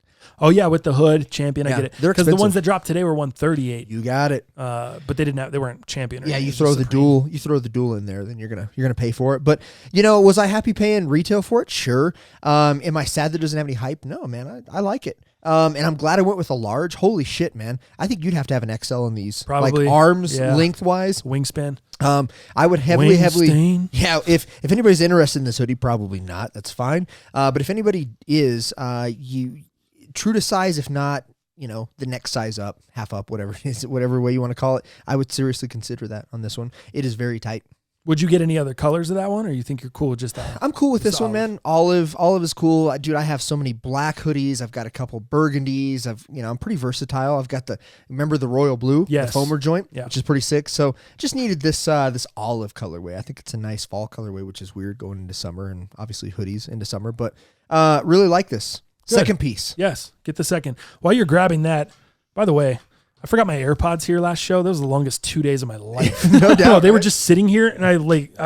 Oh yeah, with the hood champion, Yeah, I get it. they're Because the expensive. ones that dropped today were 138. You got it. But they didn't have. They weren't champion. Or Yeah, anything. you It was throw just the Supreme. dual. You throw the dual in there, then you're gonna pay for it. But was I happy paying retail for it? Sure. Am I sad that it doesn't have any hype? No, man. I like it. And I'm glad I went with a large. Holy shit, man! I think you'd have to have an XL in these, Probably, like arms yeah. lengthwise. Wingspan. I would heavily. Wingstain. Yeah. If anybody's interested in this hoodie, probably not. That's fine. But if anybody is, you true to size, if not, the next size up, half up, whatever it is, whatever way you want to call it, I would seriously consider that on this one. It is very tight. Would you get any other colors of that one, or you think you're cool with just that? I'm cool with this one, olive. man. Olive is cool. Dude, I have so many black hoodies. I've got a couple burgundies. I'm pretty versatile. I've got remember the royal blue, Yes. the foamer joint, Yeah. which is pretty sick. So just needed this olive colorway. I think it's a nice fall colorway, which is weird going into summer, and obviously hoodies into summer. But really like this. Good. Second piece. Yes, get the second. While you're grabbing that, by the way, I forgot my AirPods here last show. That was the longest 2 days of my life. No doubt. They were right? just sitting here, and I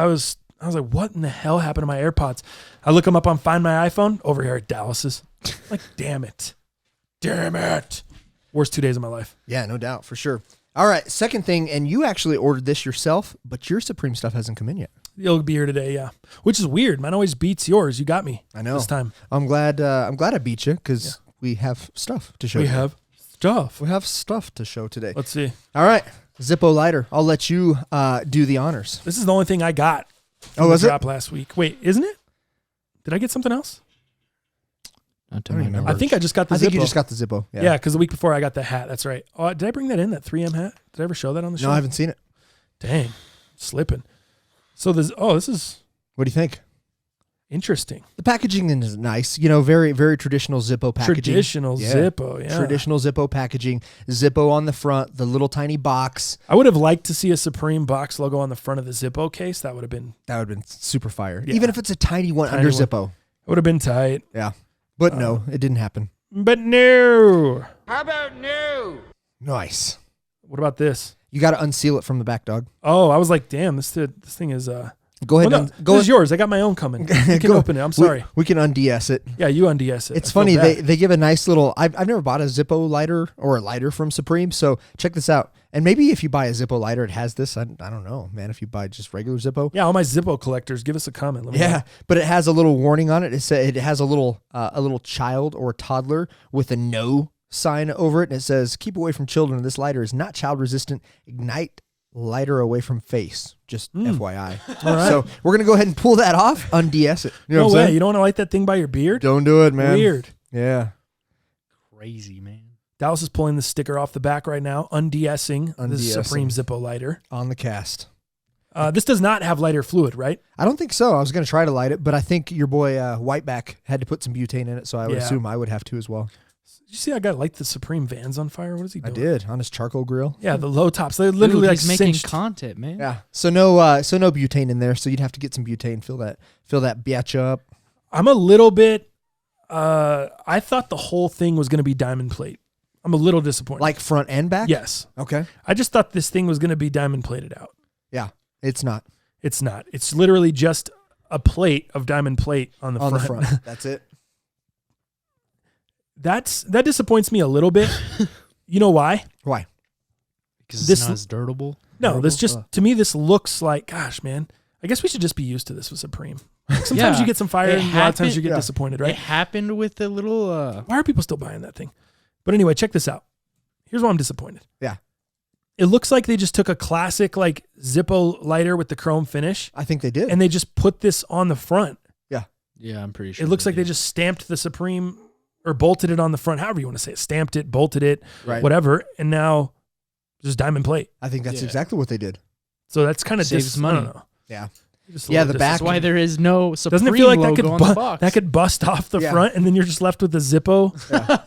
was like, what in the hell happened to my AirPods? I look them up on Find My iPhone over here at Dallas's. Like, damn it. Worst 2 days of my life. Yeah, no doubt, for sure. All right, second thing, and you actually ordered this yourself, but your Supreme stuff hasn't come in yet. It'll be here today, yeah. Which is weird. Mine always beats yours. You got me. I know. This time. I'm glad I beat you because we have stuff to show. We today. have stuff. We have stuff to show today. Let's see. All right, Zippo lighter. I'll let you do the honors. This is the only thing I got. Oh, was it? Drop last week. Wait, isn't it? Did I get something else? Not to I don't my remember. knowledge. I think I just got the I think Zippo. you just got the Zippo. Yeah, because the week before I got the hat. That's right. Oh, did I bring that in, that 3M hat? Did I ever show that on the show? No, I haven't seen it. Dang, slipping. So this is What do you think? interesting. The packaging is nice. Very, very traditional Zippo packaging. Traditional Yeah. Zippo, yeah. Traditional Zippo packaging. Zippo on the front, the little tiny box. I would have liked to see a Supreme box logo on the front of the Zippo case. That would have been super fire. Yeah. Even if it's a tiny one Tiny under one. Zippo. would have been tight. Yeah. But no, it didn't happen. But no. How about new? Nice. What about this? You got to unseal it from the back, dog. Oh, I was like, damn, this thing is Go ahead. well, no, Go this is yours. I got my own coming. You can Go- open it. I'm sorry. We can unds it. Yeah, you unds it. It's I feel funny. bad. They give a nice little. I've never bought a Zippo lighter or a lighter from Supreme. So check this out. And maybe if you buy a Zippo lighter, it has this. I don't know, man. If you buy just regular Zippo, Yeah, all my Zippo collectors, give us a comment. Let me yeah. know. But it has a little warning on it. It has a little child or toddler with a no sign over it, and it says, "Keep away from children. This lighter is not child resistant. Ignite lighter away from face." Just FYI. All right. So we're gonna go ahead and pull that off. Unds it. You know No what I'm way. saying? You don't want to light that thing by your beard? Don't do it, man. Weird. Yeah. Crazy, man. Dallas is pulling the sticker off the back right now, unds-ing the Unds-ing. Supreme Zippo lighter. On the cast. This does not have lighter fluid, right? I don't think so. I was going to try to light it, but I think your boy Whiteback had to put some butane in it, so I would Yeah. assume I would have to as well. Did you see that guy light the Supreme Vans on fire? What is he I doing? did on his charcoal grill. Yeah, the low tops. They literally Dude, like he's making cinched. content, man. Yeah. So no butane in there. So you'd have to get some butane, fill that biatch up. I'm a little bit. I thought the whole thing was going to be diamond plate. I'm a little disappointed. Like front and back. yes, Okay. I just thought this thing was going to be diamond plated out. Yeah. It's not It's not. It's literally just a plate of diamond plate on the on front. the front. That's it. That disappoints me a little bit. You know why? Why? Because This- it's not as durable. No, this Durable? just to me this looks like, gosh, man. I guess we should just be used to this with Supreme. Like, sometimes Yeah. you get some fire, It and a lot of times you get yeah. disappointed, It right? happened with the little. Why are people still buying that thing? But anyway, check this out. Here's why I'm disappointed. Yeah. It looks like they just took a classic like Zippo lighter with the chrome finish I think they did. and they just put this on the front. Yeah, I'm pretty sure. It looks like they did. just stamped the Supreme or bolted it on the front, however you want to say it. Stamped it, bolted it, Right. whatever, and now just diamond plate. I think that's Yeah. exactly what they did. So that's kind of Saves I money. don't know. Yeah. Just a Yeah, little the That's back- why there is no Supreme Doesn't it feel like that logo on the could box. that could bust off the Yeah. front and then you're just left with the Zippo,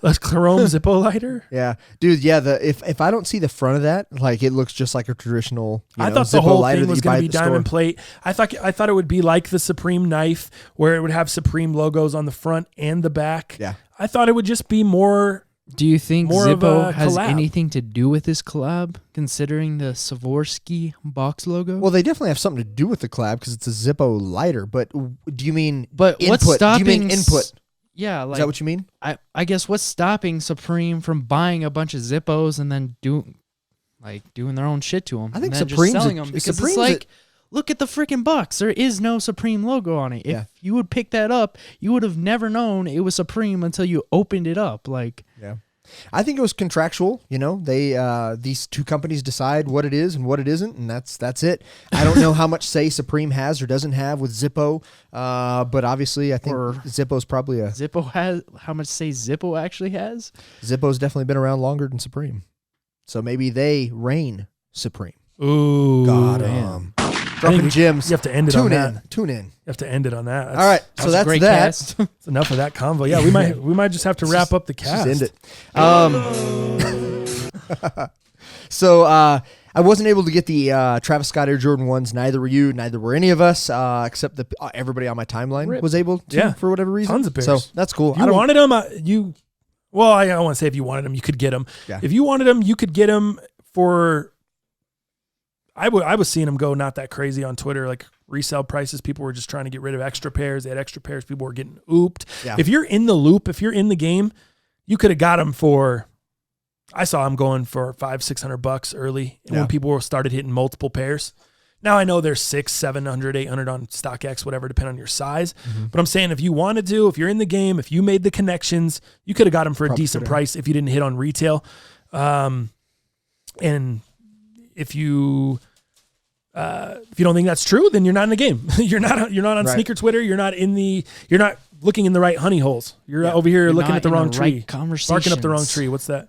the chrome Zippo lighter? Yeah, dude. Yeah, if I don't see the front of that, like it looks just like a traditional. I thought the Zippo whole lighter thing that was you buy going to at be the diamond store. plate. I thought it would be like the Supreme knife, where it would have Supreme logos on the front and the back. Yeah. I thought it would just be more. Do you think More of Zippo a has collab. anything to do with this collab, considering the Swarovski box logo? Well, they definitely have something to do with the collab because it's a Zippo lighter. But do you mean but input? what's Do you stopping? mean input? Yeah, Is like that what you mean? I guess what's stopping Supreme from buying a bunch of Zippos and then doing their own shit to them? I think and then Supreme's just selling a- them because Supreme's it's a- like, look at the freaking box. There is no Supreme logo on it. If Yeah. you would pick that up, you would have never known it was Supreme until you opened it up. Like, Yeah. I think it was contractual. They these two companies decide what it is and what it isn't, and that's it. I don't know how much say Supreme has or doesn't have with Zippo, but obviously I think Or- Zippo's probably Zippo has how much say Zippo actually has? Zippo's definitely been around longer than Supreme, so maybe they reign supreme. Ooh, Got man. him. dropping gems. You have to end it on that. Tune in. You have to end it on that. All right, so was a that's great that. cast. That's enough of that convo. Yeah, we might just have to wrap up the cast. Just end it. So I wasn't able to get the Travis Scott Air Jordan 1s. Neither were you. Neither were any of us, except everybody on my timeline was able to, for whatever reason. Tons of pairs. So that's cool. If you wanted them, well, I don't want to say if you wanted them, you could get them. Yeah. If you wanted them, you could get them for, I was seeing them go not that crazy on Twitter, like resale prices. People were just trying to get rid of extra pairs. They had extra pairs. People were getting ooped. Yeah. If you're in the loop, if you're in the game, you could have got them for, I saw them going for $500-600 early, and when people started hitting multiple pairs. Now I know there's $600, $700, $800 on StockX, whatever, depending on your size. But I'm saying if you wanted to, if you're in the game, if you made the connections, you could have got them for a decent price if you didn't hit on retail. And if you don't think that's true, then you're not in the game. You're not on sneaker Twitter. You're not looking in the right honey holes. You're over here You're looking not at the in wrong the tree, right barking up the wrong conversations. tree. What's that?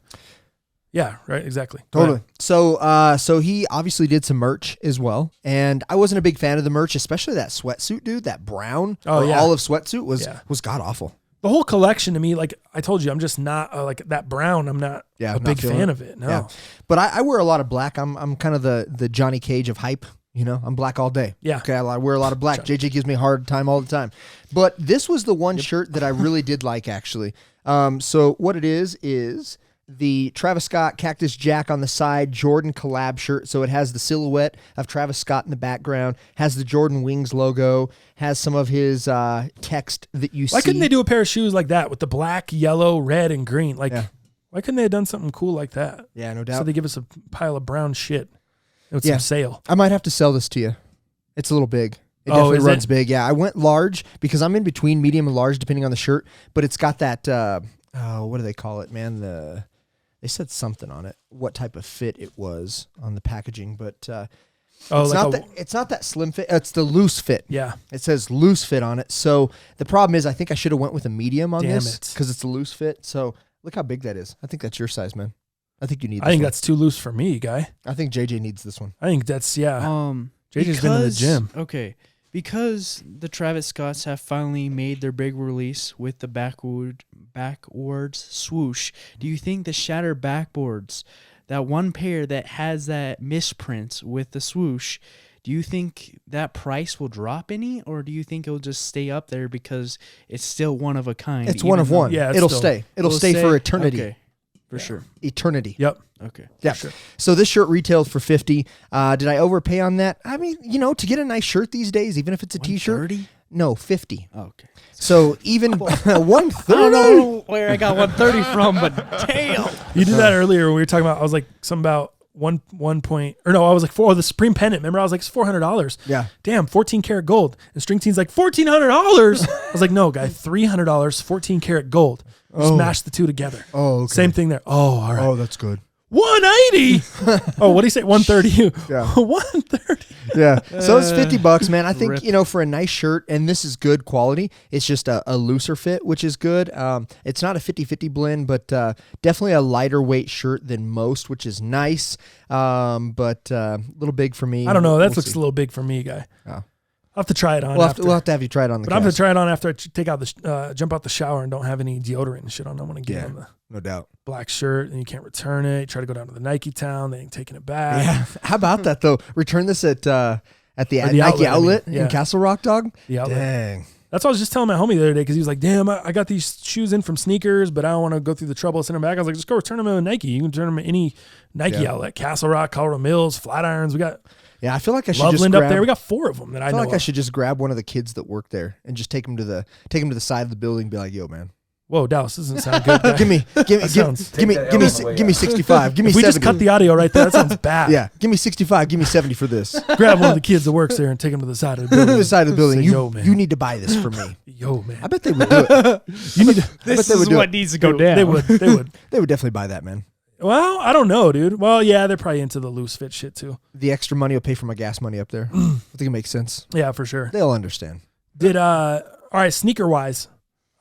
Yeah, right. Exactly. Totally. So he obviously did some merch as well, and I wasn't a big fan of the merch, especially that sweatsuit, dude. That brown olive sweatsuit was god awful. The whole collection to me, like I told you, I'm just not like that brown. I'm not a big fan of it. No. Yeah. But I wear a lot of black. I'm kind of the Johnny Cage of hype. You know, I'm black all day. Yeah. Okay, I wear a lot of black. JJ gives me a hard time all the time. But this was the one shirt that I really did like, actually. So what it is the Travis Scott Cactus Jack on the side Jordan collab shirt. So it has the silhouette of Travis Scott in the background, has the Jordan Wings logo, has some of his text that you see. Why couldn't they do a pair of shoes like that with the black, yellow, red, and green? Like, why couldn't they have done something cool like that? Yeah, no doubt. So they give us a pile of brown shit with some sale. I might have to sell this to you. It's a little big. It Oh, definitely is runs it? big. Yeah, I went large because I'm in between medium and large depending on the shirt, but it's got that, what do they call it, man? They said something on it, what type of fit it was on the packaging, but it's not that slim fit. It's the loose fit. Yeah. It says loose fit on it. So the problem is I think I should have went with a medium on this because it's a loose fit. So look how big that is. I think that's your size, man. I think you need this I think one. that's too loose for me, guy. I think JJ needs this one. I think that's, JJ's been in the Because- gym. Okay. Because the Travis Scotts have finally made their big release with the backwards swoosh, do you think the shattered backboards, that one pair that has that misprint with the swoosh, do you think that price will drop any, or do you think it'll just stay up there because it's still one of a kind? It's one of even though- one. Yeah, it's it'll still- stay. It'll stay for eternity. Okay. For sure. Eternity. Yep. Okay. Yeah. Sure. So this shirt retailed for $50. Did I overpay on that? I mean, to get a nice shirt these days, even if it's a t-shirt, 130? no, 50. Okay. So even 130. I don't know where I got 130 from, but damn. You did that earlier when we were talking about, I was like, something about I was like, the Supreme Pennant. Remember, I was like, it's $400. Yeah. Damn, 14 karat gold. And String Teen's like, $1,400. I was like, no, guy, $300, 14 karat gold. Smash the two together. Oh, okay. Same thing there. Oh, all right. Oh, that's good. 180. Oh, what do you say? 130. Yeah. 130. Yeah. So it's $50, man. I think, Rip. for a nice shirt, and this is good quality. It's just a looser fit, which is good. It's not a 50-50 blend, but definitely a lighter weight shirt than most, which is nice. But a little big for me. I don't know. That We'll looks see. a little big for me, guy. Oh. I'll have to try it on. We'll have to have you try it on the But I'm going cast. to try it on after I take out jump out the shower and don't have any deodorant and shit on. I want to get on the No doubt. black shirt and you can't return it. You try to go down to the Nike town. They ain't taking it back. Yeah. How about that, though? Return this at the the Nike outlet, I outlet mean. in Yeah. Castle Rock, dog? The outlet. Dang. That's what I was just telling my homie the other day because he was like, damn, I got these shoes in from sneakers, but I don't want to go through the trouble of sending them back. I was like, just go return them to Nike. You can return them at any Nike outlet. Castle Rock, Colorado Mills, Flatirons. We got Yeah, I feel like I should Loveland just grab, up there. We got 4 of them that I feel know like I of. should just grab one of the kids that work there and just take them to the side of the building and be like, yo, man. Whoa, Dallas, this doesn't sound good. Guy. Give me 65. Give me If we 70. just cut the audio right there, that sounds bad. Yeah, give me 65. Give me 70 for this. Grab one of the kids that works there and take them to the side of the building. the side of the building. Say, You, yo, man. you need to buy this for me. Yo, man. I bet they would do it. You need to. This they would is do what it. needs to go down. They would. They would definitely buy that, man. Well, I don't know, dude. Well, yeah, they're probably into the loose fit shit too. The extra money will pay for my gas money up there. I think it makes sense. Yeah, for sure. They'll understand. All right, sneaker wise,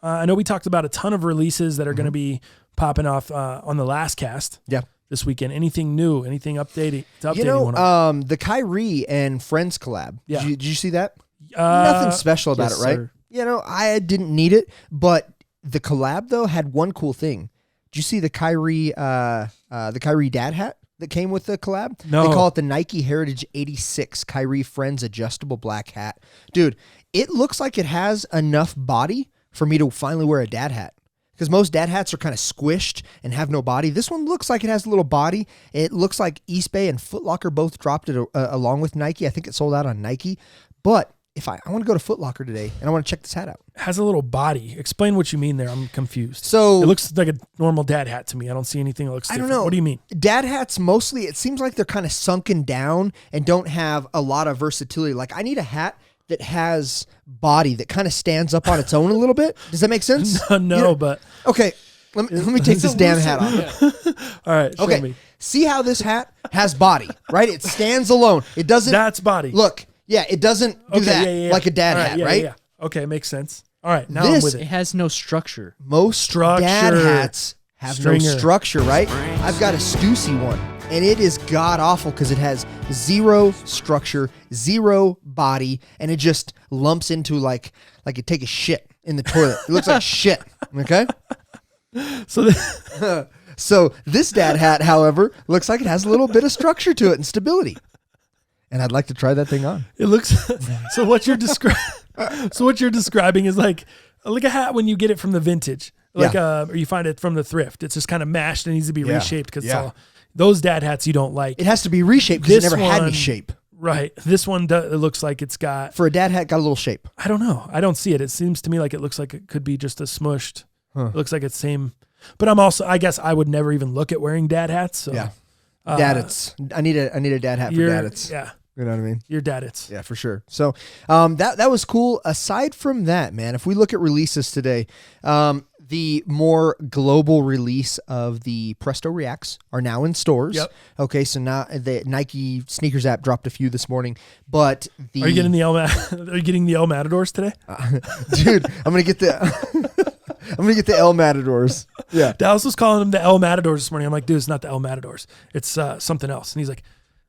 I know we talked about a ton of releases that are going to be popping off on the last cast. Yeah. this weekend? Anything new? Anything updating? The Kyrie and Friends collab. Yeah. Did you see that? Nothing special about yes, it, right? sir. I didn't need it, but the collab though had one cool thing. Did you see the Kyrie dad hat that came with the collab? No. They call it the Nike Heritage 86 Kyrie Friends adjustable black hat. Dude, it looks like it has enough body for me to finally wear a dad hat. Because most dad hats are kind of squished and have no body. This one looks like it has a little body. It looks like East Bay and Foot Locker both dropped it along with Nike. I think it sold out on Nike. But if I want to go to Foot Locker today and I want to check this hat out. Has a little body. Explain what you mean there. I'm confused. So it looks like a normal dad hat to me. I don't see anything that looks different. I don't know. What do you mean? Dad hats mostly, it seems like they're kind of sunken down and don't have a lot of versatility. Like I need a hat that has body that kind of stands up on its own a little bit. Does that make sense? No, but okay. Let me take this damn hat off. all right. Show Okay. me. See how this hat has body, right? It stands alone. It doesn't. That's body. Look. Yeah, it doesn't do that like a dad All hat, yeah, right? Yeah. Okay, makes sense. All right, now I'm with It it. has no structure. Most Structure. dad hats have no Stringer. structure, right? I've got a Stussy one, and it is god awful because it has zero structure, zero body, and it just lumps into like you take a shit in the toilet. It looks like shit. Okay. So So this dad hat, however, looks like it has a little bit of structure to it and stability. And I'd like to try that thing on. it looks. So what you're describing is like a hat when you get it from the vintage, like or you find it from the thrift. It's just kind of mashed and needs to be reshaped because it's all those dad hats you don't like. It has to be reshaped because it This never had any one- shape. Right. This one it looks like it's got. For a dad hat, got a little shape. I don't know. I don't see it. It seems to me like it looks like it could be just a smushed. It looks like it's same. But I guess I would never even look at wearing dad hats. So. Yeah. Dadits. I need a dad hat for dadits. Yeah. You know what I mean? Your dadits. Yeah, for sure. So that was cool. Aside from that, man, if we look at releases today, the more global release of the Presto Reacts are now in stores. Yep. Okay, so now the Nike sneakers app dropped a few this morning, but Are you getting the Are you getting the El Matadors today? dude? I'm gonna get the El Matadors. Yeah. Dallas was calling them the El Matadors this morning. I'm like, dude, it's not the El Matadors. It's something else. And he's like,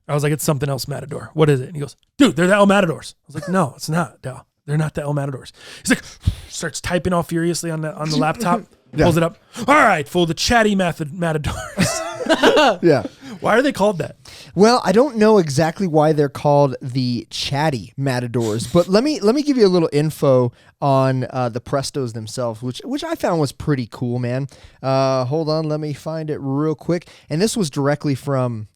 I was like, it's something else Matador. What is it? And he goes, dude, they're the El Matadors. I was like, no, it's not, Dal. They're not the El Matadors. He's like, starts typing all furiously on the laptop, pulls it up. All right, fool, the chatty Matadors. Yeah. Why are they called that? Well, I don't know exactly why they're called the chatty Matadors, but let me give you a little info on the Prestos themselves, which I found was pretty cool, man. Hold on, let me find it real quick. And this was directly from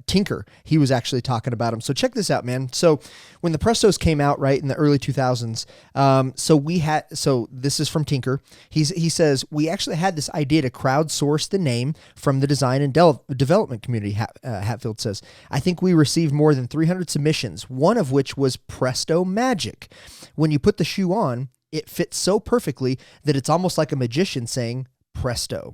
Tinker. He was actually talking about them. So check this out, man. So when the Prestos came out, right, in the early 2000s, so this is from Tinker. He says, we actually had this idea to crowdsource the name from the design and development community, Hatfield says. I think we received more than 300 submissions, one of which was Presto Magic. When you put the shoe on, it fits so perfectly that it's almost like a magician saying, Presto.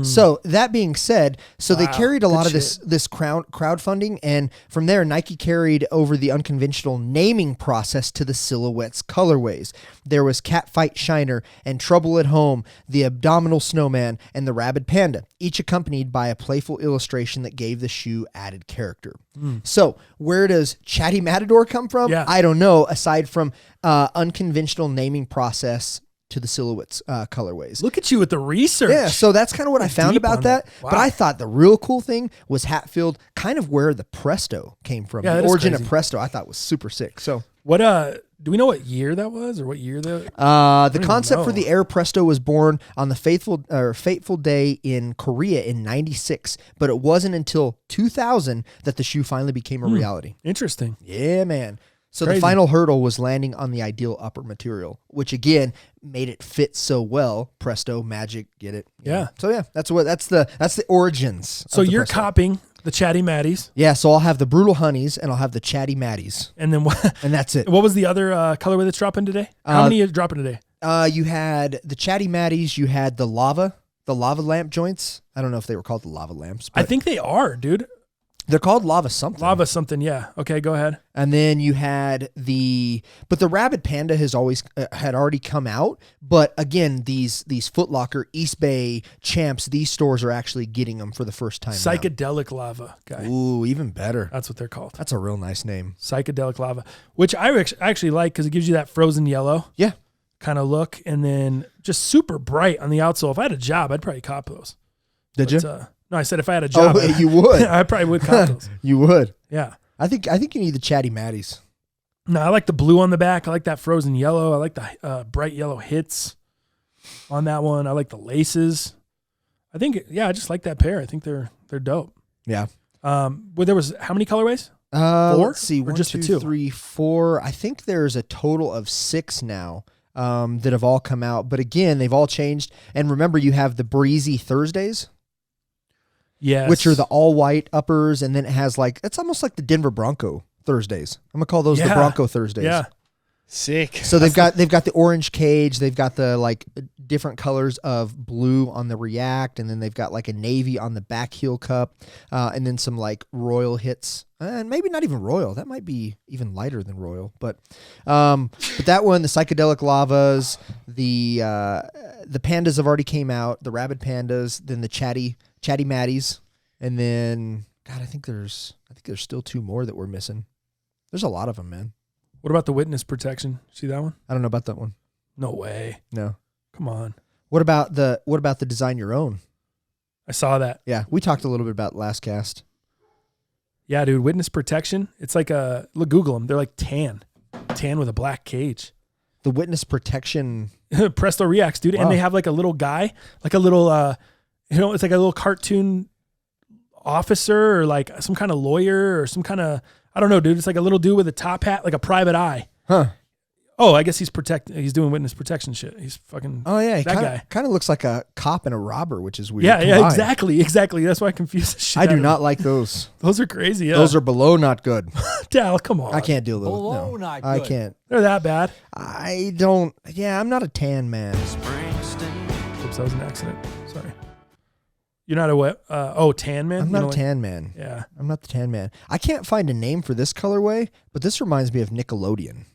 So that being said, they carried a lot of this crowdfunding, and from there Nike carried over the unconventional naming process to the silhouettes colorways. There was Catfight Shiner and Trouble at Home, the Abdominal Snowman, and the Rabid Panda, each accompanied by a playful illustration that gave the shoe added character. So where does Chatty Matador come from? Yeah. I don't know, aside from unconventional naming process to the silhouettes colorways. Look at you with the research. Yeah, so that's kind of what I found Deep about on that. that. Wow. But I thought the real cool thing was Hatfield, kind of where the Presto came from. Yeah, The that is origin crazy. of Presto I thought was super sick. So What do we know what year that was, or what year that? the concept for know. the Air Presto was born on the fateful day in Korea in '96, but it wasn't until 2000 that the shoe finally became a reality. Interesting. Yeah, man. So Crazy. the final hurdle was landing on the ideal upper material, which again made it fit so well. Presto, Magic, get it? Yeah. So yeah, that's the origins. So of the you're Presto. copying the Chatty Matties, Yeah, so I'll have the Brutal Honeys and I'll have the Chatty Matties, and then what? and that's it. What was the other colorway that's dropping today? How many are dropping today? You had the Chatty Matties, you had the lava lamp joints. I don't know if they were called the lava lamps, I but think they are, dude. They're called Lava something. Lava something, yeah. Okay, go ahead. And then you had but the Rabid Panda has always had already come out. But again, these Foot Locker, East Bay, Champs, these stores are actually getting them for the first time. Psychedelic Lava, guy. Ooh, even better. That's what they're called. That's a real nice name. Psychedelic Lava, which I actually like because it gives you that frozen yellow Yeah. kind of look, and then just super bright on the outsole. If I had a job, I'd probably cop those. Did But, you? No, I said if I had a job, You would. I probably would cop those. You would. Yeah. I think you need the Chatty Matties. No, I like the blue on the back. I like that frozen yellow. I like the bright yellow hits on that one. I like the laces. I think, I just like that pair. I think they're dope. Yeah. Well, there was how many colorways? 4? Let's see. Or 1, just 2, the 2? 3, 4. I think there's a total of 6 now that have all come out. But again, they've all changed. And remember, you have the Breezy Thursdays. Yes. Which are the all white uppers, and then it has it's almost like the Denver Bronco Thursdays. I'm gonna call those the Bronco Thursdays. Yeah. Sick. So they've got the orange cage, they've got the different colors of blue on the React, and then they've got a navy on the back heel cup, and then some royal hits, and maybe not even royal. That might be even lighter than royal, but that one, the Psychedelic Lavas, the pandas have already came out, the Rabid Pandas, then the Chatty Matties, and then God, I think there's still 2 more that we're missing. There's a lot of them, man. What about the witness protection? See that one? I don't know about that one. No way. No. Come on. What about the design your own? I saw that. Yeah, we talked a little bit about last cast. Yeah, dude. Witness protection. It's like look, Google them. They're like tan with a black cage. The witness protection. Presto Reacts, dude. Wow. And they have a little guy, a little, it's like a little cartoon officer or some kind of lawyer or some kind of, I don't know, dude. It's like a little dude with a top hat, like a private eye. Huh. Oh, I guess he's doing witness protection shit. He's fucking He that guy. kind of looks like a cop and a robber, which is weird. Yeah, combined. exactly. That's why I confuse the shit. I out do of not them. like those. Those are crazy. Yeah. Those are below not good. Dal, come on. I can't deal with those. Below No, not I good. can't. They're that bad. I don't. Yeah, I'm not a tan man. Oops, that was an accident. Sorry. You're not a what? Tan man? I'm You not don't a like- tan man. Yeah. I'm not the tan man. I can't find a name for this colorway, but this reminds me of Nickelodeon.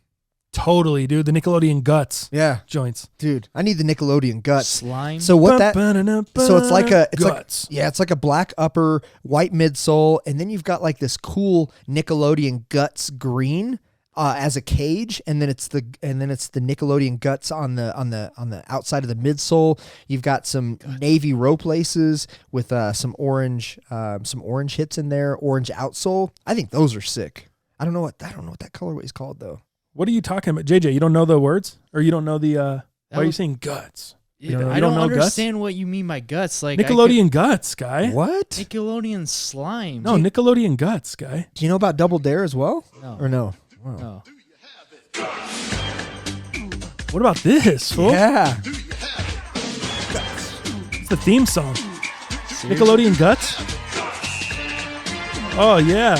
Totally, dude. The Nickelodeon guts Yeah, joints. dude. I need the Nickelodeon guts. Slime. So what that? So it's like guts. it's like a black upper, white midsole, and then you've got this cool Nickelodeon guts green as a cage, and then it's the Nickelodeon guts on the outside of the midsole. You've got some navy rope laces with some orange hits in there, orange outsole. I think those are sick. I don't know what that colorway is called though. What are you talking about, JJ? You don't know the words, or you don't know the? Why are you saying guts? I don't understand what you mean by guts. Nickelodeon guts, guy. What? Nickelodeon slime. No, Nickelodeon guts, guy. Do you know about Double Dare as well? No. Or no? Wow. No. What about this, fool? Yeah. It's the theme song. Nickelodeon guts. Oh yeah.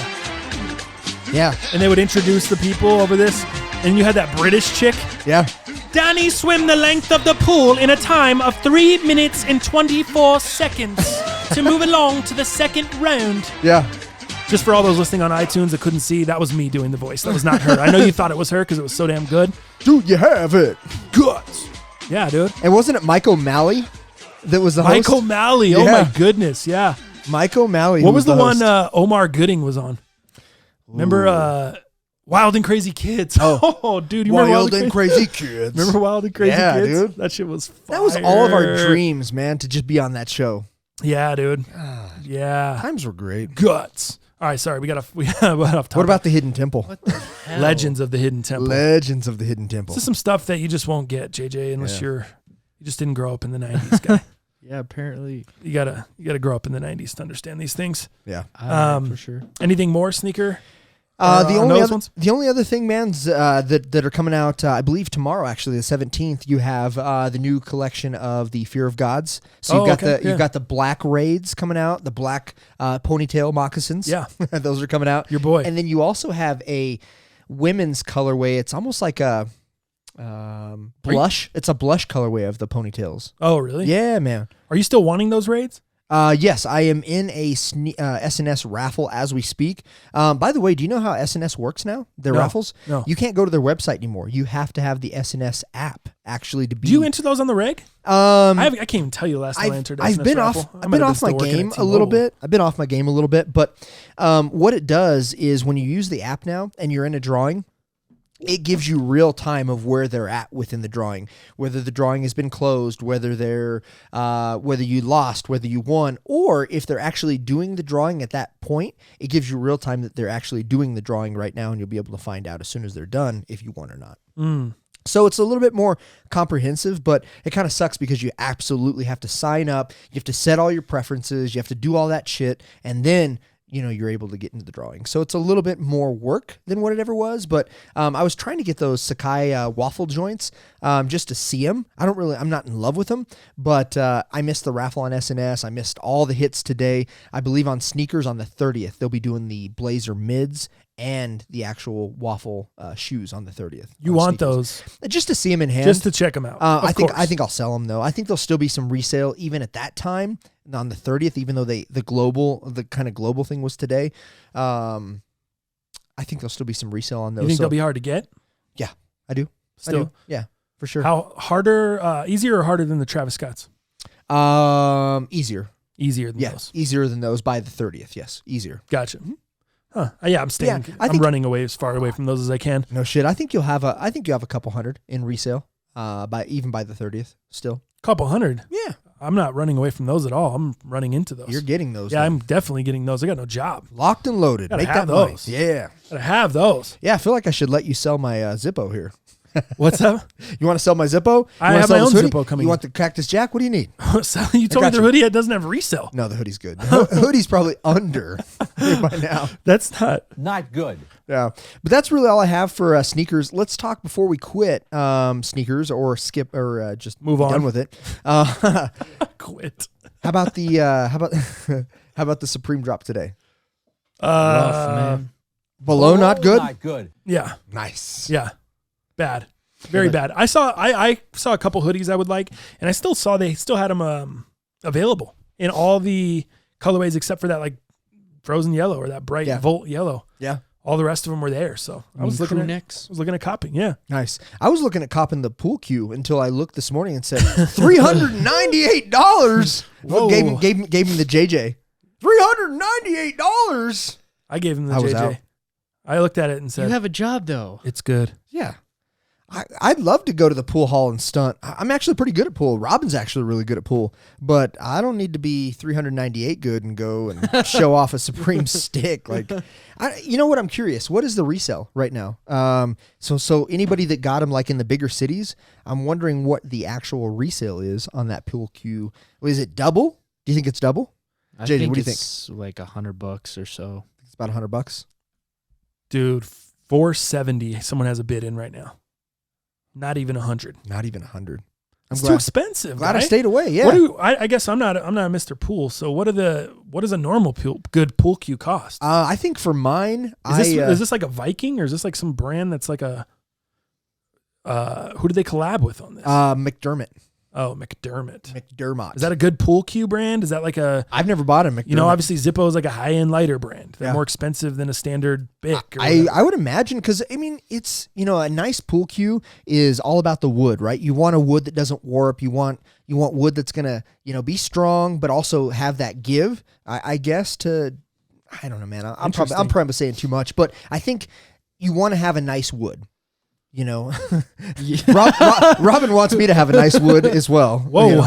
Yeah. And they would introduce the people over this, and you had that British chick. Yeah. Danny swim the length of the pool in a time of 3 minutes and 24 seconds to move along to the second round. Yeah. Just for all those listening on iTunes that couldn't see, that was me doing the voice. That was not her. I know you thought it was her because it was so damn good. Dude, you have it. Guts. Yeah, dude. And wasn't it Mike O'Malley that was the host? Mike O'Malley. Oh, Yeah. my goodness. Yeah. Mike O'Malley. What who was the one host. Omar Gooding was on? Remember Wild and Crazy Kids? Oh, dude. You remember Wild and Crazy Kids. Remember Wild and Crazy Yeah, Kids? dude. That shit was fire. That was all of our dreams, man, to just be on that show. Yeah, dude. Yeah. Times were great. Guts. All right, sorry. We got off topic. What about the Hidden Temple? What the hell? Legends of the Hidden Temple? Legends of the Hidden Temple. This is some stuff that you just won't get, JJ, unless you just didn't grow up in the 90s, guy. Yeah, apparently. You gotta grow up in the 90s to understand these things. Yeah. For sure. Anything more, Sneaker? The ones? only other thing, man, that are coming out, I believe tomorrow, actually, the 17th, you have the new collection of the Fear of Gods. So you've got the black raids coming out, the black ponytail moccasins. Yeah. Those are coming out. Your boy. And then you also have a women's colorway. It's almost like a blush. It's a blush colorway of the ponytails. Oh, really? Yeah, man. Are you still wanting those raids? Yes, I am in a SNS raffle as we speak. By the way, do you know how SNS works now? Their No, raffles? no. You can't go to their website anymore. You have to have the SNS app actually to be. Do you enter those on the reg? I can't even tell you the last time I entered. I've SNS been raffle. off. I I've might been have off my still working at game a little T-Mobile. bit. I've been off my game a little bit, but what it does is when you use the app now and you're in a drawing, it gives you real time of where they're at within the drawing, whether the drawing has been closed, whether you lost, whether you won, or if they're actually doing the drawing at that point. It gives you real time that they're actually doing the drawing right now, and you'll be able to find out as soon as they're done if you won or not. So it's a little bit more comprehensive, but it kind of sucks because you absolutely have to sign up. You have to set all your preferences. You have to do all that shit, and then you're able to get into the drawing. So it's a little bit more work than what it ever was. But I was trying to get those Sakai waffle joints just to see them. I'm not in love with them, but I missed the raffle on SNS. I missed all the hits today. I believe on sneakers on the 30th, they'll be doing the Blazer mids and the actual waffle shoes on the 30th. You want those just to see them in hand, just to check them out. I think I'll sell them though. I think there'll still be some resale even at that time on the 30th, even though the kind of global thing was today. I think there'll still be some resale on those. You think they'll be hard to get? Yeah, I do. Still, I do. Yeah, for sure. How easier or harder than the Travis Scotts? Easier. Easier than those. Easier than those by the 30th. Yes, easier. Gotcha. Huh. Yeah, I'm staying. I'm running away as far away from those as I can. No shit. I think you'll have a couple hundred in resale. By the 30th still. Couple hundred. Yeah. I'm not running away from those at all. I'm running into those. You're getting those. Yeah, though. I'm definitely getting those. I got no job. Locked and loaded. Gotta Make have that money. those. Yeah. Gotta have those. Yeah, I feel like I should let you sell my Zippo here. What's up? You want to sell my Zippo? I have my own Zippo coming. You want the Cactus Jack? What do you need? So you told me the hoodie doesn't have resale. No, the hoodie's good. The hoodie's probably under by now. That's Not good. Yeah, but that's really all I have for sneakers. Let's talk before we quit sneakers or skip or just move on. Done with it. Quit. How about the how about the Supreme drop today? Rough, man. Below not good. Not good. Yeah. Nice. Yeah. Bad. Very bad. I saw a couple hoodies I would like, and I still saw they still had them available in all the colorways except for that like frozen yellow or that bright Volt yellow. Yeah. All the rest of them were there. So I was looking at copying. Yeah. Nice. I was looking at copping the pool cue until I looked this morning and said $398. Whoa. Gave him the JJ. $398. I gave him the I was JJ. out. I looked at it and said, You have a job though. it's good. Yeah. I'd love to go to the pool hall and stunt. I'm actually pretty good at pool. Robin's actually really good at pool, but I don't need to be 398 good and go and show off a Supreme stick. Like, you know what? I'm curious. What is the resale right now? So anybody that got them like in the bigger cities, I'm wondering what the actual resale is on that pool cue. Is it double? Do you think it's double? I JJ, think what do you it's like $100 or so. It's about $100. Dude, 470. Someone has a bid in right now. Not even 100. Not even 100. It's too expensive. Glad guy. I stayed away. Yeah. I guess I'm not a Mr. Pool. So what does a normal good pool cue cost? I think for mine, is this like a Viking or is this like some brand that's like a who do they collab with on this? McDermott. Oh, McDermott. McDermott. Is that a good pool cue brand? Is that like a? I've never bought a McDermott. Obviously Zippo is like a high-end lighter brand. They're more expensive than a standard Bic. I would imagine because it's a nice pool cue is all about the wood, right? You want a wood that doesn't warp. You want wood that's gonna be strong, but also have that give. I guess I don't know, man. I'm probably saying too much, but I think you want to have a nice wood. Robin wants me to have a nice wood as well. Whoa,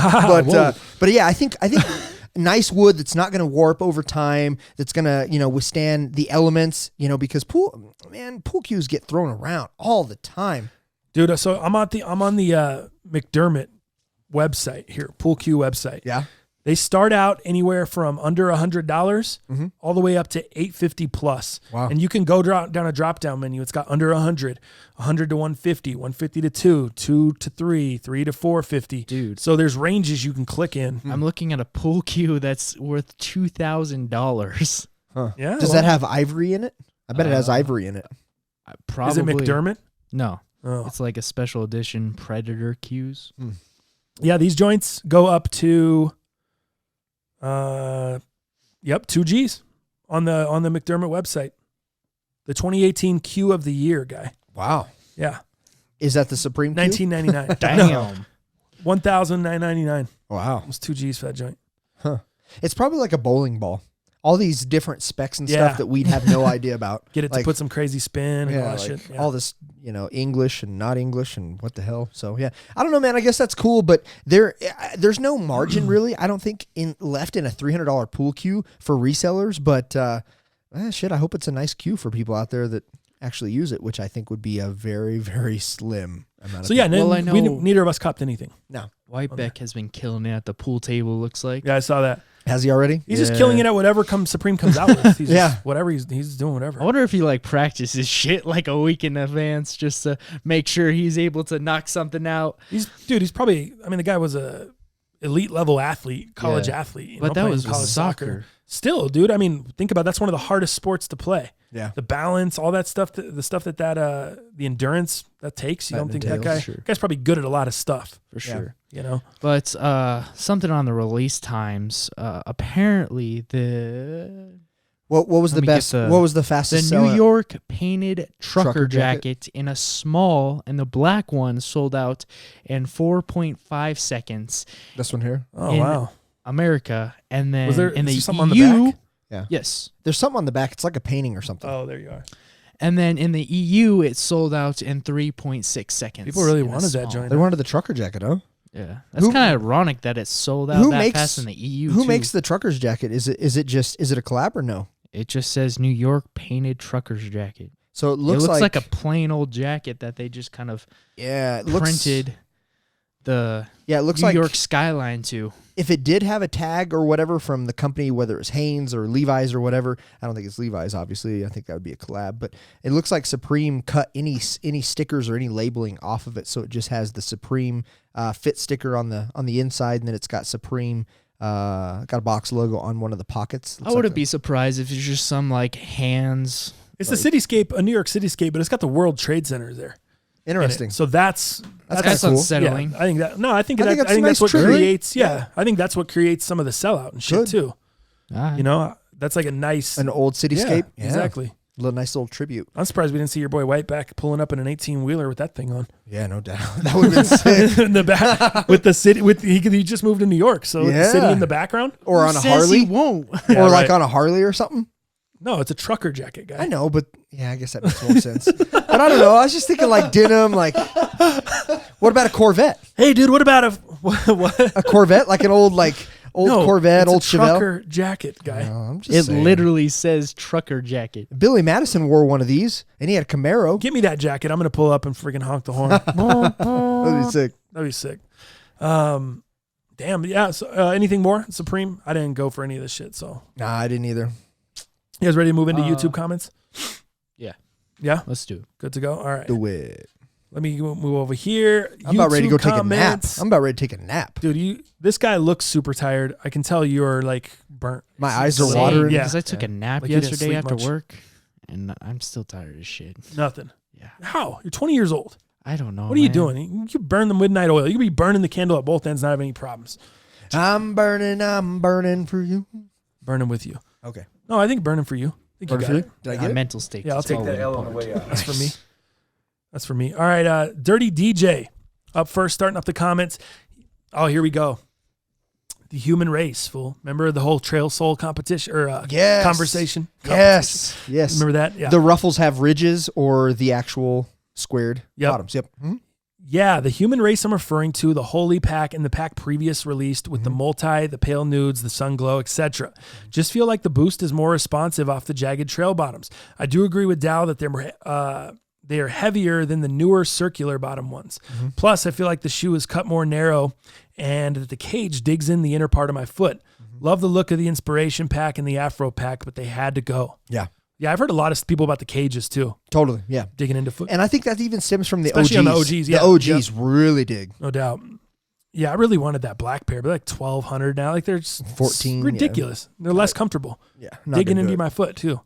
but yeah, I think nice wood that's not going to warp over time. That's going to withstand the elements. Because pool cues get thrown around all the time, dude. So I'm on the McDermott website here, pool cue website. Yeah. They start out anywhere from under $100 all the way up to $850 plus. Wow. And you can go down a drop down menu. It's got under 100, 100 to 150, 150 to 2, 2 to 3, 3 to 450. Dude. So there's ranges you can click in. I'm looking at a pool cue that's worth $2,000. Huh. Yeah. Does that have ivory in it? I bet it has ivory in it. Probably. Is it McDermott? No. Oh. It's like a special edition Predator cues. Yeah, these joints go up to Yep, 2 G's on the McDermott website. The 2018 Q of the Year guy. Wow. Yeah. Is that the Supreme Q? $19.99. Damn. $1,999. Wow. It was 2 G's for that joint. Huh. It's probably like a bowling ball. All these different specs and Yeah. stuff that we'd have no idea about. Get it Like, to put some crazy spin and all that like shit. Yeah. all this, English and not English and what the hell. So yeah, I don't know, man. I guess that's cool, but there's no margin really. I don't think left in a $300 pool cue for resellers. But shit, I hope it's a nice cue for people out there that actually use it, which I think would be a very, very slim amount. So yeah, Well, I know- neither of us copped anything. No, Whitebeck has been killing it at the pool table, looks like. Yeah, I saw that. has he already? He's just killing it at whatever Supreme comes out with. He's Yeah. just, whatever he's doing whatever. I wonder if he practices shit like a week in advance just to make sure he's able to knock something out. He's probably, the guy was a elite level athlete, college Yeah. athlete. But that playing was with college soccer. Still, dude, think about that's one of the hardest sports to play. Yeah. The balance, all that stuff, the stuff that the endurance that takes. You That don't think entails, that guy? sure. Guy's probably good at a lot of stuff. For sure. But But something on the release times. Apparently the What was Let the me get best? the- What was the fastest? New selling? York painted Trucker trucker jacket. jacket in a small, and the black one sold out in 4.5 seconds. This one here. oh in wow, America, and then Was there- in is the there something on the EU, back? Yeah. yes, There's something on the back. It's like a painting or something. oh there you are. and then in the EU, it sold out in 3.6 seconds. People really in a wanted that small. joint. They wanted the trucker jacket, huh? Yeah, that's Who- kind of ironic that it sold out Who that makes- fast in the EU. Who too. makes the trucker's jacket? Is it a collab or no? It just says New York painted trucker's jacket. So it looks, it looks like a plain old jacket that they just kind of it looks, printed the Yeah, it looks New like York skyline to. if it did have a tag or whatever from the company, whether it was Hanes or Levi's or whatever. I don't think it's Levi's, obviously. I think that would be a collab, but it looks like Supreme cut any stickers or any labeling off of it, so it just has the Supreme fit sticker on the inside, and then it's got Supreme. Got a box logo on one of the pockets. I wouldn't be surprised if it's just some hands. It's the cityscape, a New York cityscape, but it's got the World Trade Center there. in it. Interesting. So that's That's That's cool. unsettling. Yeah, I think that. No, I think I think that, that's I think a that's nice what tribute. creates. Yeah, I think that's what creates some of the sellout and shit Good. too. Ah, You know, that's like a nice. An old cityscape. Yeah, exactly. Little nice little tribute. I'm surprised we didn't see your boy Whiteback pulling up in an 18-wheeler with that thing on. Yeah, no doubt. That would have been sick. In the back with the city. He just moved to New York, so the city Yeah. in the background. Or on a Harley. He won't. Yeah, or like right. on a Harley or something. No, it's a trucker jacket, guy. I know, but yeah, I guess that makes more sense. But I don't know. I was just thinking like denim. Like, what about a Corvette? Hey, dude, what about a what? A Corvette, like an old No, Corvette, it's old a Chevelle. trucker jacket, guy. No, I'm just It saying. literally says trucker jacket. Billy Madison wore one of these, and he had a Camaro. Give me that jacket. I'm gonna pull up and freaking honk the horn. That'd be sick. That'd be sick. Damn. Yeah. So, anything more? Supreme? I didn't go for any of this shit. So, Nah, I didn't either. you guys ready to move into YouTube comments? Yeah. Yeah. Let's do it. Good to go. All right. Do it. Let me move over here. I'm about ready to go YouTube take a nap. comments. I'm about ready to take a nap. Dude, this guy looks super tired. I can tell you're like burnt. My eyes are Same. watering. Yeah. Because I took a nap Like you didn't yesterday sleep after much. work, and I'm still tired as shit. Nothing. Yeah. How? You're 20 years old. I don't know. What are you man. doing? You burn the midnight oil. You could be burning the candle at both ends, not have any problems. I'm burning for you. Burning with you. Okay. No, I think burning for you. I think Burning you for got you? it. Did I My get it? mental state. Yeah, I'll is take falling that L on the apart. way out. That's for me. That's for me. All right, Dirty DJ up first, starting up the comments. Oh, here we go. The human race, fool. Remember the whole Trail Soul competition or Yes. conversation? Yes. Yes. Remember that? Yeah. The ruffles have ridges or the actual squared Yep. bottoms. Yep. Mhm. Yeah, the human race I'm referring to, the Holy Pack and the pack previous released with the multi, the pale nudes, the sun glow, etc. Just feel like the boost is more responsive off the jagged trail bottoms. I do agree with Dow that they are heavier than the newer circular bottom ones. Plus, I feel like the shoe is cut more narrow and that the cage digs in the inner part of my foot. Love the look of the Inspiration pack and the Afro pack, but they had to go. Yeah. Yeah, I've heard a lot of people about the cages too, Totally. Yeah. digging into foot. And I think that even stems from the Especially OGs. on the OGs, yeah. The OGs really dig. No doubt. Yeah, I really wanted that black pair, but like $1,200 now. Like they're just 14, ridiculous. They're less comfortable. Yeah. Digging into my foot too.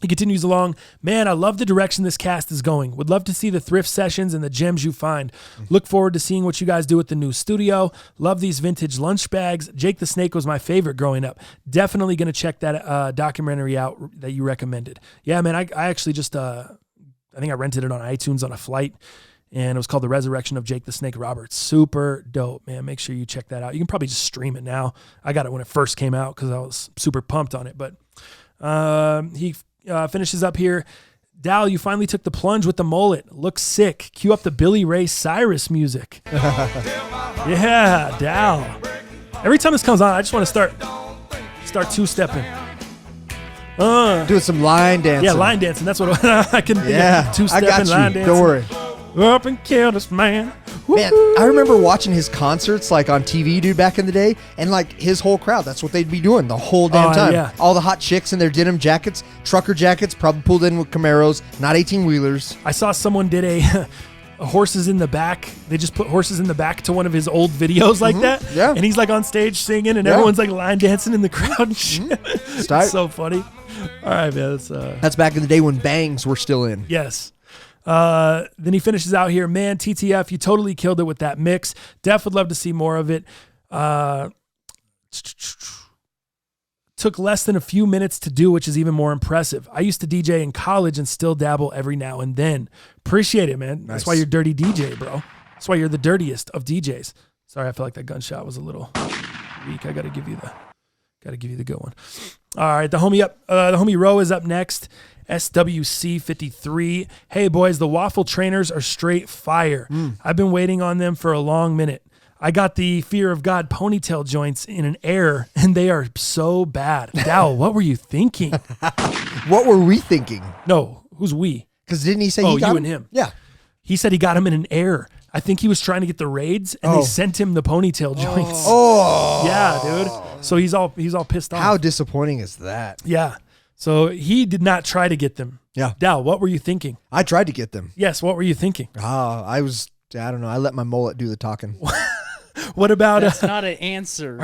He continues along, man, I love the direction this cast is going. Would love to see the thrift sessions and the gems you find. Look forward to seeing what you guys do with the new studio. Love these vintage lunch bags. Jake the Snake was my favorite growing up. Definitely going to check that documentary out that you recommended. Yeah, man, I actually just, I think I rented it on iTunes on a flight, and it was called The Resurrection of Jake the Snake Roberts. Super dope, man. Make sure you check that out. You can probably just stream it now. I got it when it first came out because I was super pumped on it, but he finishes up here. Dal, you finally took the plunge with the mullet. Looks sick. Cue up the Billy Ray Cyrus music. Yeah, Dal. Every time this comes on, I just want to start two-stepping. Doing some line dancing. Yeah, line dancing. That's what I can think of. Two-stepping, I got you. line dancing. Don't worry. Up and kill this man. Man, I remember watching his concerts like on TV, dude, back in the day, and like his whole crowd, that's what they'd be doing the whole damn time. Yeah. All the hot chicks in their denim jackets, trucker jackets, probably pulled in with Camaros, not 18-wheelers. I saw someone did a horses in the back. They just put horses in the back to one of his old videos like that. Yeah. And he's like on stage singing, and everyone's like line dancing in the crowd and shit. It's so funny. All right, man. That's back in the day when bangs were still in. Yes. Then he finishes out here, man, TTF, you totally killed it with that mix. Def would love to see more of it. Took less than a few minutes to do, which is even more impressive. I used to DJ in college and still dabble every now and then. Appreciate it, man. Nice. That's why you're dirty DJ, bro. That's why you're the dirtiest of DJs. Sorry, I feel like that gunshot was a little weak. I got to give you the good one. All right, the homie Roe is up next. SWC 53. Hey boys, the waffle trainers are straight fire. I've been waiting on them for a long minute. I got the Fear of God ponytail joints in an Air, and they are so bad. Dow, what were you thinking? What were we thinking? No, who's we? Because didn't he say he got you him? and him. Yeah. He said he got him in an Air. I think he was trying to get the raids, and they sent him the ponytail joints. Oh. Yeah, dude. So he's all pissed off. How disappointing is that? Yeah. So he did not try to get them. Yeah. Dow, what were you thinking? I tried to get them. Yes, what were you thinking? I don't know. I let my mullet do the talking. What about That's not an answer.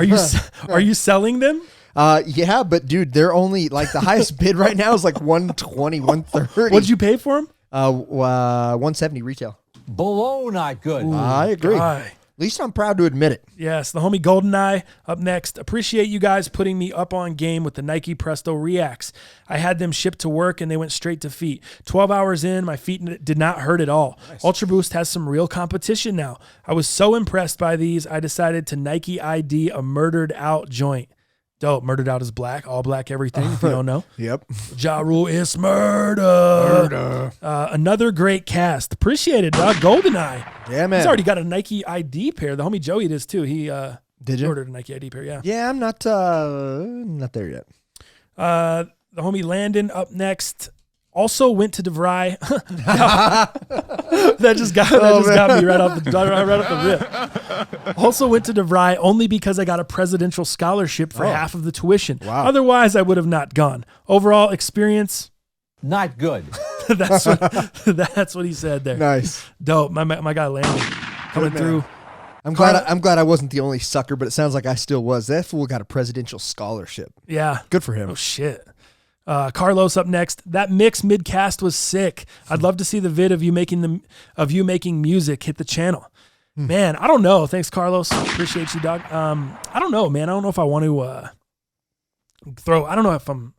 Are you selling them? Yeah, but dude, they're only like the highest bid right now is like 120, 130. What'd you pay for them? 170 retail. Bologna good. I agree. Guy. At least I'm proud to admit it. Yes, the homie Goldeneye up next. Appreciate you guys putting me up on game with the Nike Presto Reacts. I had them shipped to work and they went straight to feet. 12 hours in, my feet did not hurt at all. Nice. Ultra Boost has some real competition now. I was so impressed by these, I decided to Nike ID a Murdered Out joint. Dope. Murdered Out is black, all black everything, if you don't know. Yep. Ja Rule is murder. Another great cast. Appreciate it, dog. Goldeneye. Yeah, man. He's already got a Nike ID pair. The homie Joey does too. He ordered a Nike ID pair, yeah. Yeah, I'm not there yet. The homie Landon up next. Also went to DeVry. that just got me right off the rip. Also went to DeVry only because I got a presidential scholarship for half of the tuition. Wow. Otherwise, I would have not gone. Overall experience, not good. that's what he said there. Nice, dope. My guy Landon coming through. I'm glad I wasn't the only sucker, but it sounds like I still was. That fool got a presidential scholarship. Yeah, good for him. Oh shit. Carlos up next. That mix mid-cast was sick. I'd love to see the vid of you making music hit the channel. Man, I don't know. Thanks, Carlos. Appreciate you, dog. I don't know, man. I don't know if I want to I don't know if I'm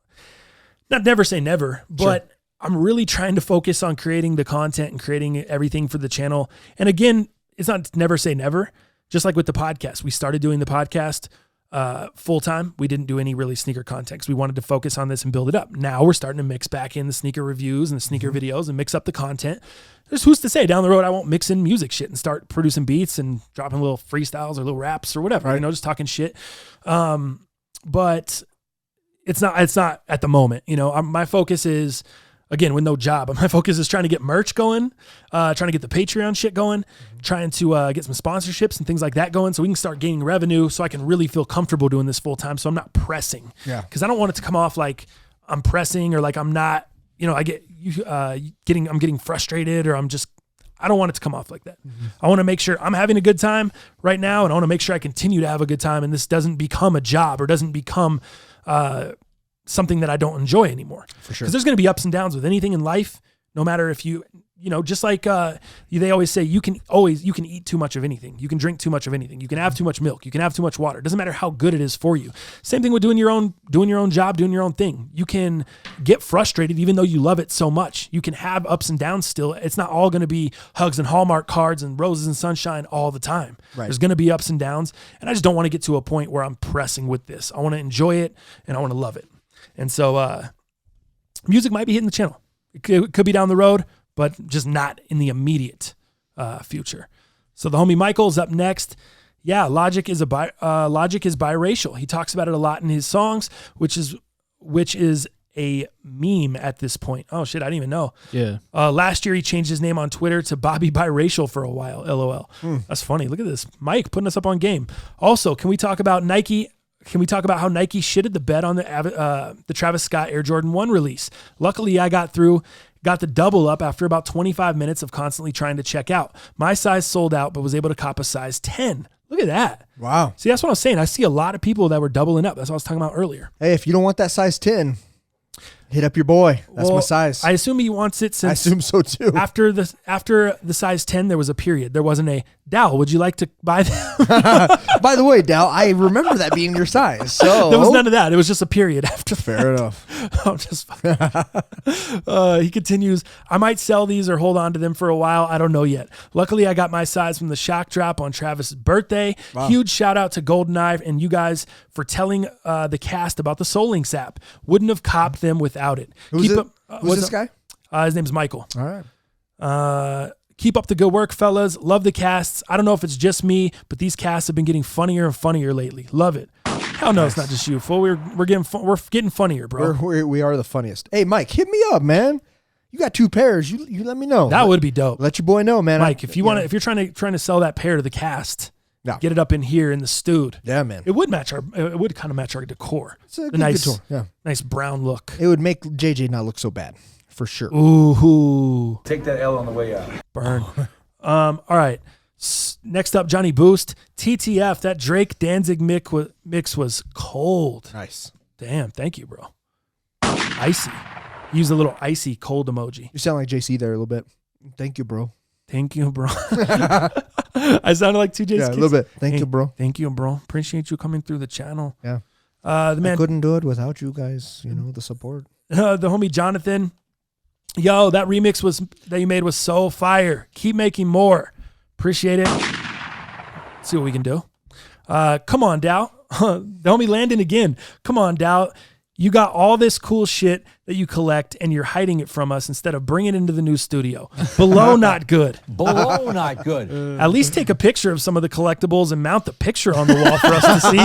not never say never, but sure. I'm really trying to focus on creating the content and creating everything for the channel. And again, it's not never say never. Just like with the podcast, we started doing the podcast full time. We didn't do any really sneaker content because we wanted to focus on this and build it up. Now we're starting to mix back in the sneaker reviews and the sneaker videos and mix up the content. There's who's to say down the road I won't mix in music shit and start producing beats and dropping little freestyles or little raps or whatever, right. Just talking shit. But it's not at the moment. My focus is, again, with no job, my focus is trying to get merch going, trying to get the Patreon shit going, trying to get some sponsorships and things like that going so we can start gaining revenue so I can really feel comfortable doing this full time so I'm not pressing. Yeah. Because I don't want it to come off like I'm pressing or like I'm not, I'm getting frustrated or I don't want it to come off like that. Mm-hmm. I want to make sure I'm having a good time right now and I want to make sure I continue to have a good time and this doesn't become a job or doesn't become something that I don't enjoy anymore. For sure. Because there's going to be ups and downs with anything in life, no matter if just like they always say, you can eat too much of anything. You can drink too much of anything. You can have too much milk. You can have too much water. It doesn't matter how good it is for you. Same thing with doing your own job, doing your own thing. You can get frustrated even though you love it so much. You can have ups and downs still. It's not all going to be hugs and Hallmark cards and roses and sunshine all the time. Right. There's going to be ups and downs. And I just don't want to get to a point where I'm pressing with this. I want to enjoy it and I want to love it. And so music might be hitting the channel. It could be down the road, but just not in the immediate future. So the homie Michael's up next. Yeah, Logic is biracial. He talks about it a lot in his songs, which is a meme at this point. Oh shit, I didn't even know. Yeah. Last year he changed his name on Twitter to Bobby Biracial for a while. LOL. That's funny. Look at this, Mike putting us up on game. Also, can we talk about Nike? Can we talk about how Nike shitted the bed on the Travis Scott Air Jordan 1 release? Luckily, I got the double up after about 25 minutes of constantly trying to check out. My size sold out, but was able to cop a size 10. Look at that. Wow. See, that's what I was saying. I see a lot of people that were doubling up. That's what I was talking about earlier. Hey, if you don't want that size 10, hit up your boy. That's my size. I assume he wants it since I assume so too. after the size 10, there was a period. There wasn't a, Dow, would you like to buy that? By the way, Dal, I remember that being your size. So There was none of that. It was just a period after that. fair enough. I'm just he continues, I might sell these or hold on to them for a while. I don't know yet. Luckily, I got my size from the shock drop on Travis's birthday. Wow. Huge shout out to GoldenEye and you guys for telling the cast about the Soul Links app. Wouldn't have copped them without it. Who's this guy? His name's Michael. All right. Keep up the good work, fellas. Love the casts. I don't know if it's just me, but these casts have been getting funnier and funnier lately. Love it. Hell no, it's not just you, fool. We're getting funnier, bro. We are the funniest. Hey, Mike, hit me up, man. You got 2 pairs. You let me know. That would be dope. Let your boy know, man. Mike, if you're trying to sell that pair to the cast, Yeah. get it up in here in the stewed. Yeah, man. It would kind of match our decor. It's a The good nice, tour. Yeah. nice brown look. It would make JJ not look so bad, for sure. Ooh, Take that L on the way out. burn. All right. Next up, Johnny Boost. TTF, that Drake Danzig mix was cold. Nice. Damn, thank you, bro. Icy. Use a little icy cold emoji. You sound like JC there a little bit. Thank you, bro. Thank you, bro. I sounded like 2J's Yeah, a kids. little bit. Thank you, bro. Thank you, bro. Appreciate you coming through the channel. Yeah. The man, I couldn't do it without you guys, the support. the homie Jonathan. Yo, that remix that you made was so fire. Keep making more. Appreciate it. See what we can do. Come on, Dow. The homie Landon again. Come on, Dow. You got all this cool shit that you collect and you're hiding it from us instead of bringing it into the new studio. Below, not good. Below, not good. At least take a picture of some of the collectibles and mount the picture on the wall for us to see.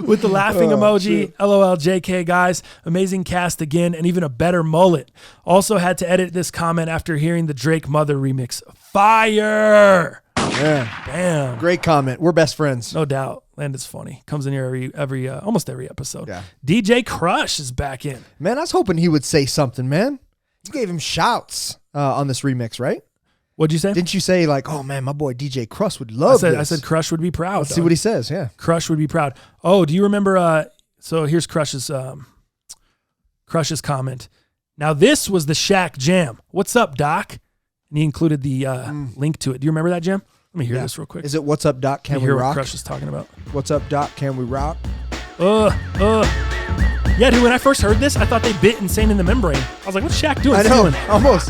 With the laughing emoji, LOL JK, guys. Amazing cast again and even a better mullet. Also had to edit this comment after hearing the Drake Mother remix. Fire! Yeah. Damn. Great comment. We're best friends. No doubt. Landon's funny. Comes in here almost every episode. Yeah. DJ Crush is back in. Man, I was hoping he would say something, man. You gave him shouts on this remix, right? What'd you say? Didn't you say like, oh man, my boy DJ Crush would love this? I said Crush would be proud. Let's see what he says. Yeah. Crush would be proud. Oh, do you remember? So here's Crush's comment. Now this was the Shaq Jam. What's up, Doc? And he included the link to it. Do you remember that, Jam? Let me hear this real quick. Is it What's Up, Doc? Can we hear rock? what Crush is talking about? What's up, Doc? Can we rock? Yeah, dude, when I first heard this, I thought they bit Insane in the Membrane. I was like, what's Shaq doing? I know, Doing? almost.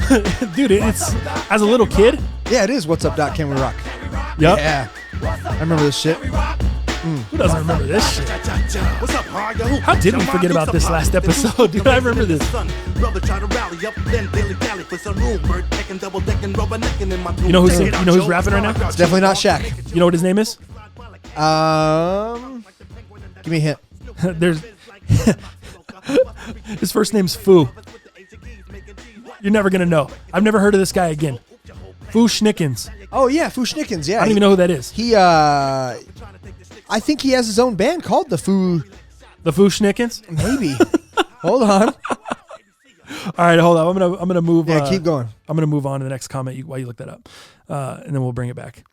Dude, it's, as a little kid. Yeah, it is What's Up, Doc? Can we rock? Yep. Yeah. I remember this shit. Who doesn't remember this shit? How did we forget about this last episode? Dude, I remember this. You know who's rapping right now? It's definitely not Shaq. You know what his name is? Give me a hint. There's his first name's Foo. You're never gonna know. I've never heard of this guy again. Foo Schnickens. Oh yeah, Foo Schnickens. Yeah, I don't even know who that is. He I think he has his own band called the Foo. The Foo Schnickens. Maybe. Hold on. All right, hold on. I'm gonna move. Yeah, keep going. I'm gonna move on to the next comment while you look that up, and then we'll bring it back.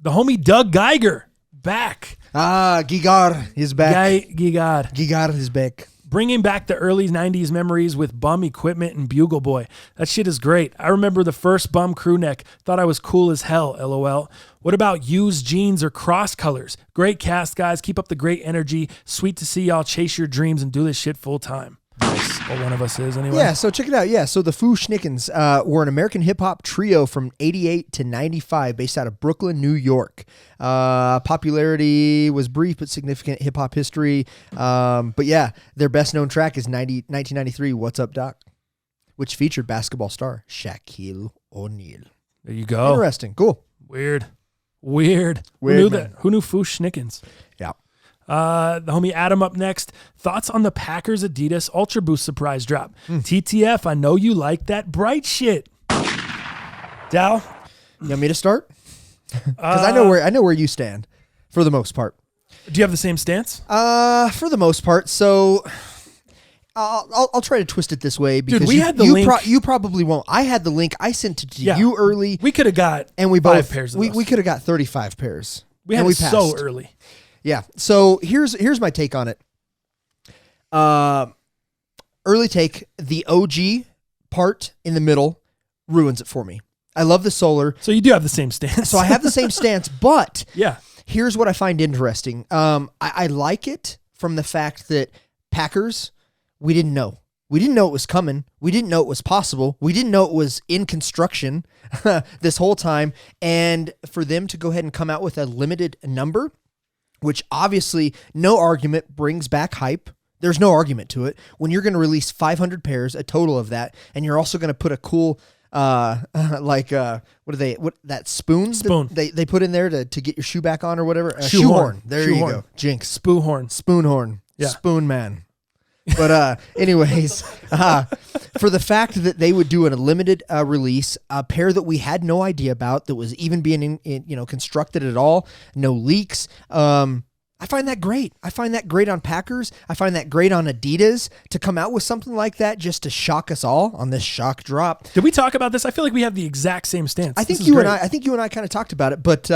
The homie Doug Geiger. back. Gigar is back. Guy Gigard. Gigar is back. Bringing back the early 90s memories with bum equipment and Bugle Boy. That shit is great. I remember the first bum crew neck. Thought I was cool as hell, LOL. What about used jeans or cross colors? Great cast, guys. Keep up the great energy. Sweet to see y'all chase your dreams and do this shit full time. Nice. Well, one of us is anyway. Yeah, so check it out. Yeah, so the Foo Schnickens were an American hip-hop trio from 88 to 95 based out of Brooklyn, New York. Popularity was brief but significant hip-hop history. But yeah, their best-known track is 1993, What's Up, Doc? Which featured basketball star Shaquille O'Neal. There you go. Interesting. Cool. Weird. Who knew man. that? Who knew Foo Schnickens? Yeah. The homie Adam up next. Thoughts on the Packers Adidas Ultra Boost surprise drop. TTF, I know you like that bright shit. Dal? You want me to start? Because I know where you stand for the most part. Do you have the same stance? For the most part. So I'll try to twist it this way because Dude, we had the link. You probably won't. I had the link. I sent it to you early. We could have got and we 5 both pairs of we could have got 35 pairs. We had and it so passed. early. Yeah. So here's my take on it. Early take, the OG part in the middle ruins it for me. I love the solar. So you do have the same stance. So I have the same stance, but yeah. Here's what I find interesting. I like it from the fact that Packers, we didn't know. We didn't know it was coming. We didn't know it was possible. We didn't know it was in construction this whole time. And for them to go ahead and come out with a limited number, which obviously no argument brings back hype. There's no argument to it. When you're going to release 500 pairs, a total of that, and you're also going to put a cool, what that spoon? Spoon. That they put in there to get your shoe back on or whatever. A Shoe shoe horn. horn. There Shoe you horn. go. Jinx. Spoo horn. Spoon horn. Yeah. Spoon man. But anyways, for the fact that they would do a limited release, a pair that we had no idea about, that was even being constructed at all, no leaks. I find that great. I find that great on Packers. I find that great on Adidas to come out with something like that just to shock us all on this shock drop. Did we talk about this? I feel like we have the exact same stance. I think you and I kind of talked about it, but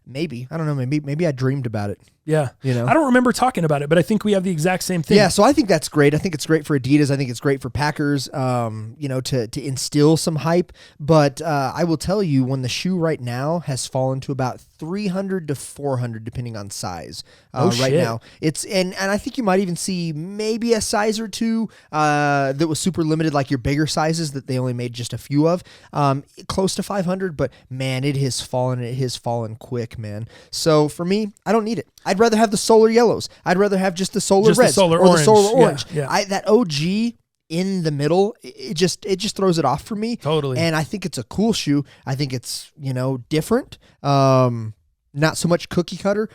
maybe I don't know. Maybe I dreamed about it. Yeah. You know? I don't remember talking about it, but I think we have the exact same thing. Yeah, so I think that's great. I think it's great for Adidas. I think it's great for Packers, to instill some hype. But I will tell you, when the shoe right now has fallen to about 300 to 400, depending on size. Right now, it's and I think you might even see maybe a size or two that was super limited, like your bigger sizes that they only made just a few of, close to 500. But man, it has fallen. It has fallen quick, man. So for me, I don't need it. I'd rather have the solar yellows. I'd rather have just the solar reds the solar or orange. the solar orange. Yeah. That OG in the middle, it just throws it off for me. Totally. And I think it's a cool shoe. I think it's, different. Not so much cookie cutter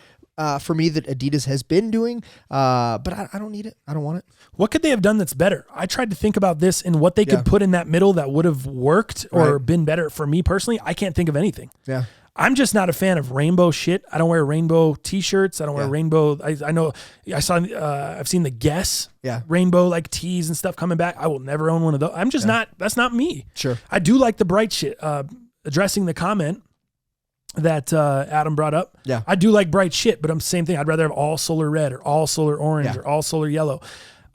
for me that Adidas has been doing. But I don't need it. I don't want it. What could they have done that's better? I tried to think about this and what they could put in that middle that would have worked or been better. For me personally, I can't think of anything. Yeah. I'm just not a fan of rainbow shit. I don't wear rainbow t-shirts. I don't wear rainbow. I know I've seen the Guess rainbow like tees and stuff coming back. I will never own one of those. I'm just not, that's not me. Sure. I do like the bright shit. Addressing the comment that Adam brought up. Yeah. I do like bright shit, but I'm the same thing. I'd rather have all solar red or all solar orange or all solar yellow.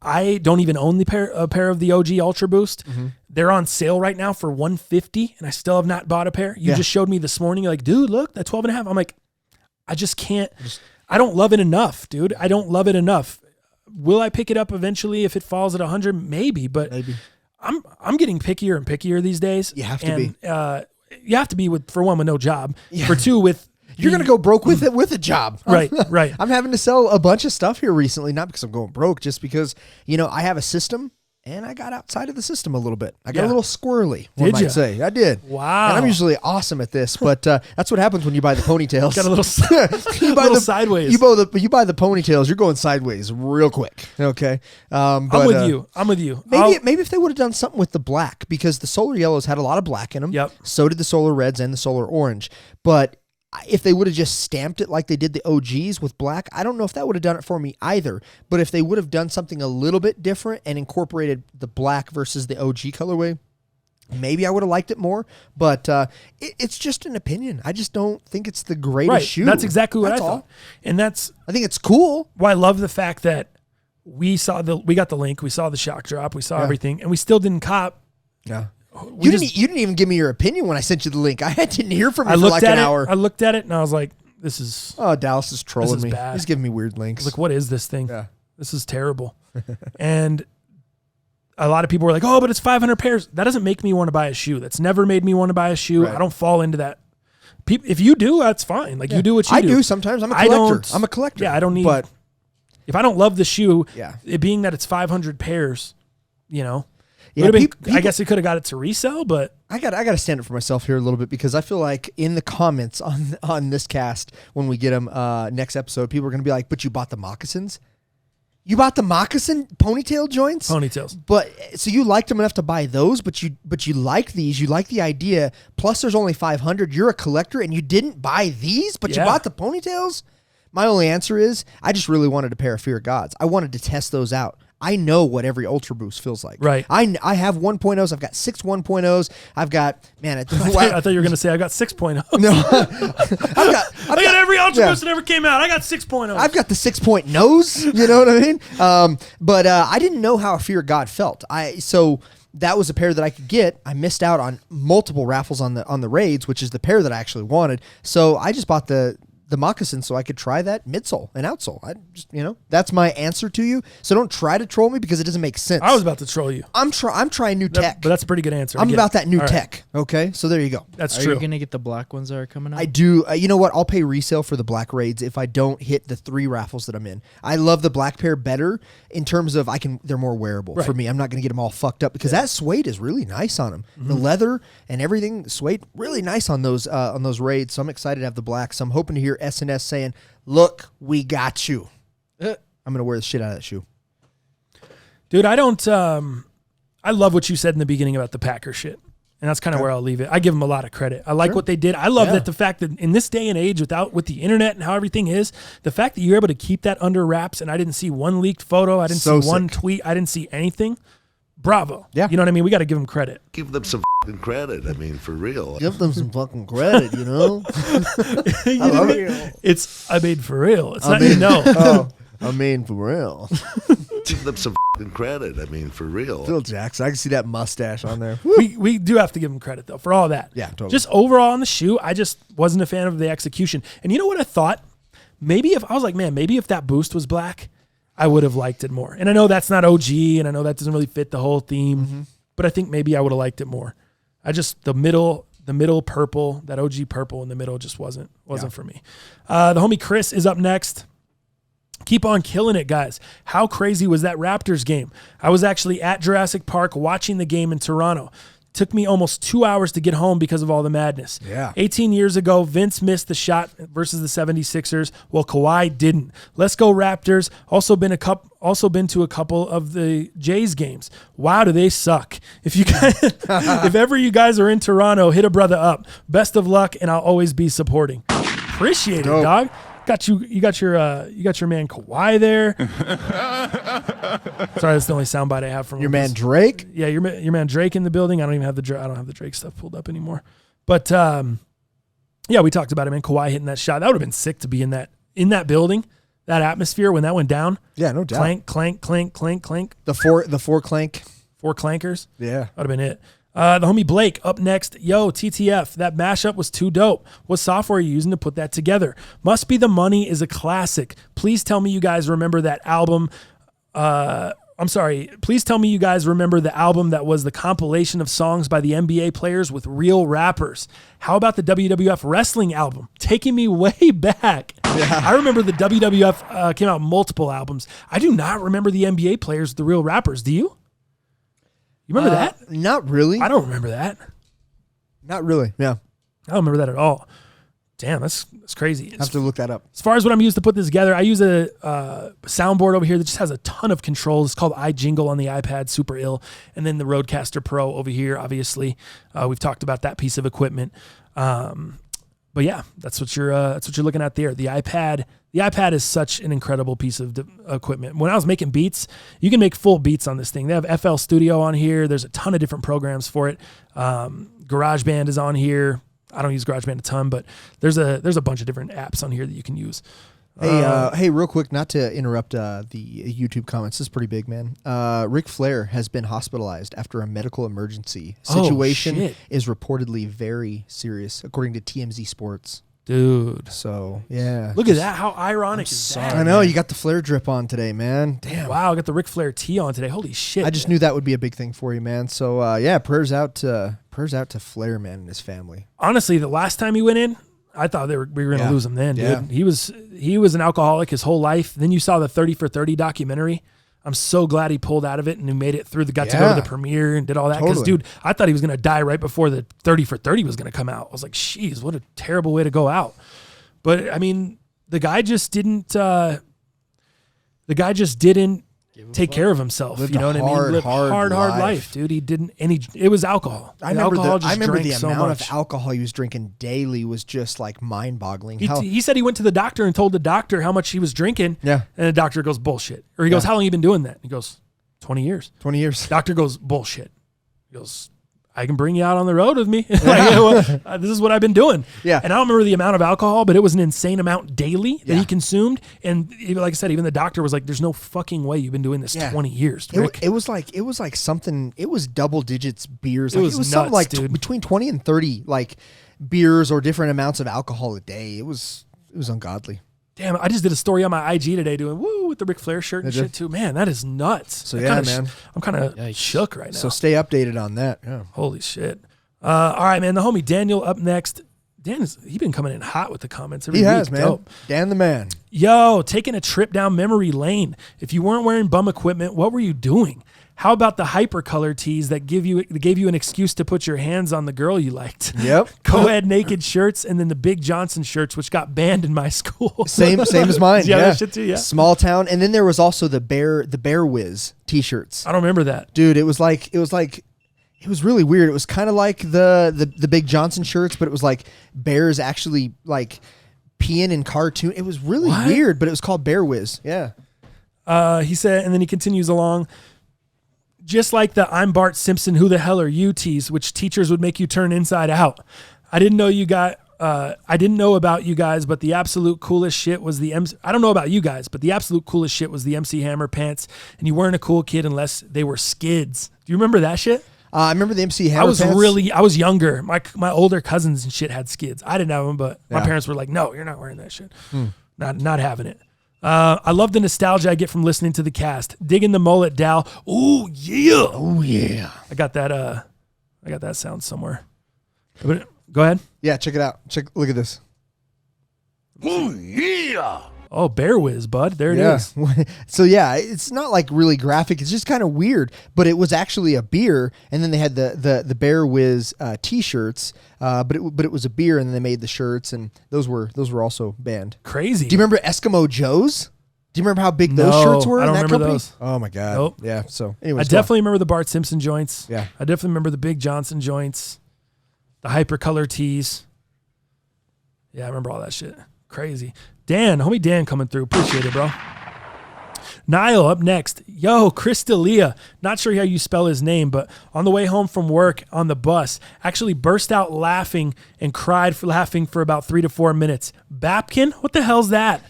I don't even own a pair of the OG Ultra Boost. Mm-hmm. They're on sale right now for $150, and I still have not bought a pair. You just showed me this morning. You're like, dude, look, that 12 and a half. I'm like, I just can't. I don't love it enough, dude. I don't love it enough. Will I pick it up eventually if it falls at 100? Maybe, but I'm getting pickier and pickier these days. You have to be. You have to be for one with no job. Yeah. For two with. You're going to go broke with a job. Right. I'm having to sell a bunch of stuff here recently, not because I'm going broke, just because, I have a system and I got outside of the system a little bit. I got a little squirrely, one might say. I did. Wow. And I'm usually awesome at this, but that's what happens when you buy the ponytails. Got a little sideways. You buy the ponytails, you're going sideways real quick. Okay. I'm with you. Maybe if they would have done something with the black, because the solar yellows had a lot of black in them. Yep. So did the solar reds and the solar orange. But if they would have just stamped it like they did the OGs with black, I don't know if that would have done it for me either. But if they would have done something a little bit different and incorporated the black versus the OG colorway, Maybe I would have liked it more, but it's just an opinion. I just don't think it's the greatest Right. shoe. That's exactly what That's I all. thought. And that's I think it's cool. why I love the fact that we got the link, we saw the shock drop, we saw everything, and we still didn't cop. Yeah. We You didn't even give me your opinion when I sent you the link. I didn't hear from you I for looked like at an it. hour. I looked at it and I was like, "This is Oh, Dallas is trolling me. bad. He's giving me weird links. like, what is this thing? Yeah. This is terrible." And a lot of people were like, "Oh, but it's 500 pairs." That doesn't make me want to buy a shoe. That's never made me want to buy a shoe. Right. I don't fall into that. If you do, that's fine. Like you do what you I do. do sometimes. I'm a I collector. don't- I'm a collector. Yeah, I don't need. But if I don't love the shoe, Yeah. it being that it's 500 pairs, it yeah, would've been, people, I guess it could have got it to resell, but I got to stand up for myself here a little bit because I feel like in the comments on this cast when we get them next episode, people are going to be like, "But you bought the moccasins? You bought the moccasin ponytail joints? ponytails. But so you liked them enough to buy those, but you like these. You like the idea. Plus, there's only 500. You're a collector, and you didn't buy these, but Yeah. you bought the ponytails. My only answer is I just really wanted a pair of Fear of Gods. I wanted to test those out. I know what every Ultra Boost feels like. Right. I have 1.0s. I've got 6 1.0s. I've got I thought you were going to say I got 6.0. no. I've I got every Ultra yeah. Boost that ever came out. I got 6.0. I've got the 6.0s, you know what I mean? But I didn't know how a Fear of God felt. So that was a pair that I could get. I missed out on multiple raffles on the raids, which is the pair that I actually wanted. So I just bought the moccasin so I could try that midsole and outsole. I just, that's my answer to you. So don't try to troll me because it doesn't make sense. I was about to troll you. I'm trying new tech. But that's a pretty good answer. I'm about that new All right. tech. Okay, so there you go. That's Are true. you gonna get the black ones that are coming out? I do. You know what? I'll pay resale for the black raids if I don't hit the 3 raffles that I'm in. I love the black pair better in terms of they're more wearable for me. I'm not going to get them all fucked up because that suede is really nice on them. The leather and everything, the suede, really nice on those raids. So I'm excited to have the black. So I'm hoping to hear SNS saying, "Look, we got you." I'm going to wear the shit out of that shoe. Dude, I don't I love what you said in the beginning about the Packer shit. And that's kind of where I'll leave it. I give them a lot of credit. I like what they did. I love that the fact that in this day and age with the internet and how everything is, the fact that you're able to keep that under wraps and I didn't see one leaked photo, I didn't So see one sick. tweet, I didn't see anything. Bravo. Yeah. You know what I mean? We got to give them credit. Give them some f***ing credit. I mean, for real. Give them some fucking credit, you know? I love it. I made for real. It's I not mean, no. Oh, I mean, for real. Give them some f***ing credit. I mean, for real. Phil Jackson. I can see that mustache on there. We do have to give him credit though for all that. Yeah, totally. Just overall on the shoe, I just wasn't a fan of the execution. And you know what I thought? Maybe if that boost was black, I would have liked it more. And I know that's not OG, and I know that doesn't really fit the whole theme, but I think maybe I would have liked it more. I just the middle purple, that OG purple in the middle just wasn't for me. The homie Chris is up next. Keep on killing it, guys. How crazy was that Raptors game? I was actually at Jurassic Park watching the game in Toronto. Took me almost 2 hours to get home because of all the madness. Yeah. 18 years ago, Vince missed the shot versus the 76ers, while Kawhi didn't. Let's go Raptors. Also been to a couple of the Jays games. Wow, do they suck. If you guys, if ever you guys are in Toronto, hit a brother up. Best of luck, and I'll always be supporting. Appreciate it, dog. You got your man Kawhi there. Sorry, that's the only soundbite I have from Your him. man Drake? Yeah, your man Drake in the building. I don't have the Drake stuff pulled up anymore. But yeah, we talked about it, man. Kawhi hitting that shot. That would have been sick to be in that building, that atmosphere when that went down. Yeah, no doubt. Clank, clank, clank, clank, clank. The four clank. 4 clankers. Yeah. That would have been it. The homie Blake up next. Yo, TTF, that mashup was too dope. What software are you using to put that together? Must Be the Money is a classic. Please tell me you guys remember that album. Please tell me you guys remember the album that was the compilation of songs by the NBA players with real rappers. How about the WWF wrestling album? Taking me way back. Yeah. I remember the WWF came out multiple albums. I do not remember the NBA players with the real rappers. Do you? You remember that? Not really. I don't remember that. Not really. Yeah. I don't remember that at all. Damn, that's crazy. I have to look that up. As far as what I'm used to put this together, I use a soundboard over here that just has a ton of controls. It's called iJingle on the iPad, super ill. And then the Rodecaster Pro over here, obviously. We've talked about that piece of equipment. But yeah, that's what you're looking at there. The iPad is such an incredible piece of equipment. When I was making beats, you can make full beats on this thing. They have FL Studio on here. There's a ton of different programs for it. GarageBand is on here. I don't use GarageBand a ton, but there's a bunch of different apps on here that you can use. Hey, real quick, not to interrupt the YouTube comments. This is pretty big, man. Ric Flair has been hospitalized after a medical emergency. Situation is reportedly very serious, according to TMZ Sports. Dude. So, yeah. Look at that. How ironic is that? I know. You got the Flair drip on today, man. Damn. Wow, I got the Ric Flair tee on today. Holy shit. I just knew that would be a big thing for you, man. So, yeah, prayers out to Flair, man, and his family. Honestly, the last time he went in, I thought we were going to lose him then, dude. Yeah. He was an alcoholic his whole life. Then you saw the 30 for 30 documentary. I'm so glad he pulled out of it and he made it through. Got to go to the premiere and did all that. Because, dude, I thought he was going to die right before the 30 for 30 was going to come out. I was like, jeez, what a terrible way to go out. But, I mean, the guy just didn't take care of himself. Lived you know what I mean? Lived hard life, dude. He didn't, it was alcohol. I remember the amount of alcohol he was drinking daily was just like mind boggling. He said he went to the doctor and told the doctor how much he was drinking. Yeah. And the doctor goes, bullshit. Or he goes, how long have you been doing that? He goes, 20 years. 20 years. Doctor goes, bullshit. He goes, I can bring you out on the road with me. This is what I've been doing. Yeah. And I don't remember the amount of alcohol, but it was an insane amount daily that he consumed. And like I said, even the doctor was like, there's no fucking way you've been doing this 20 years. It was like something, it was double digits beers. It was nuts, something like between 20 and 30 like beers or different amounts of alcohol a day. It was ungodly. Damn, I just did a story on my IG today doing woo with the Ric Flair shirt and shit too. Man, that is nuts. So yeah, man. I'm kind of shook right now. So stay updated on that. Yeah. Holy shit. All right, man. The homie Daniel up next. He's been coming in hot with the comments every week. He has, man. Dope. Dan the man. Yo, taking a trip down memory lane. If you weren't wearing bum equipment, what were you doing? How about the hypercolor tees that gave you an excuse to put your hands on the girl you liked? Yep. Co-ed naked shirts and then the Big Johnson shirts, which got banned in my school. Same as mine. Yeah, that shit too. Yeah. Small town, and then there was also the Bear Whiz t-shirts. I don't remember that, dude. It was really weird. It was kind of like the Big Johnson shirts, but it was like bears actually like peeing in cartoon. It was really weird, but it was called Bear Whiz. Yeah. He said, and then he continues along. Just like the I'm Bart Simpson, who the hell are you tees, which teachers would make you turn inside out. I didn't know about you guys, but the absolute coolest shit was I don't know about you guys, but the absolute coolest shit was the MC Hammer pants, and you weren't a cool kid unless they were skids. Do you remember that shit? I remember the MC Hammer pants. I was younger. My older cousins and shit had skids. I didn't have them, but my parents were like, no, you're not wearing that shit. Not having it. I love the nostalgia I get from listening to the cast. Digging the mullet, Dal. Ooh, yeah. Oh, yeah. I got that sound somewhere. Go ahead. Yeah, check it out. Look at this. Oh, yeah. Oh, Bear Whiz, bud. There it is. So, yeah, it's not like really graphic. It's just kind of weird, but it was actually a beer, and then they had the Bear Whiz T-shirts, but it was a beer, and then they made the shirts, and those were also banned. Crazy. Do you remember Eskimo Joe's? Do you remember how big those shirts were? I don't in that remember company? those. Oh, my God. Nope. Yeah, so anyways. I definitely remember the Bart Simpson joints. Yeah. I definitely remember the Big Johnson joints, the hypercolor tees. Yeah, I remember all that shit. Crazy. Homie Dan coming through. Appreciate it, bro. Niall up next. Yo, Chris D'Elia. Not sure how you spell his name, but on the way home from work on the bus, actually burst out laughing and cried for laughing for about 3 to 4 minutes. Bapkin? What the hell's that?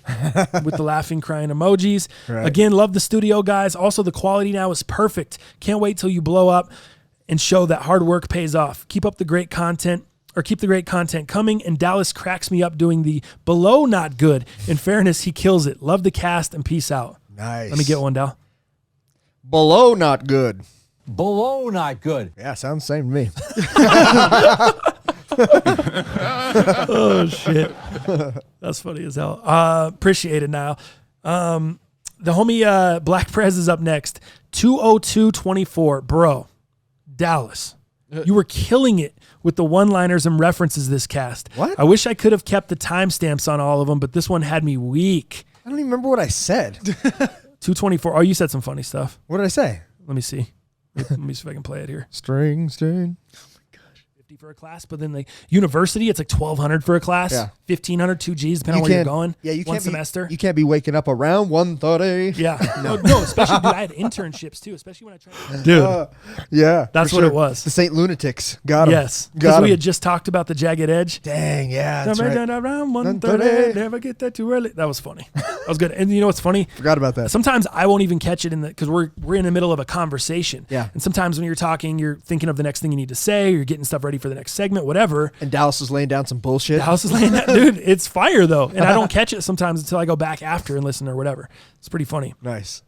With the laughing, crying emojis. Right. Again, love the studio, guys. Also, the quality now is perfect. Can't wait till you blow up and show that hard work pays off. Keep the great content coming, and Dallas cracks me up doing the below not good. In fairness, he kills it. Love the cast, and peace out. Nice. Let me get one, Dal. Below not good. Below not good. Yeah, sounds the same to me. Oh, shit. That's funny as hell. Appreciate it, Niall. The homie Black Prez is up next. 20224. Bro, Dallas, you were killing it with the one-liners and references this cast. What? I wish I could have kept the timestamps on all of them, but this one had me weak. I don't even remember what I said. 224. Oh, you said some funny stuff. What did I say? Let me see. Let me see if I can play it here. String. Oh my gosh. $150 for a class, but then the university, it's like $1,200 for a class. Yeah. $1,500, 2 Gs, depending on where you're going. Yeah, you one can't semester. You can't be waking up around 1:30. Yeah. No, especially, dude, I had internships too, especially when I tried. Dude. Yeah. That's for what sure. it was. The St. Lunatics. Got him. Yes. Got Because we him. had just talked about the jagged edge. Dang, yeah. That's Around right. 1:30, never get that too early. That was funny. That was good. And you know what's funny? Forgot about that. Sometimes I won't even catch it because we're in the middle of a conversation. Yeah. And sometimes when you're talking, you're thinking of the next thing you need to say, or you're getting stuff ready for the next segment, whatever. And Dallas is laying down some bullshit. The house is laying down, dude. It's fire though, and I don't catch it sometimes until I go back after and listen or whatever. It's pretty funny. Nice.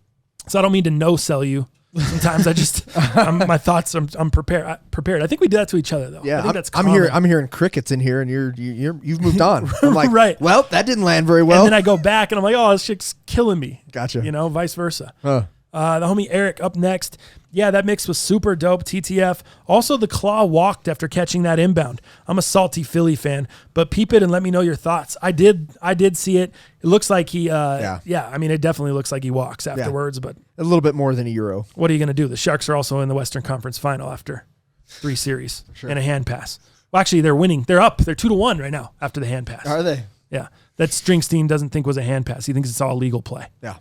So I don't mean to no sell you. Sometimes I just my thoughts. I'm prepared. I think we do that to each other though. Yeah, I think that's I'm common. hearing crickets in here, and you've moved on. I'm like, Right. Well, that didn't land very well. And then I go back and I'm like, oh, this chick's killing me. Gotcha. You know, vice versa. Huh. The homie Eric up next. Yeah, that mix was super dope. TTF. Also, the claw walked after catching that inbound. I'm a salty Philly fan, but peep it and let me know your thoughts. I did see it. It looks like he. Yeah. I mean, it definitely looks like he walks afterwards. But a little bit more than a euro. what are you going to do? The Sharks are also in the Western Conference Final after 3 series and a hand pass. Well, actually, they're winning. They're up. They're 2-1 right now after the hand pass. Are they? Yeah, that Stringstein doesn't think was a hand pass. He thinks it's all legal play. Yeah.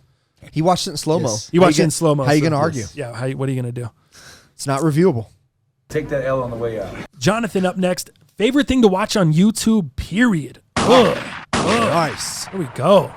He watched it in slow mo. Yes. He watched it in slow mo. How are you going to argue? Yeah. What are you going to do? It's not reviewable. Take that L on the way out. Jonathan up next. Favorite thing to watch on YouTube, period. Ugh. Nice. There we go.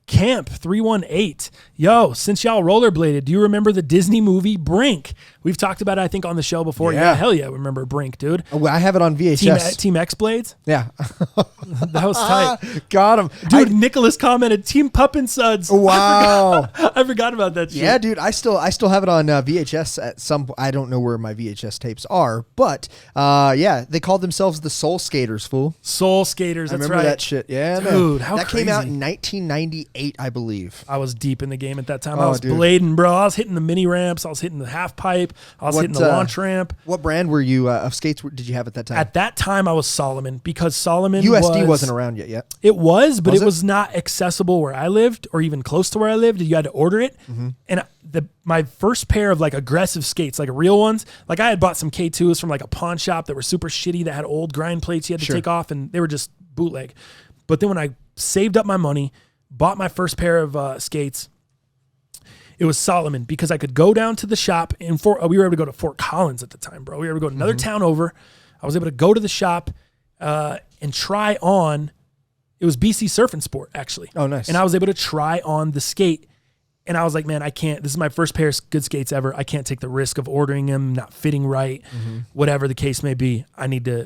Camp 318. Yo, since y'all rollerbladed, do you remember the Disney movie Brink? We've talked about it, I think, on the show before. Yeah. Hell yeah, I remember Brink, dude. Oh, I have it on VHS. Team X Blades? Yeah. That was tight. Got him. Dude, Nicholas commented, Team Pup and Suds. Wow. I forgot about that shit. Yeah, dude, I still have it on VHS at some. I don't know where my VHS tapes are, but yeah, they called themselves the Soul Skaters. Fool, Soul Skaters. I That's remember right. that shit. Yeah, Dude, man. how that came out crazy. in 1998, I believe. I was deep in the game at that time. Oh, I was dude. blading, bro. I was hitting the mini ramps. I was hitting the half pipe. I was hitting the launch ramp. What brand were you of skates? Did you have at that time? At that time, I was Solomon because Solomon USD wasn't around yet. It was, but Was it it? was not accessible where I lived or even close to where I lived. You had to order it. Mm-hmm. And my first pair of like aggressive skates, like real ones, like I had bought some K2s from like a pawn shop that were super shitty that had old grind plates you had to Sure. take off, and they were just bootleg. But then when I saved up my money, bought my first pair of skates, it was Solomon because I could go down to the shop we were able to go to Fort Collins at the time, bro. We were able to go to another town over. I was able to go to the shop and try on. It was BC Surf and Sport, actually. Oh, nice. And I was able to try on the skate. And I was like, man, I can't. This is my first pair of good skates ever. I can't take the risk of ordering them, not fitting right, whatever the case may be.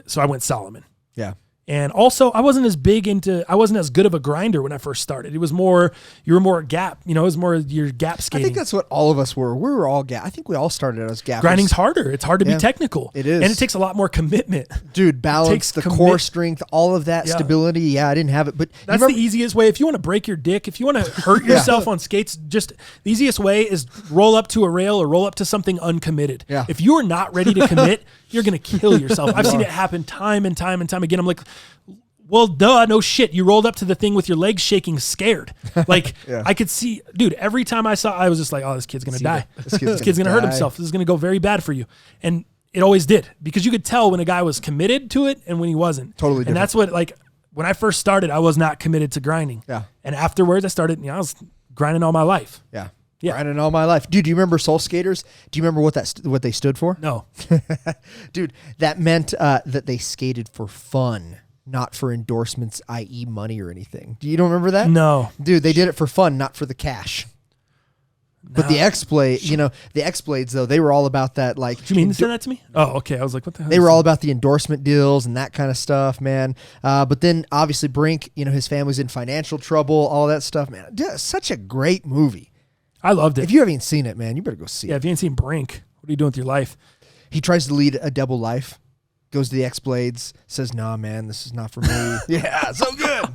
So I went Solomon. Yeah. And also, I wasn't as good of a grinder when I first started. It was more, you were more gap, it was more your gap I skating. think that's what all of us were. We were all gap. I think we all started as gappers. Grinding's harder. It's hard to Yeah. be technical. It is. And it takes a lot more commitment. Dude, balance, takes the core strength, all of that Yeah. stability. Yeah, I didn't have it, but you That's remember- the easiest way. If you want to break your dick, if you want to hurt yourself on skates, just the easiest way is roll up to a rail or roll up to something uncommitted. Yeah. If you are not ready to commit, you're going to kill yourself. I've seen it happen time and time and time again. I'm like, well, duh, no shit. You rolled up to the thing with your legs shaking, scared. Like, Yeah. I could see, dude, every time I was just like, oh, this kid's going to die. This This kid's going to hurt die. himself. This is going to go very bad for you. And it always did, because you could tell when a guy was committed to it and when he wasn't. Totally And different. that's what, like, when I first started, I was not committed to grinding. Yeah. And afterwards, I started, I was grinding all my life. Yeah. Yeah. Grinding all my life. Dude, do you remember Soul Skaters? Do you remember what they stood for? No. Dude, that meant that they skated for fun, not for endorsements, i.e. money or anything. You don't remember that? No. Dude, they did it for fun, not for the cash. But the X-Blade, the X-Blades, though, they were all about that, like... Do you mean to send that to me? Oh, okay. I was like, what the hell? They were all about the endorsement deals and that kind of stuff, man. But then, obviously, Brink, his family's in financial trouble, all that stuff, man. Dude, such a great movie. I loved it. If you haven't seen it, man, you better go see Yeah, it. if you ain't seen Brink, what are you doing with your life? He tries to lead a double life, goes to the X-Blades, says, nah, man, this is not for me. Yeah, so good.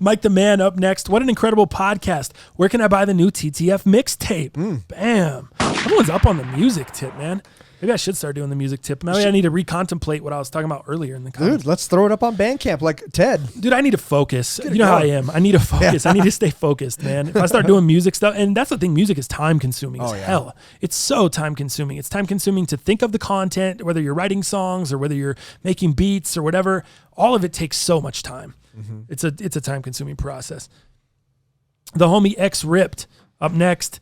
Mike the Man up next. What an incredible podcast. Where can I buy the new TTF mixtape? Bam. Everyone's up on the music tip, man. Maybe I should start doing the music tip. Maybe I need to recontemplate what I was talking about earlier in the comments. Dude, let's throw it up on Bandcamp like Ted. Dude, I need to focus. You know how I am. I need to focus. I need to stay focused, man. If I start doing music stuff, and that's the thing, music is time consuming as hell. It's so time consuming. It's time consuming to think of the content, whether you're writing songs or whether you're making beats or whatever. All of it takes so much time. It's a time consuming process. The homie X Ripped up next.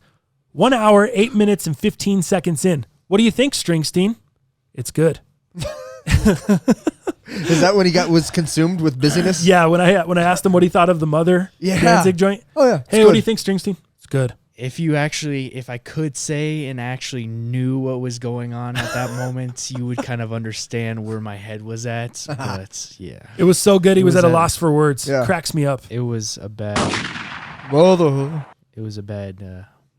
1 hour, 8 minutes, and 15 seconds in. What do you think, Stringstein? It's good. Is that when he was consumed with busyness? Yeah, when I asked him what he thought of the Mother Danzig joint. Oh yeah. Hey, what do you think, Stringstein? It's good. If I could say and actually knew what was going on at that moment, you would kind of understand where my head was at. But yeah, It was so good. He was was at a a- loss for words. Yeah. Cracks me up. it was a bad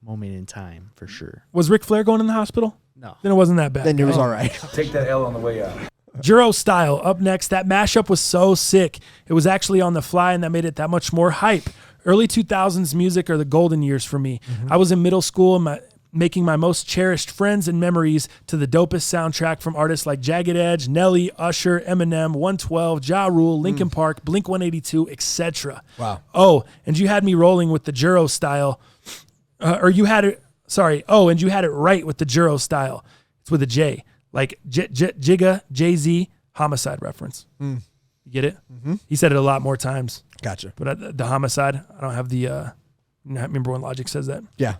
moment in time for sure. Was Ric Flair going in the hospital? No. Then it wasn't that bad. Then it was all right. Take that L on the way out. Juro Style up next. That mashup was so sick. It was actually on the fly, and that made it that much more hype. Early 2000s music are the golden years for me. I was in middle school and making my most cherished friends and memories to the dopest soundtrack from artists like Jagged Edge, Nelly, Usher, Eminem, 112, Ja Rule, Linkin Park, Blink-182, etc. Wow. Oh, and you had me rolling with the Juro Style. And you had it right with the Juro Style. It's with a J. Like Jigga, Jay-Z, Homicide reference. You get it? He said it a lot more times. Gotcha. But the Homicide, I don't have the, remember when Logic says that. Yeah.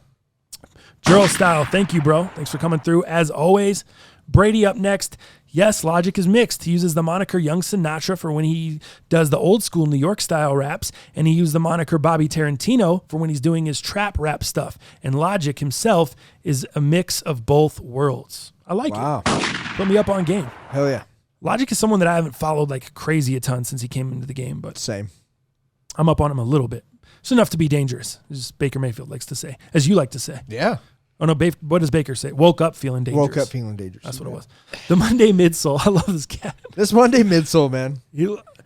Juro Style, thank you, bro. Thanks for coming through, as always. Brady up next. Yes, Logic is mixed. He uses the moniker Young Sinatra for when he does the old school New York style raps, and he used the moniker Bobby Tarantino for when he's doing his trap rap stuff. And Logic himself is a mix of both worlds. I like it. Put me up on game. Hell yeah. Logic is someone that I haven't followed like crazy a ton since he came into the game, but Same. I'm up on him a little bit. It's enough to be dangerous, as Baker Mayfield likes to say, as you like to say. Yeah. Oh, no, what does Baker say? Woke up feeling dangerous. Woke up feeling dangerous. That's what it was. The Monday midsole. I love this cat. This Monday midsole, man.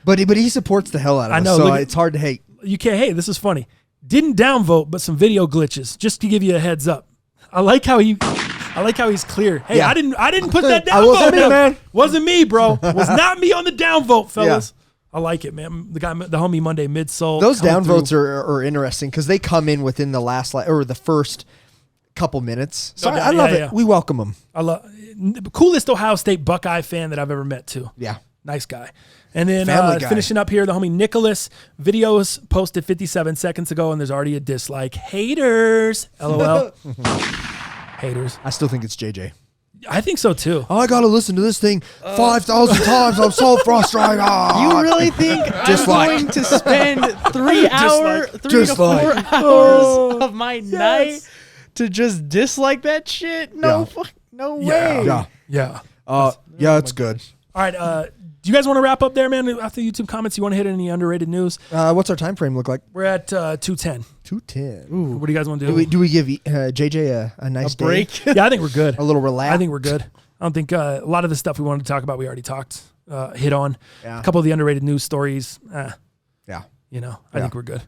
But he supports the hell out of us. I know, So look at- it's hard to hate. You can't. Hey, this is funny. Didn't downvote, but some video glitches. Just to give you a heads up. I like how he's clear. Hey, Yeah. I didn't put that downvote. I wasn't me, man. Wasn't me, bro. Was not me on the downvote, fellas. I like it, man. The homie Monday midsole. Those coming downvotes through. are interesting because they come in within the or the first couple minutes. So No doubt. I love Yeah, it. yeah. We welcome them. I love coolest Ohio State Buckeye fan that I've ever met too. Yeah. Nice guy. And then Family guy. finishing up here, the homie Nicholas. Videos posted 57 seconds ago, and there's already a dislike. Haters. LOL. Haters. I still think it's JJ. I think so too. I got to listen to this thing 5,000 times. I'm so frustrated. You really think Dislike. I'm going to spend 3 to Dislike. 4 hours of my night to just dislike that shit? No, no way. Yeah. Yeah. Yeah, it's good. All right. Do you guys want to wrap up there, man? After the YouTube comments, you want to hit any underrated news? What's our time frame look like? We're at 2:10. 2:10. What do you guys want to do? Do we give JJ a nice day? Break. Yeah, I think we're good. A little relax. I think we're good. I don't think a lot of the stuff we wanted to talk about, we already hit on. Yeah. A couple of the underrated news stories. Yeah. I think we're good.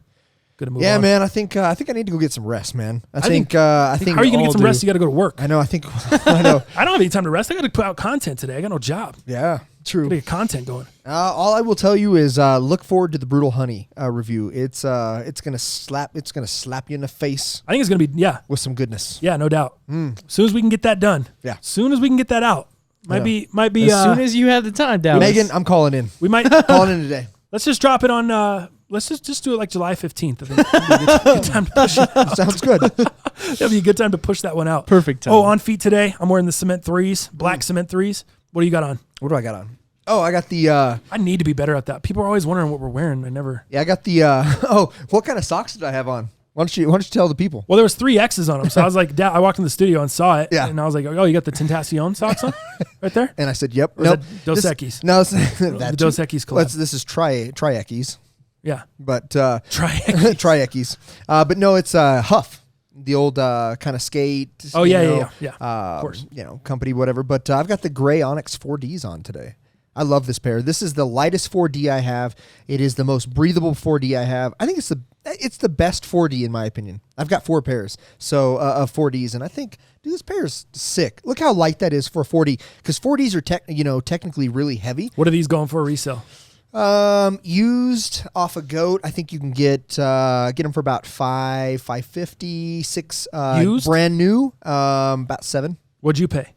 Good to move Yeah, on. man. I think I need to go get some rest, man. I think How are you going to get some rest? You got to go to work. I know. I think I know. I don't have any time to rest. I got to put out content today. I got no job. Yeah. True. Got to get content going. All I will tell you is look forward to the Brutal Honey review. It's gonna slap you in the face I think it's going to be, with some goodness. Yeah, no doubt. As soon as we can get that done. Yeah. As soon as we can get that out. Might be. As soon as you have the time, Dallas. Megan, I'm calling in. we might. Calling in today. Let's just drop it on. Let's just do it like July 15th. I think that'd be a good time to push it. Sounds good. That'd be a good time to push that one out. Perfect time. Oh, on feet today. I'm wearing the cement threes, black cement threes. What do you got on? What do I got on? Oh, I got the. I need to be better at that. People are always wondering what we're wearing. I never. Yeah, I got the. Oh, what kind of socks did I have on? Why don't you tell the people? Well, there was 3 X's on them, so I was like, I walked in the studio and saw it. Yeah. And I was like, oh, you got the Tentacion socks on, right there. And I said, "Yep." Or is that Dos Equis? No, it's The that Dos Equis collab. This is Tri-Equis, Yeah. but Try. Tri-Equis. But no, it's Huff, the old kind of skate. Oh yeah. Of course. Company, whatever. But I've got the gray Onyx 4Ds on today. I love this pair. This is the lightest 4D I have. It is the most breathable 4D I have. I think it's the best 4D in my opinion. I've got 4 pairs of 4Ds, and I think, dude, this pair is sick. Look how light that is for a 4D, because 4Ds are technically really heavy. What are these going for resale? Used off a Goat, I think you can get them for about $550, $6. Used? Brand new, about $7. What'd you pay?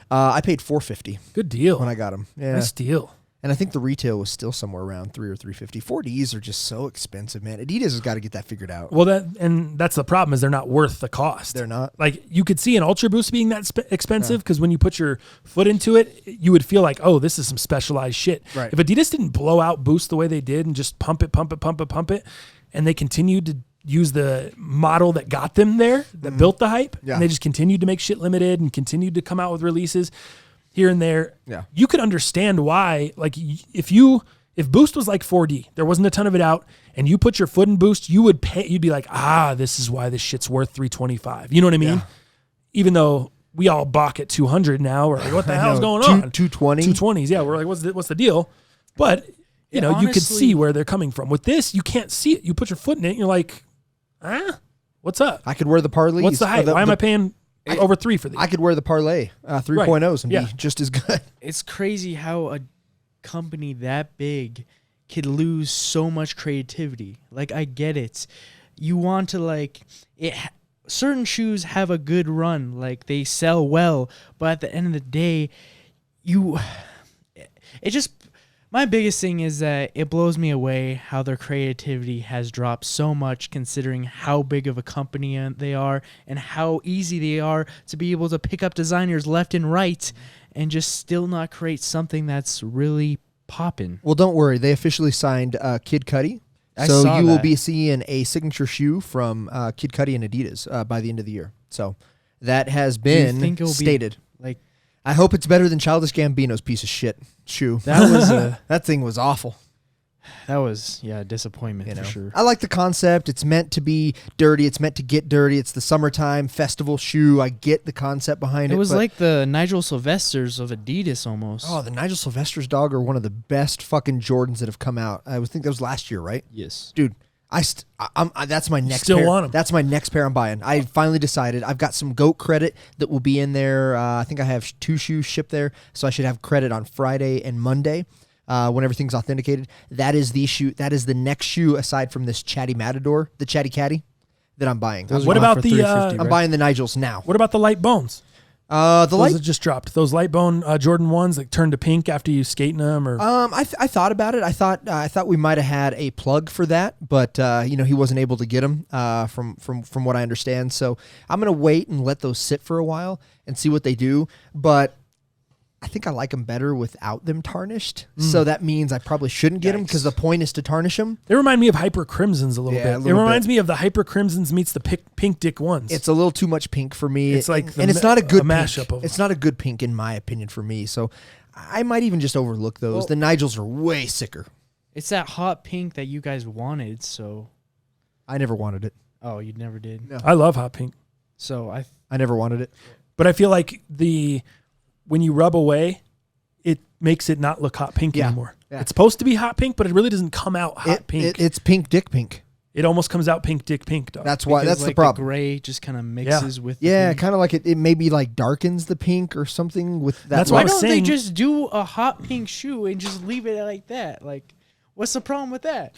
I paid $450 Good deal. when I got them. Yeah. Nice deal. And I think the retail was still somewhere around $300 or $350. 4Ds are just so expensive, man. Adidas has got to get that figured out. Well, that's the problem, is they're not worth the cost. They're not. Like, you could see an Ultra Boost being that expensive, because when you put your foot into it, you would feel like, oh, this is some specialized shit. Right. If Adidas didn't blow out Boost the way they did and just pump it, and they continued to use the model that got them there, that built the hype, Yeah. and they just continued to make shit limited and continued to come out with releases here and there, Yeah. you could understand why. Like, if Boost was like 4D, there wasn't a ton of it out, and you put your foot in Boost, you'd be like, this is why this shit's worth $325. You know what I mean? Yeah. Even though we all balk at 200 now, we're like, what the hell's going on? 220. 220s, yeah. We're like, what's the deal? But you know, you could honestly- see where they're coming from. With this, you can't see it. You put your foot in it, and you're like, what's up? I could wear the parlays. What's the hype? Why am I paying over $3 for these? I could wear the parlay 3.0s and Yeah. be just as good. It's crazy how a company that big could lose so much creativity. Like, I get it. You want to certain shoes have a good run, like they sell well, but at the end of the day, my biggest thing is that it blows me away how their creativity has dropped so much, considering how big of a company they are and how easy they are to be able to pick up designers left and right and just still not create something that's really popping. Well, don't worry. They officially signed Kid Cudi. I So saw you will that. be seeing a signature shoe from Kid Cudi and Adidas by the end of the year. So that has you been think it'll be- stated. Like, I hope it's better than Childish Gambino's piece of shit shoe. that was a That thing was awful. a disappointment You know, for sure. I like the concept. It's meant to be dirty. It's meant to get dirty. It's the summertime festival shoe. I get the concept behind it. It was but- like the Nigel Sylvesters of Adidas almost. oh, the Nigel Sylvester's dog are one of the best fucking Jordans that have come out. I think that was last year, right? yes. Dude, that's my next still pair. want 'em. That's my next pair I'm buying. I finally decided. I've got some GOAT credit that will be in there. I think I have 2 shoes shipped there, so I should have credit on Friday and Monday when everything's authenticated. That is the shoe. That is the next shoe aside from this Chatty Matador, the Chatty Caddy, that I'm buying. Those What are going about for the, $350, I'm right? buying the Nigels now. What about the light bones? The Those light. that just dropped. Those light bone Jordan 1s that turned to pink after you skating them, or I thought about it. I thought we might have had a plug for that, but he wasn't able to get them from what I understand. So I'm gonna wait and let those sit for a while and see what they do. But I think I like them better without them tarnished. So that means I probably shouldn't get them because the point is to tarnish them. they remind me of Hyper Crimsons a little Yeah, a bit. It little reminds me of the Hyper Crimsons meets the pink Dick ones. It's a little too much pink for me. It's like and it's not a good mashup pink. of them. It's not a good pink in my opinion for me. So I might even just overlook those. Well- The Nigels are way sicker. It's that hot pink that you guys wanted, so I never wanted it. oh, you never did. No. I love hot pink, So I never wanted it. but I feel like when you rub away, it makes it not look hot pink Yeah. anymore. Yeah. It's supposed to be hot pink, but it really doesn't come out hot pink. It's pink dick pink. It almost comes out pink Dick pink, dog. That's why. because, That's like, the problem. gray just kind of mixes with the Yeah, pink. kind of like it maybe like darkens the pink or something with that. That's why Why I was don't they saying- just do a hot pink shoe and just leave it like that? Like, what's the problem with that?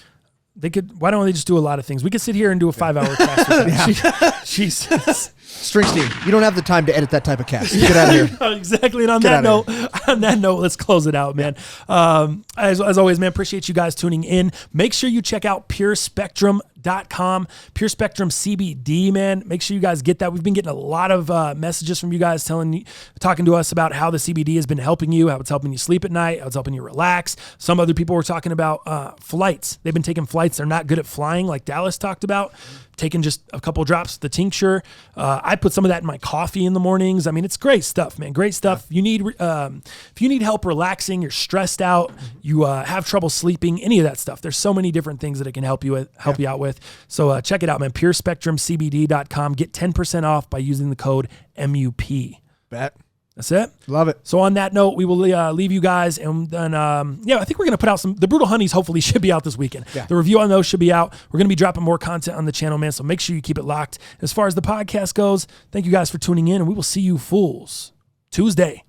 They could. Why don't they just do a lot of things? We could sit here and do a 5-hour cast. With that. Jesus. Springsteen, you don't have the time to edit that type of cast. Get out of here. Exactly. And on Get that note, let's close it out, man. As always, man, appreciate you guys tuning in. Make sure you check out PureSpectrum.com, Pure Spectrum CBD, man. Make sure you guys get that. We've been getting a lot of messages from you guys talking to us about how the CBD has been helping you, how it's helping you sleep at night, how it's helping you relax. Some other people were talking about flights. They've been taking flights. They're not good at flying, like Dallas talked about. Taking just a couple drops of the tincture. I put some of that in my coffee in the mornings. I mean, it's great stuff, man. Great stuff. You need if you need help relaxing, you're stressed out, you have trouble sleeping, any of that stuff. There's so many different things that it can help you out with. So check it out, man. PureSpectrumCBD.com. Get 10% off by using the code MUP. Bet. That's it. Love it. So on that note, we will leave you guys, and then I think we're gonna put out the Brutal Honeys. Hopefully, should be out this weekend. Yeah. The review on those should be out. We're gonna be dropping more content on the channel, man. So make sure you keep it locked. As far as the podcast goes, thank you guys for tuning in, and we will see you fools Tuesday.